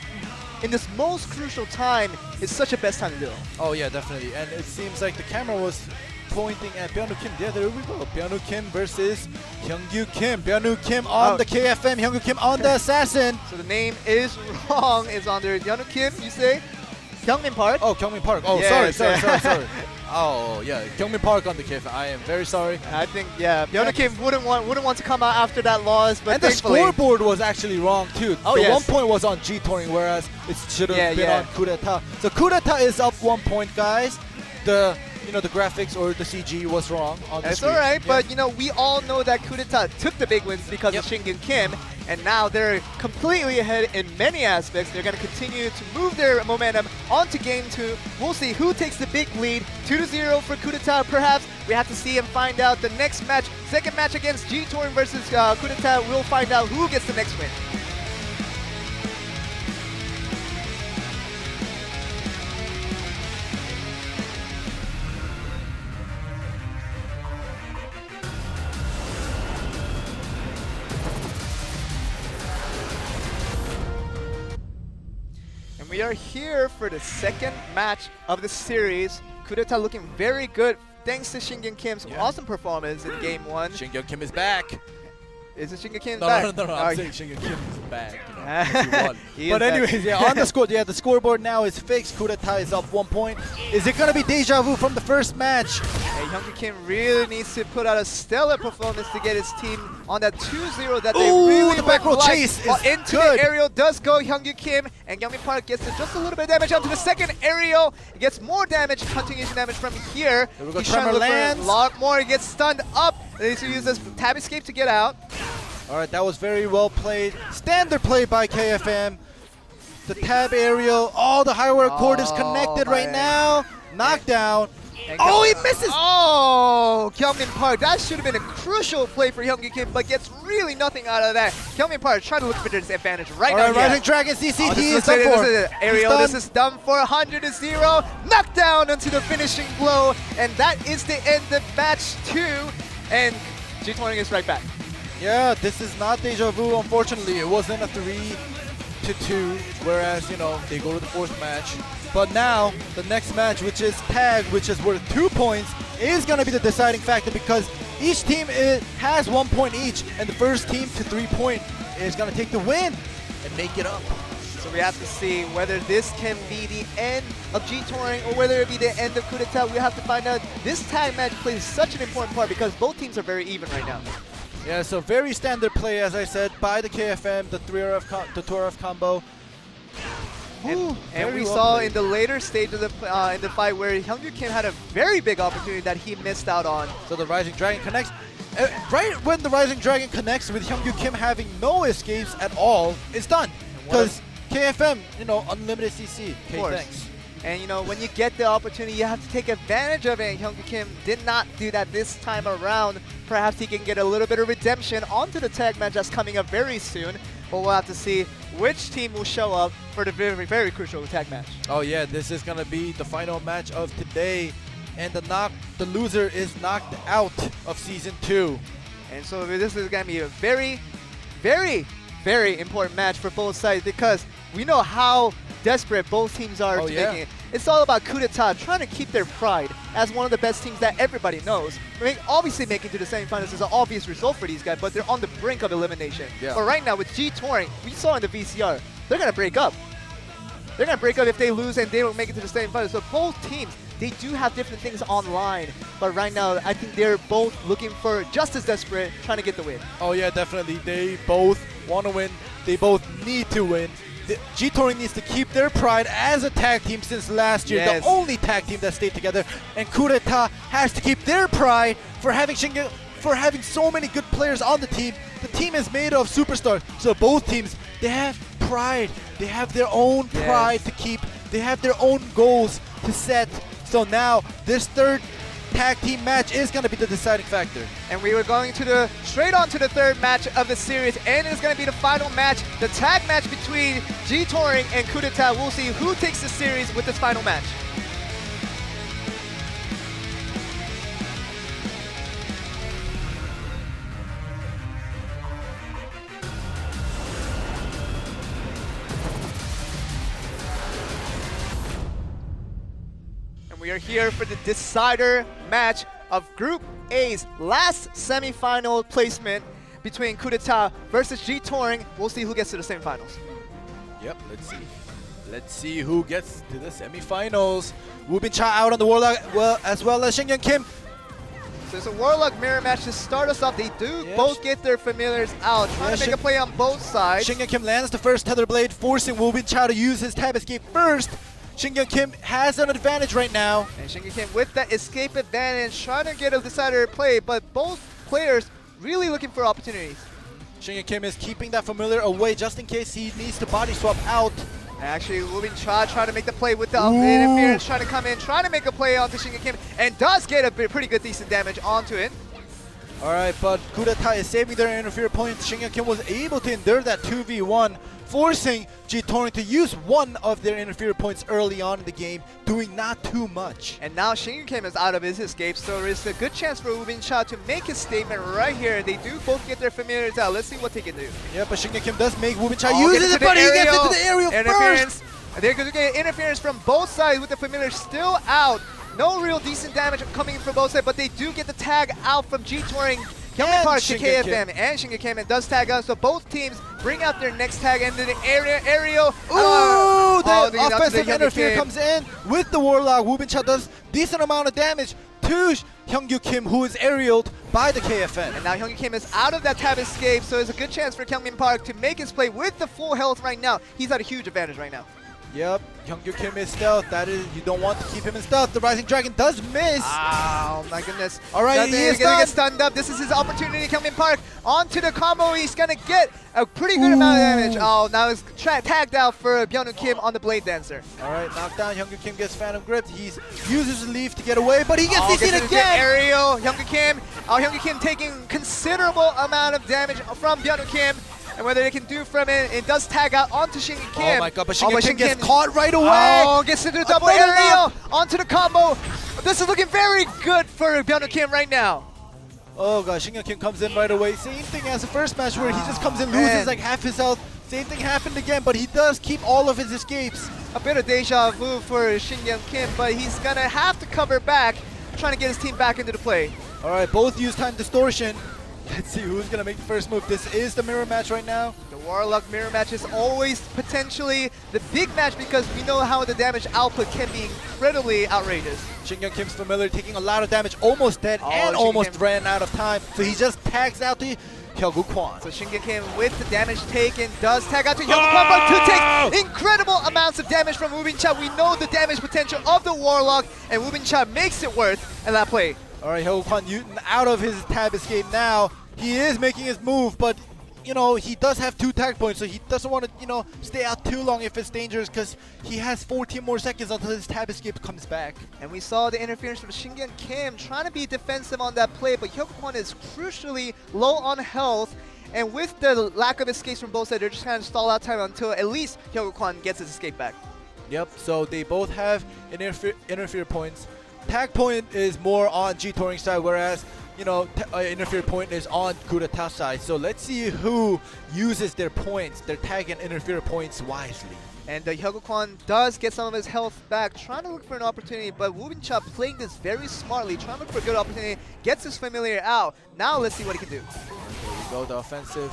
in this most crucial time is such a best time to do it. Oh yeah, definitely. And it seems like the camera was pointing at Byung Kim. Yeah, there we go. Byung Kim versus Hyungyu Kim. Byung Kim on the KFM, Hyungyu Kim on the Assassin. So the name is wrong. It's on there. Byung Kim, you say? Kyungmin Park? Oh, Kyungmin Park. Oh, yes. sorry. Oh, yeah. Kyungmin Park on the KFM. I am very sorry. I think, Byung Kim wouldn't want to come out after that loss, but and the scoreboard was actually wrong, too. Oh, the 1 point was on G-Touring, whereas it should have been on Coup d'etat. So Coup d'etat is up 1 point, guys. The graphics or the CG was wrong on the screen. It's alright, but we all know that Coup d'etat took the big wins because of Shingyun Kim, and now they're completely ahead in many aspects. They're going to continue to move their momentum onto Game 2. We'll see who takes the big lead. 2-0 for Coup d'etat, perhaps. We have to see and find out the next match. Second match against G-Touring versus Coup d'etat. We'll find out who gets the next win. We are here for the second match of the series. Coup d'etat looking very good thanks to Shingyun Kim's awesome performance in Game 1. Shingyun Kim is back. Is it Shingyun Kim back? No. I'm saying Shingyun Kim is back. But anyways, on the score, the scoreboard now is fixed. Coup d'etat is up 1 point. Is it gonna be deja vu from the first match? Hey, Hyungyu Kim really needs to put out a stellar performance to get his team on that 2-0 that they really the back row chase is into good. The aerial does go Hyungyu Kim, and Kyungmin Park gets just a little bit of damage onto the second aerial. He gets more damage, continuation damage from here. There we go, He's trying to look for a lot more. He gets stunned up. He needs to use this tab escape to get out. All right, that was very well played. Standard play by KFM. The tab aerial. Oh, the high wire cord is connected right now. Knockdown. Oh, he misses! Oh, Kyungmin Park. That should have been a crucial play for Hyung Kim, but gets really nothing out of that. Kyungmin Park trying to look for this advantage right now. Rising Dragon CC, Oh, he is done for. This is Aerial, this is done for 100-0. Knockdown into the finishing blow, and that is the end of match 2. And G20 is right back. Yeah, this is not deja vu, unfortunately. It wasn't a 3-2, whereas, you know, they go to the 4th match. But now, the next match, which is tag, which is worth 2 points, is going to be the deciding factor because each team has 1 point each, and the first team to 3 point is going to take the win and make it up. So we have to see whether this can be the end of G-Touring or whether it be the end of Coup d'etat. We have to find out. This tag match plays such an important part because both teams are very even right now. Yeah, so very standard play, as I said, by the KFM, the 2RF combo. And we saw in the later stage of the in the fight where Hyung Kim had a very big opportunity that he missed out on. So the Rising Dragon connects. Right when the Rising Dragon connects with Hyung Kim having no escapes at all, it's done. Because KFM, you know, unlimited CC. Okay, thanks. And you know, when you get the opportunity, you have to take advantage of it. Hyung Kim did not do that this time around. Perhaps he can get a little bit of redemption onto the tag match that's coming up very soon. But we'll have to see which team will show up for the very, very crucial tag match. Oh yeah, this is gonna be the final match of today, and the loser is knocked out of Season 2. And so this is gonna be a very, very, very important match for both sides because we know how desperate both teams are to making it. It's all about coup d'etat, trying to keep their pride as one of the best teams that everybody knows. I mean, obviously making it to the semifinals is an obvious result for these guys, but they're on the brink of elimination. Yeah. But right now with G-Touring, we saw in the VCR, they're going to break up. They're going to break up if they lose and they don't make it to the semifinals. So both teams, they do have different things online. But right now, I think they're both looking for just as desperate, trying to get the win. Oh yeah, definitely. They both want to win. They both need to win. G-Touring needs to keep their pride as a tag team since last year, the only tag team that stayed together. And Coup d'etat has to keep their pride for having so many good players on the team. The team is made of superstars, so both teams, they have pride. They have their own pride to keep. They have their own goals to set. So now this third tag team match is going to be the deciding factor. And we were going to straight on to the third match of the series, and it's going to be the final match, the tag match between G-Touring and Coup d'etat. We'll see who takes the series with this final match. We are here for the decider match of Group A's last semifinal placement between Coup d'etat versus G-Touring. We'll see who gets to the semifinals. Yep, let's see. Let's see who gets to the semifinals. Woobin Cha out on the Warlock, as well as Shingyun Kim. So it's a Warlock mirror match to start us off. They do both get their familiars out, trying to make a play on both sides. Shingyun Kim lands the first Tether Blade, forcing Woobin Cha to use his tab escape first. Shingyun Kim has an advantage right now. And Shingyun Kim with that escape advantage, trying to get a decider play, but both players really looking for opportunities. Shingyun Kim is keeping that familiar away just in case he needs to body swap out. And actually, Woobin Cha trying to make the play with the interference, trying to come in, trying to make a play onto Shingyun Kim, and does get a pretty good, decent damage onto it. All right, but Coup d'etat is saving their interfere points. Shingyun Kim was able to endure that 2v1, forcing G-Touring to use one of their interfere points early on in the game, doing not too much. And now Shingyun Kim is out of his escape, so there's a good chance for Woobin Cha to make his statement right here. They do both get their familiars out. Let's see what they can do. Yeah, but Shingyun Kim does make Woobin Cha use it, but he gets into the aerial first. They're going to get interference from both sides with the familiar still out. No real decent damage coming from both sides, but they do get the tag out from G-Touring. Kyungmin Park to KFM and Shingyun Kim, and does tag out, so both teams bring out their next tag into the aerial. Ooh, the offensive interfere comes in with the Warlock. Woobin Cha does decent amount of damage to Hyung Kim, who is aerialed by the KFM. And now Hyung Kim is out of that tab escape, so there's a good chance for Kyungmin Park to make his play with the full health right now. He's at a huge advantage right now. Yep, Hyungju Kim is stealth. That is, you don't want to keep him in stealth. The Rising Dragon does miss. Oh my goodness. All right, he is gonna get stunned up. This is his opportunity. Kyungmin Park onto the combo. He's gonna get a pretty good amount of damage. Oh, now he's tagged out for Byung-Woo Kim on the Blade Dancer. All right, knocked down. Hyungju Kim gets Phantom Grip. He uses his leaf to get away, but he gets CC'd gets again. Aerial. Hyungju Kim. Hyungju Kim taking considerable amount of damage from Byung-Woo Kim. And whether they can do from it, it does tag out onto Shingi Kim. Oh my god, but Shingi Kim gets caught right away. Oh, gets into the double aerial onto the combo. This is looking very good for Byung-Woo Kim right now. Oh god, Shingi Kim comes in right away. Same thing as the first match where he just comes in, loses like half his health. Same thing happened again, but he does keep all of his escapes. A bit of deja vu for Shingi Kim, but he's gonna have to cover back, trying to get his team back into the play. All right, both use time distortion. Let's see who's gonna make the first move. This is the mirror match right now. The Warlock mirror match is always potentially the big match because we know how the damage output can be incredibly outrageous. Shingi Kim's familiar, taking a lot of damage, almost dead, and almost ran out of time. So he just tags out to Hyungwoo Kwon. So Shingi Kim with the damage taken does tag out to Hyungwoo Kwon, but to take incredible amounts of damage from Woo Bin-cha. We know the damage potential of the Warlock, and Woo Bin-cha makes it worth in that play. All right, Hyungwoo Kwon out of his tab escape now. He is making his move, but you know, he does have 2 tag points, so he doesn't want to, you know, stay out too long if it's dangerous because he has 14 more seconds until his tab escape comes back. And we saw the interference from Shingi Kim trying to be defensive on that play, but Hyungwoo Kwon is crucially low on health. And with the lack of escapes from both sides, they're just kind of stall out time until at least Hyungwoo Kwon gets his escape back. Yep, so they both have interfere points. Tag point is more on G-Touring side, whereas you know, interfere point is on Kurata side. So let's see who uses their points, their tag and interfere points wisely. And Hyungwoo Kwon does get some of his health back, trying to look for an opportunity, but Woo Bin-cha playing this very smartly, trying to look for a good opportunity, gets his familiar out. Now let's see what he can do. There we go, the offensive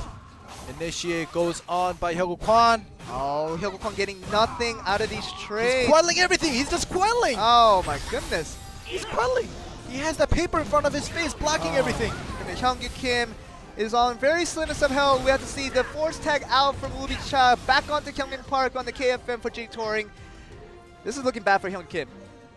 initiate goes on by Hyungwoo Kwon. Oh, Hyungwoo Kwon getting nothing out of these trades. He's quelling everything, he's just quelling. Oh my goodness. He's quelling. He has the paper in front of his face blocking everything. And Hyungwoo Kim is on very slimmest of health. We have to see the force tag out from Woo Bin-cha, back onto Kyungmin Park on the KFM for J-Touring. This is looking bad for Hyungwoo Kim.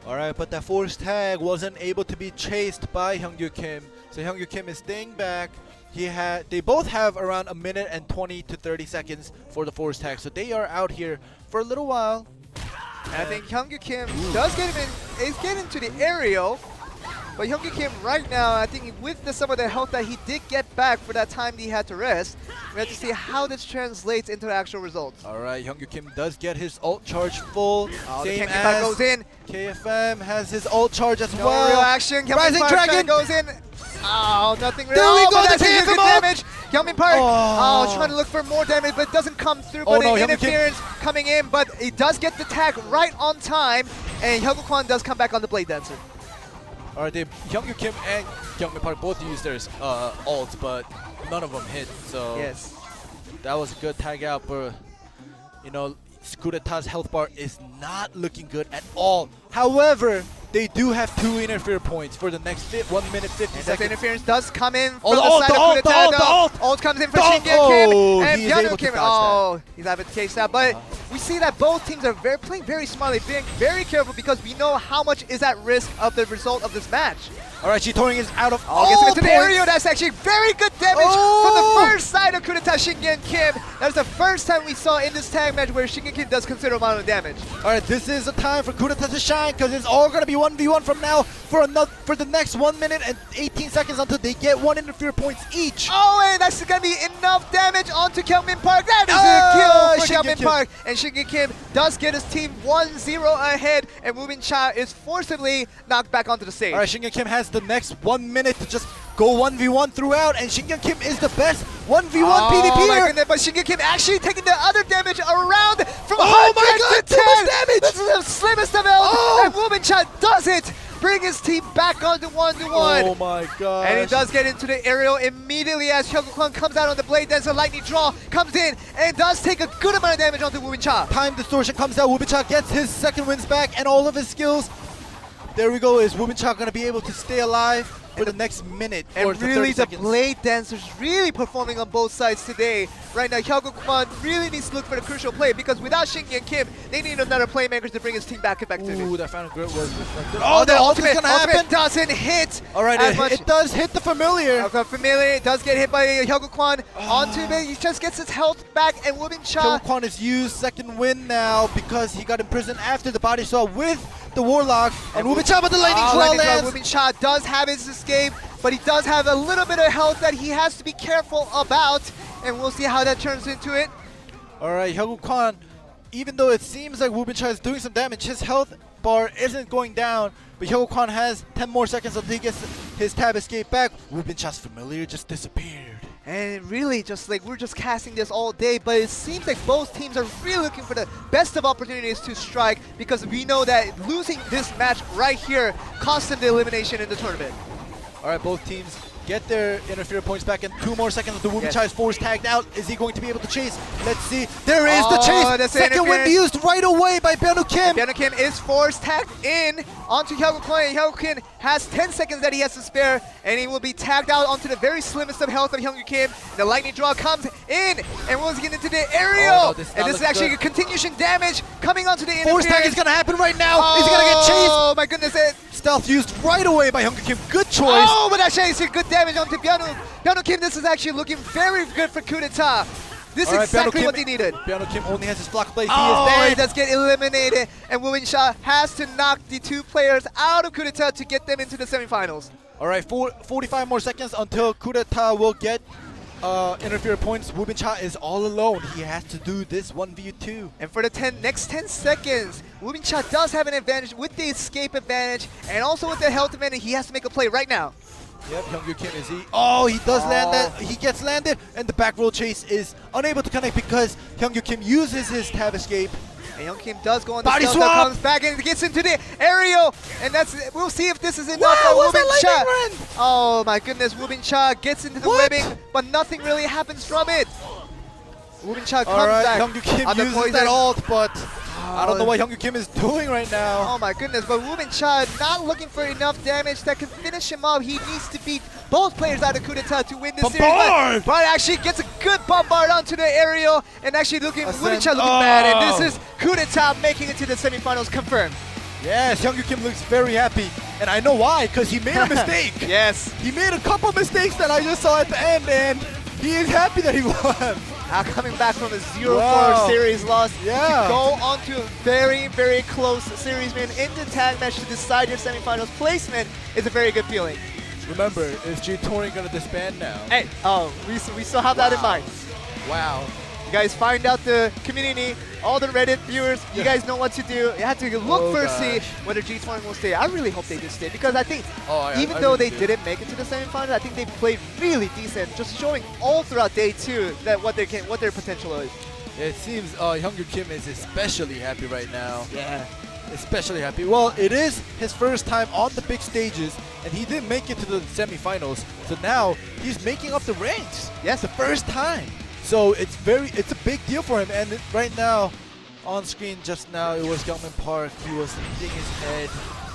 Alright, but that force tag wasn't able to be chased by Hyungwoo Kim. So Hyungwoo Kim is staying back. They both have around a minute and 20 to 30 seconds for the force tag. So they are out here for a little while. And I think Hyungwoo Kim does get him in, is getting to the aerial. But Hyungwoo Kim right now, I think with some of the health that he did get back for that time he had to rest, we have to see how this translates into the actual results. Alright, Hyungwoo Kim does get his ult charge full. Same as goes in. KFM has his ult charge as No well. real action. Rising Dragon goes in. Oh, nothing real. There we go, that's the KFM damage. Kyungmin Park, trying to look for more damage, but it doesn't come through. But an interference coming in, but he does get the tag right on time, and Hyungwoo Kwon does come back on the Blade Dancer. Alright, Hyungwoo Kim and Kyungmin Park both used their ults, but none of them hit. So yes, that was a good tag out, but you know, Kurata's health bar is not looking good at all. However, they do have 2 interfere points for the next 1 minute 50 seconds. That interference does come in from the the side of Kurata. The ult! Ult comes in for Shingi Kim, and Byung-Woo Kim. Oh, he's able to chase that. But we see that both teams are playing very smartly, being very careful because we know how much is at risk of the result of this match. Alright, G-Touring is out of gets him into the aerial. That's actually very good damage from the first side of Kurata Shingi Kim. That's the first time we saw in this tag match where Shingi Kim does considerable amount of damage. Alright, this is a time for Kurata to shine because it's all going to be 1v1 from now for the next 1 minute and 18 seconds until they get 1 interfere points each. Oh, and that's going to be enough damage onto Kyungmin Park. That is a kill for Kyungmin Park. And Shingi Kim does get his team 1-0 ahead, and Woo Bin-cha is forcibly knocked back onto the stage. Alright, Shingi Kim has the next 1 minute to just go 1v1 throughout, and Shingi Kim is the best 1v1 PvPer. My goodness, but Shingi Kim actually taking the other damage around from 100 to 10. Damage. This is the slimmest of health, and Woo Bin-cha does it. Bring his team back onto 1-1. Oh my god. And he does get into the aerial immediately as Hyungwoo Kwon comes out on the Blade Dancer. Lightning Draw comes in and does take a good amount of damage onto Woo Bin-cha. Time distortion comes out. Woo Bin-cha gets his second wins back and all of his skills. There we go. Is Woomincha going to be able to stay alive for the next minute? And or really, the 30 seconds? Blade dancers really performing on both sides today. Right now, Hyung-Kwan really needs to look for the crucial play because without Shingi and Kim, they need another playmaker to bring his team back effectively. Ooh, that final grip was reflected. Oh, the ultimate's ultimate, gonna happen. doesn't hit. All right, as much. it does hit the familiar. Okay, familiar does get hit by Hyung-Kwan onto it. He just gets his health back, and Woomincha. Hyung-Kwan is used second win now because he got imprisoned after the body saw with the Warlock. And Woomincha, but the lightning claw lands. Woomincha does have his escape, but he does have a little bit of health that he has to be careful about, and we'll see how that turns into it. All right, Hyung-Kwan, even though it seems like Woomincha is doing some damage, his health bar isn't going down, but Hyung-Kwan has 10 more seconds until he gets his tab escape back. Woomincha's familiar just disappeared. And really, just like we're just casting this all day, but it seems like both teams are really looking for the best of opportunities to strike because we know that losing this match right here cost them the elimination in the tournament. All right, both teams get their interfere points back in 2 more seconds. The Woomincha is forced tagged out. Is he going to be able to chase? Let's see. There is the chase. Second wind used right away by Byung Kim. Byung Kim is forced tagged in onto Hyung-Kwan. Hyung-Kwan has 10 seconds that he has to spare, and he will be tagged out onto the very slimmest of health of Hyung-Kim. The lightning draw comes in, and once again into the aerial. No, and this is actually a continuation damage coming onto the interference. Force tag is going to happen right now. Is he going to get chased? Oh my goodness. Stealth used right away by Hyung Kim. Good choice. Oh, but actually it's a good damage onto Byung Kim. This is actually looking very good for coup d'etat. This is exactly what they needed. Byung Kim only has his block play. He Oh, is dead. he does get eliminated, and Woomincha has to knock the 2 players out of coup d'etat to get them into the semifinals. All right, 45 more seconds until coup d'etat will get interfere points. Woomincha is all alone. He has to do this 1v2. And for the next 10 seconds, Woomincha does have an advantage with the escape advantage and also with the health advantage. He has to make a play right now. Yep, Hyung Kim is he. Oh, he does land that. He gets landed, and the back roll chase is unable to connect because Hyung Kim uses his tab escape. And Hyung Kim does go on the body stealth, swap. comes back and gets into the aerial, and we'll see if this is enough Wow, for what's that Woomincha. lightning run? Oh my goodness, Woomincha gets into the webbing, but nothing really happens from it. Woomincha comes back Hyung Kim on the uses poison. that ult, but I don't know what Hyung Kim is doing right now. Oh my goodness, but Woomincha not looking for enough damage that can finish him up. He needs to beat both players out of coup d'etat to win this series. But actually gets a good bombard onto the aerial and actually Woomincha looking bad. And this is coup d'etat making it to the semifinals confirmed. Yes, Hyung Kim looks very happy. And I know why, because he made a mistake. Yes. He made a couple mistakes that I just saw at the end, and he is happy that he won. Now coming back from a 0-4 series loss to go on to a very, very close series win in the tag match to decide your semifinals placement is a very good feeling. Remember, is G-Touring going to disband now? Hey, we still have that in mind. Wow. You guys find out the community, all the Reddit viewers, you guys know what to do. You have to look first, see whether G-Touring will stay. I really hope they do stay because I think even though they didn't make it to the semifinals, I think they played really decent, just showing all throughout day 2 that what their potential is. Yeah, it seems Hyung Kim is especially happy right now. Yeah. Especially happy. Well, it is his first time on the big stages, and he didn't make it to the semifinals. So now he's making up the ranks. Yes, the first time. So it's a big deal for him. And right now, on screen just now, it was Gyeongmin Park. He was hitting his head.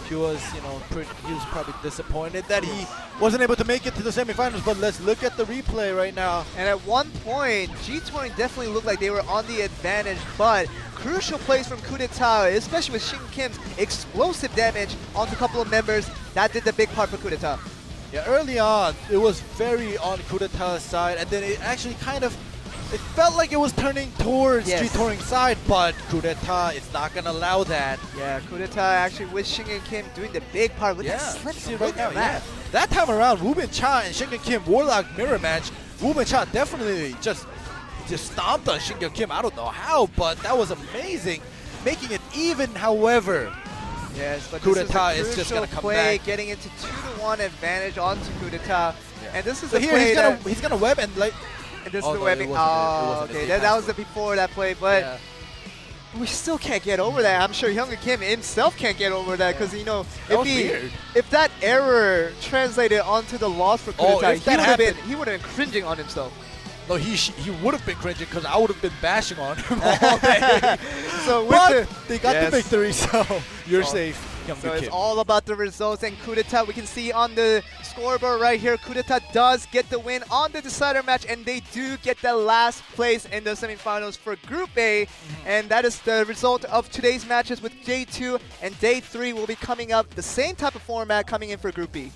He was, he was probably disappointed that he wasn't able to make it to the semifinals. But let's look at the replay right now. And at one point, G-Touring definitely looked like they were on the advantage, but crucial plays from coup d'etat, especially with Shin Kim's explosive damage onto a couple of members, that did the big part for coup d'etat. Yeah, early on, it was very on coup d'etat's side, and then it actually it felt like it was turning towards G-Touring's side, but coup d'etat is not going to allow that. Yeah, coup d'etat actually with Shin Kim doing the big part with that slip. See right now, that time around, Woomincha and Shin Kim Warlock mirror match, Woomincha definitely just stomped on Shin Kim. I don't know how, but that was amazing, making it even. However, yes, but coup this d'etat is is just going to come play, back, getting into 2-1 advantage onto coup d'etat, and this is so a here play he's gonna web and like. And this is the webbing. Oh, okay. That was the before that play, but we still can't get over that. I'm sure Hyung Kim himself can't get over that because if that error translated onto the loss for coup d'etat, he would have been cringing on himself. No, he would have been cringing because I would have been bashing on him all day. So but they got the victory, so you're safe. So it's all about the results, and coup d'etat, we can see on the scoreboard right here, coup d'etat does get the win on the decider match, and they do get the last place in the semifinals for Group A. And that is the result of today's matches, with Day2 and Day3 will be coming up, the same type of format coming in for Group B.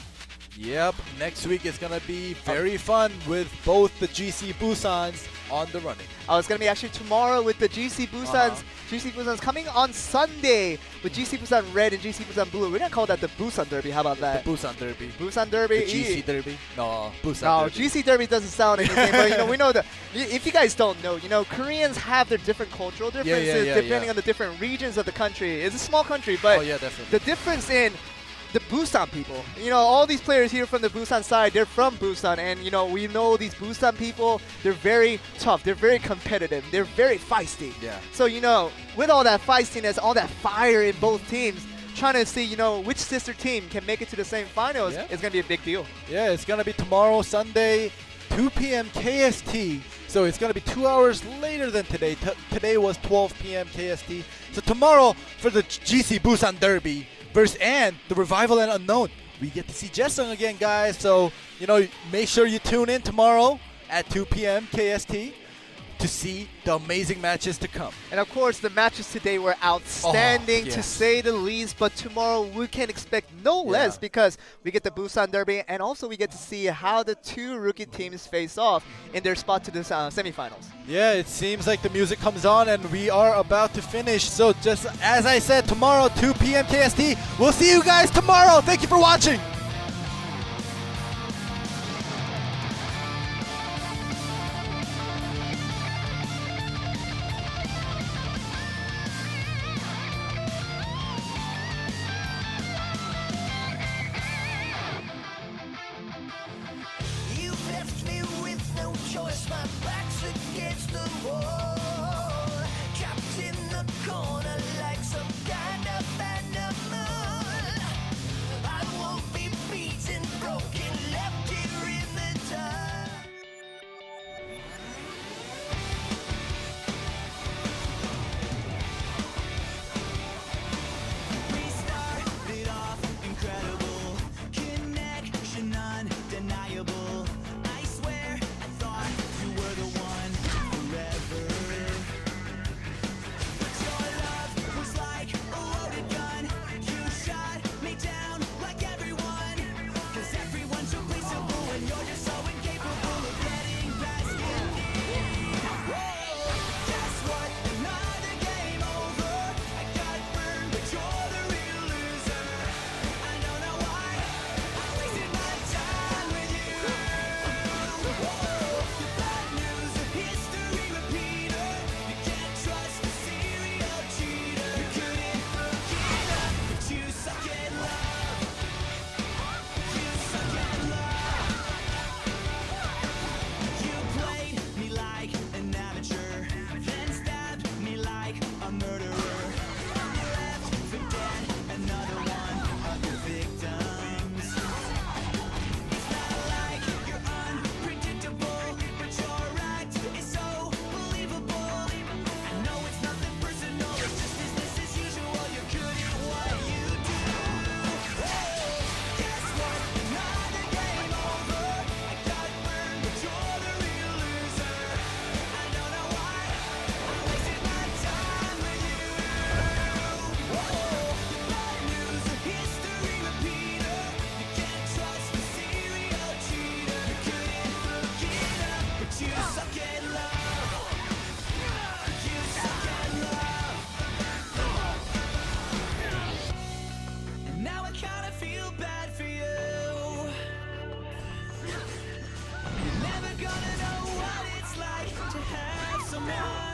Yep, next week is going to be very fun with both the GC Busans on the running. Oh, it's going to be actually tomorrow with the GC Busans. GC Busan's coming on Sunday with GC Busan Red and GC Busan Blue. We're going to call that the Busan Derby. How about that? The Busan Derby. Busan Derby. The GC Derby. No, Busan No, Derby. GC Derby doesn't sound anything, but you know, we know that. If you guys don't know, you know, Koreans have their different cultural differences depending on the different regions of the country. It's a small country, but definitely. the difference in the Busan people, you know, all these players here from the Busan side, they're from Busan, and you know, we know these Busan people, they're very tough, they're very competitive, they're very feisty. Yeah. So, you know, with all that feistiness, all that fire in both teams, trying to see, you know, which sister team can make it to the semifinals is going to be a big deal. Yeah, it's going to be tomorrow, Sunday, 2 p.m. KST. So it's going to be 2 hours later than today. Today was 12 p.m. KST. So tomorrow for the GC Busan Derby and the Revival and Unknown, we get to see Jaesung again, guys. So, you know, make sure you tune in tomorrow at 2 p.m. KST to see the amazing matches to come. And of course, the matches today were outstanding, to say the least. But tomorrow we can expect no less, because we get the Busan Derby, and also we get to see how the two rookie teams face off in their spot to the semifinals. Yeah, it seems like the music comes on and we are about to finish. So just as I said, tomorrow, 2 p.m. KST. We'll see you guys tomorrow. Thank you for watching. Choice, my back's against the wall, trapped in the corner like some kind of animal. I won't be beaten, broken, left here in the dark. We started off incredible, connection undeniable. I swear you were the one forever. But your love was like a loaded gun. You shot me down like everyone. Cause everyone's replaceable and you're just so incapable of getting past your need. Guess what? Another game over. I got burned, but you're the real loser. I don't know why I wasted my time with you. History repeater, you can't trust a serial cheater. You couldn't look it up, but you suck at love. You suck at love. You played me like an amateur, then stabbed me like a murderer. You left for dead, another one of your victims. It's not like you're unpredictable, but your act is so believable. I know it's nothing personal, it's just business as usual. You're good at what you do. Guess what? Another game over. I got burned, but you're the real loser. I don't know why I wasted my time with you. Bad news, a history repeater. You can't trust a serial cheater. You couldn't look it up, but you suck at love. You suck at love. And now I kinda feel bad for you. You're never gonna know what it's like to have someone